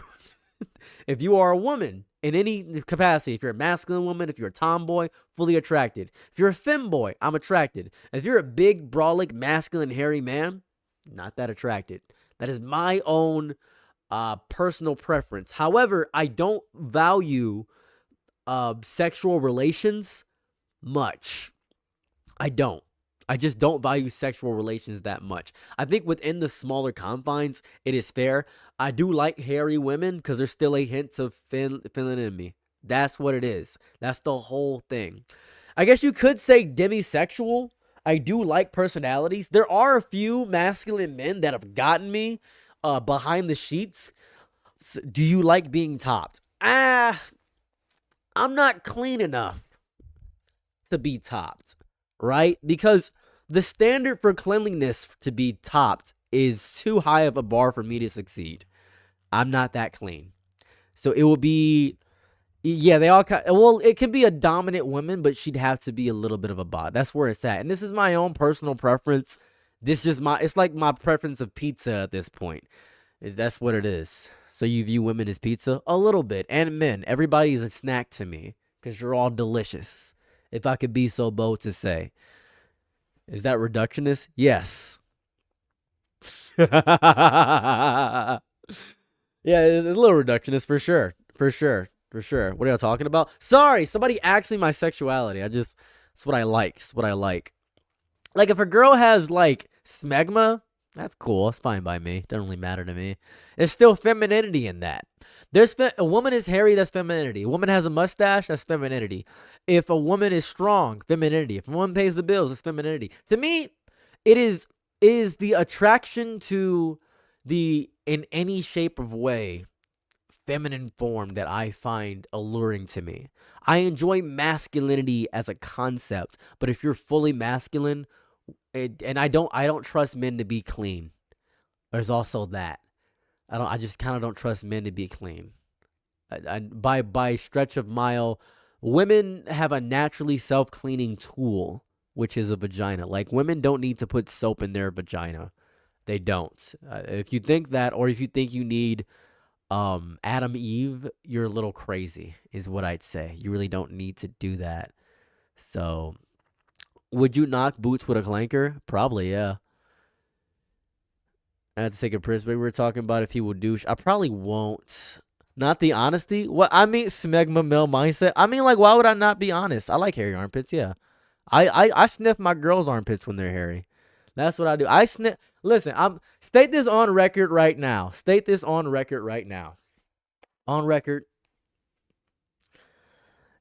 If you are a woman in any capacity, if you're a masculine woman, if you're a tomboy, fully attracted. If you're a femboy, I'm attracted. If you're a big, brolic, masculine, hairy man, not that attracted. That is my own personal preference. However, I don't value sexual relations much. I don't. I just don't value sexual relations that much. I think within the smaller confines, it is fair. I do like hairy women because there's still a hint of feminine in me. That's what it is. That's the whole thing. I guess you could say demisexual. I do like personalities. There are a few masculine men that have gotten me behind the sheets. Do you like being topped? I'm not clean enough to be topped, right? Because the standard for cleanliness to be topped is too high of a bar for me to succeed. I'm not that clean. So it will be, yeah, it could be a dominant woman, but she'd have to be a little bit of a bot. That's where it's at. And this is my own personal preference. It's like my preference of pizza at this point. That's what it is. So you view women as pizza? A little bit. And men. Everybody's a snack to me because you're all delicious. If I could be so bold to say. Is that reductionist? Yes. Yeah, it's a little reductionist for sure. For sure. What are y'all talking about? Sorry, somebody asked me my sexuality. It's what I like. It's what I like. Like if a girl has like smegma, that's cool. It's fine by me. Doesn't really matter to me. There's still femininity in that. A woman is hairy, that's femininity. A woman has a mustache, that's femininity. If a woman is strong, femininity. If a woman pays the bills, it's femininity. To me, it is the attraction to the, in any shape of way, feminine form that I find alluring to me. I enjoy masculinity as a concept, but if you're fully masculine, and I don't trust men to be clean. There's also that. I just kind of don't trust men to be clean. By stretch of mile, women have a naturally self-cleaning tool, which is a vagina. Like, women don't need to put soap in their vagina. They don't. If you think that, or if you think you need Adam Eve, you're a little crazy, is what I'd say. You really don't need to do that. So, would you knock boots with a clanker? Probably, yeah. I had to take a piss, but we were talking about if he would douche. I probably won't. Not the honesty. What I mean, smegma male mindset. I mean, like, why would I not be honest? I like hairy armpits. Yeah, I sniff my girls' armpits when they're hairy. That's what I do. I sniff. Listen, state this on record right now. State this on record right now. On record.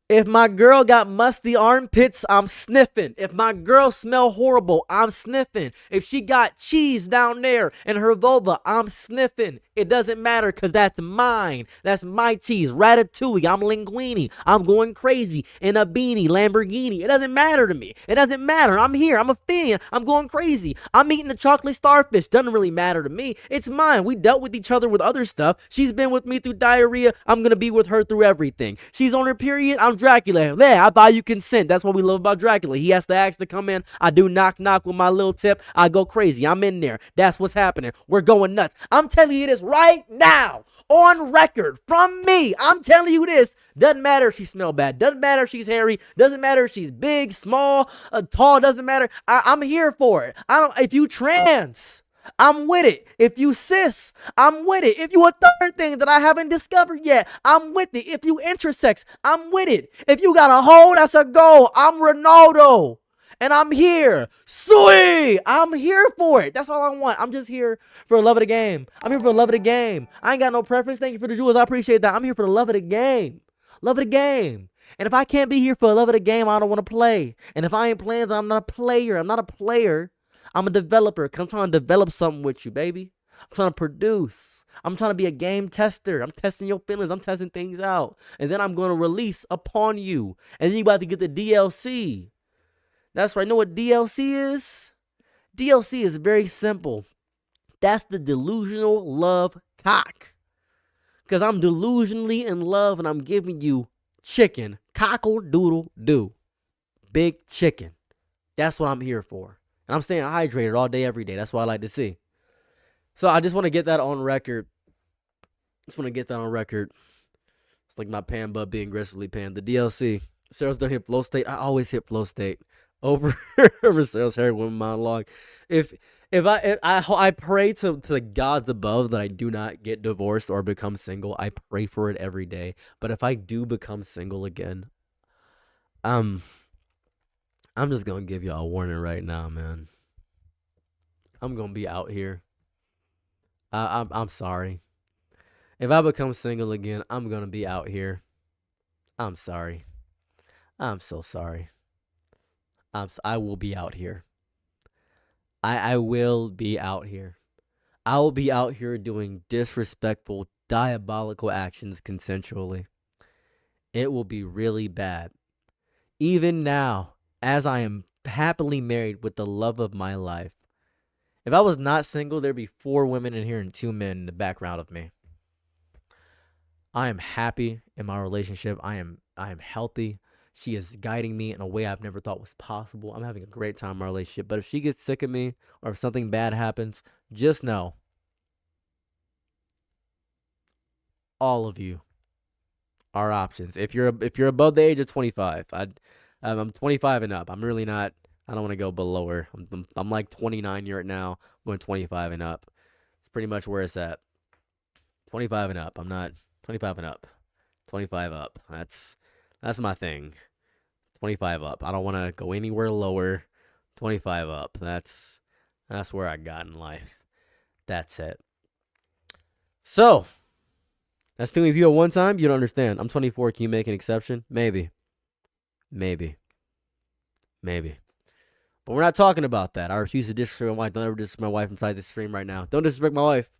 If my girl got musty armpits, I'm sniffing. If my girl smell horrible, I'm sniffing. If she got cheese down there in her vulva, I'm sniffing. It doesn't matter because that's mine. That's my cheese. Ratatouille. I'm linguine. I'm going crazy in a beanie, Lamborghini. It doesn't matter to me. It doesn't matter. I'm here. I'm a fan. I'm going crazy. I'm eating a chocolate starfish. Doesn't really matter to me. It's mine. We dealt with each other with other stuff. She's been with me through diarrhea. I'm going to be with her through everything. She's on her period. I'm Dracula. Yeah, I value consent. That's what we love about Dracula. He has to ask to come in. I do knock knock with my little tip. I go crazy. I'm in there. That's what's happening. We're going nuts. I'm telling you this right now on record from me. I'm telling you this. Doesn't matter if she smell bad. Doesn't matter if she's hairy. Doesn't matter if she's big, small, tall. Doesn't matter. I'm here for it. If you trans, I'm with it. If you cis, I'm with it. If you a third thing that I haven't discovered yet, I'm with it. If you intersex, I'm with it. If you got a hole, that's a goal. I'm Ronaldo. And I'm here. Sweet. I'm here for it. That's all I want. I'm just here for the love of the game. I'm here for the love of the game. I ain't got no preference. Thank you for the jewels. I appreciate that. I'm here for the love of the game. Love of the game. And if I can't be here for the love of the game, I don't want to play. And if I ain't playing, then I'm not a player. I'm not a player. I'm a developer. I'm trying to develop something with you, baby. I'm trying to produce. I'm trying to be a game tester. I'm testing your feelings. I'm testing things out. And then I'm going to release upon you. And then you about to get the DLC. That's right. You know what DLC is? DLC is very simple. That's the delusional love cock. Because I'm delusionally in love and I'm giving you chicken. Cockle doodle doo. Big chicken. That's what I'm here for. And I'm staying hydrated all day, every day. That's what I like to see. So I just want to get that on record. It's like my pan bub being aggressively panned. The DLC. Sarah's done hit flow state. I always hit flow state over Sarah's hair women monologue. If I pray to the gods above that I do not get divorced or become single. I pray for it every day. But if I do become single again, I'm just gonna give y'all a warning right now, man. I'm gonna be out here. I'm sorry. If I become single again, I'm gonna be out here. I'm sorry. I'm so sorry. I will be out here. I will be out here. I will be out here doing disrespectful, diabolical actions consensually. It will be really bad. Even now, as I am happily married with the love of my life. If I was not single, there'd be 4 women in here and 2 men in the background of me. I am happy in my relationship. I am healthy. She is guiding me in a way I've never thought was possible. I'm having a great time in my relationship. But if she gets sick of me or if something bad happens, just know all of you are options. If you're above the age of 25, I'm 25 and up. I'm really not. I don't want to go below her. I'm like 29 right now. I'm going 25 and up. It's pretty much where it's at. 25 and up. I'm not 25 and up. 25 up. That's my thing. 25 up. I don't want to go anywhere lower. 25 up. That's where I got in life. That's it. So, that's too many people at one time? You don't understand. I'm 24. Can you make an exception? Maybe. But we're not talking about that. I refuse to disrespect my wife. Don't ever disrespect my wife inside this stream right now. Don't disrespect my wife.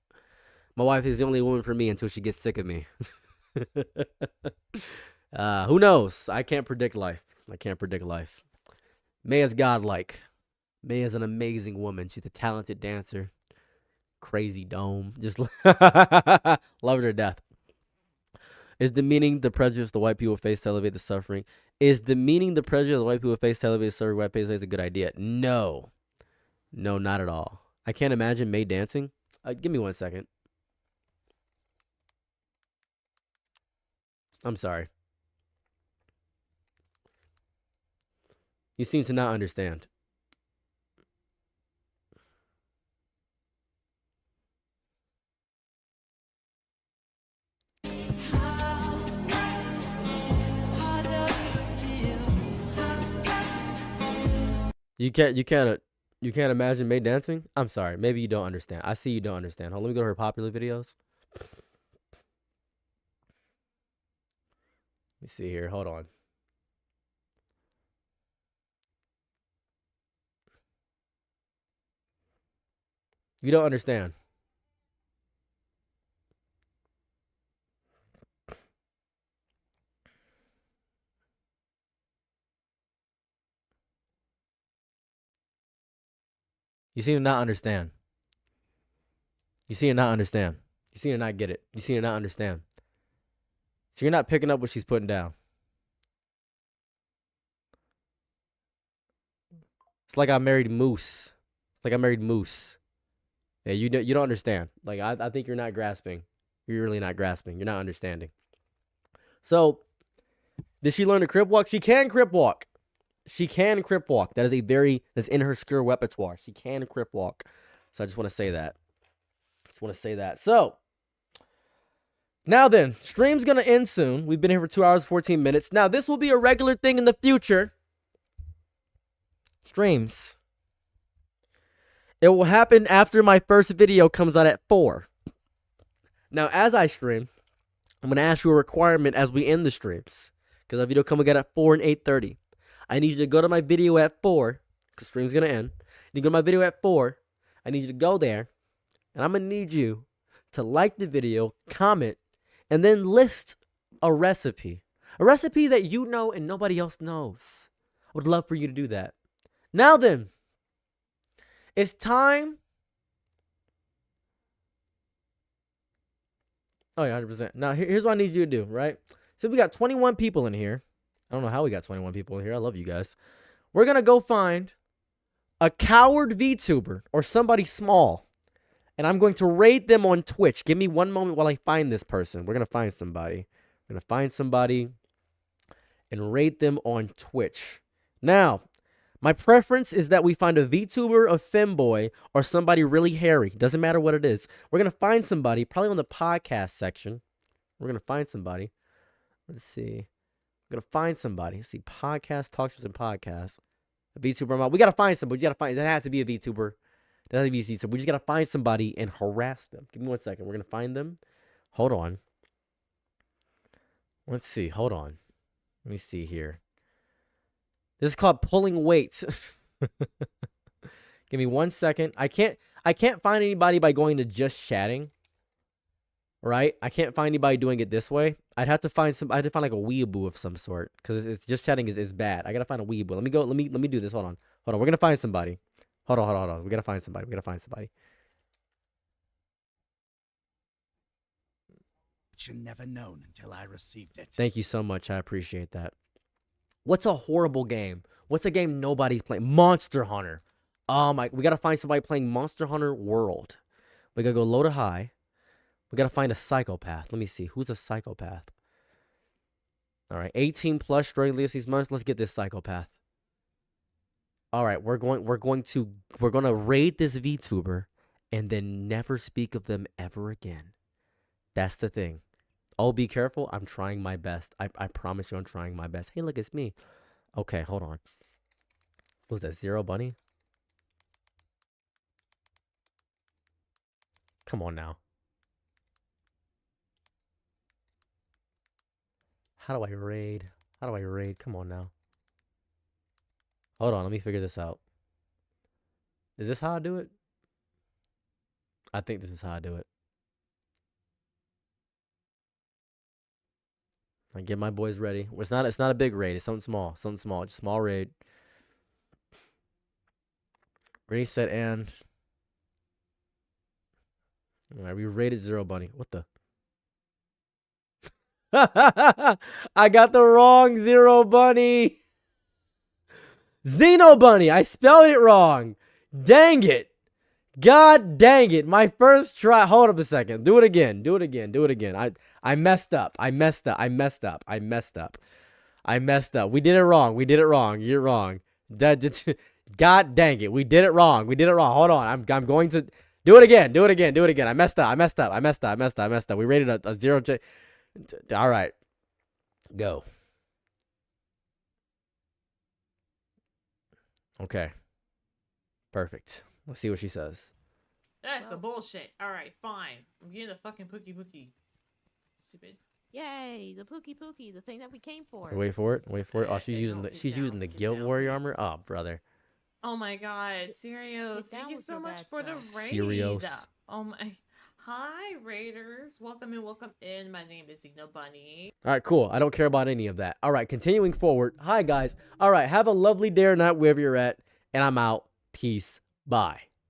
My wife is the only woman for me until she gets sick of me. Who knows? I can't predict life. I can't predict life. May is godlike. May is an amazing woman. She's a talented dancer. Crazy dome. Just love her to death. Is demeaning the prejudice the white people face to elevate the suffering? Is demeaning the prejudice the white people face to elevate the suffering white people is a good idea? No. No, not at all. I can't imagine May dancing. Give me 1 second. I'm sorry. You seem to not understand. You can't imagine May dancing? I'm sorry. Maybe you don't understand. I see you don't understand. Hold on, let me go to her popular videos. Let me see here. Hold on. You don't understand. You seem to not understand. You seem to not understand. You seem to not get it. You seem to not understand. So you're not picking up what she's putting down. It's like I married Moose. It's like I married Moose. Yeah, you don't understand. Like I think you're not grasping. You're really not grasping. You're not understanding. So, did she learn to crip walk? She can crip walk. She can crip walk. That's in her skill repertoire. She can crip walk. So I just want to say that. So, now then, stream's going to end soon. We've been here for 2 hours, 14 minutes. Now, this will be a regular thing in the future. Streams. It will happen after my first video comes out at 4. Now, as I stream, I'm going to ask you a requirement as we end the streams. Because that video coming out at 4 and 8:30. I need you to go to my video at 4. Because stream's going to end. You go to my video at 4. I need you to go there. And I'm going to need you to like the video, comment, and then list a recipe. A recipe that you know and nobody else knows. I would love for you to do that. Now then, it's time. Oh, yeah, 100%. Now, here's what I need you to do, right? So we got 21 people in here. I don't know how we got 21 people in here. I love you guys. We're going to go find a coward VTuber or somebody small. And I'm going to raid them on Twitch. Give me 1 moment while I find this person. We're going to find somebody. We're going to find somebody and raid them on Twitch. Now, my preference is that we find a VTuber, a femboy, or somebody really hairy. Doesn't matter what it is. We're going to find somebody, probably on the podcast section. We're going to find somebody. Let's see. We're going to find somebody. Let's see. Podcast, talk shows, and podcasts. A VTuber. We got to find somebody. It has to be a VTuber. It has to be a VTuber. We just got to find somebody and harass them. Give me 1 second. We're going to find them. Hold on. Let's see. Hold on. Let me see here. This is called pulling weight. Give me 1 second. I can't find anybody by going to just chatting. Right? I can't find anybody doing it this way. I'd have to find like a weeaboo of some sort. Because it's just chatting is bad. I gotta find a weeaboo. Let me do this. Hold on. We're gonna find somebody. Hold on. We gotta find somebody. You'd never known until I received it. Thank you so much. I appreciate that. What's a horrible game? What's a game nobody's playing? Monster Hunter. We gotta find somebody playing Monster Hunter World. We gotta go low to high. We gotta find a psychopath. Let me see. Who's a psychopath? All right, 18 plus, struggling these months. Let's get this psychopath. All right, we're gonna raid this VTuber and then never speak of them ever again. That's the thing. Oh, be careful. I'm trying my best. I promise you I'm trying my best. Hey, look, it's me. Okay, hold on. What was that, Zero Bunny? Come on now. How do I raid? Come on now. Hold on, let me figure this out. Is this how I do it? I think this is how I do it. I get my boys ready. It's not a big raid. It's something small. Something small. Just small raid. Ready, set, and. All right, we raided Zero Bunny. What the? I got the wrong Zero Bunny. Xeno Bunny. I spelled it wrong. Dang it. God dang it. My first try. Hold up a second. Do it again. Do it again. Do it again. I messed up. I messed up. I messed up. I messed up. I messed up. We did it wrong. We did it wrong. You're wrong. God dang it. We did it wrong. We did it wrong. Hold on. I'm going to do it again. Do it again. Do it again. I messed up. I messed up. I messed up. I messed up. I messed up. We rated a 0 J. All right. Go. Okay. Perfect. Let's see what she says. That's some bullshit. All right, fine. I'm getting the fucking pookie. Stupid. Yay, the pookie, the thing that we came for. Wait for it. Wait for it. Oh, she's using the Guild Warrior armor. Oh, brother. Oh my god, Sirius, thank you so much for the raid. Sirius. Oh my. Hi, Raiders. Welcome in. My name is Xeno Bunny. All right, cool. I don't care about any of that. All right, continuing forward. Hi, guys. All right, have a lovely day or night wherever you're at, and I'm out. Peace. Bye.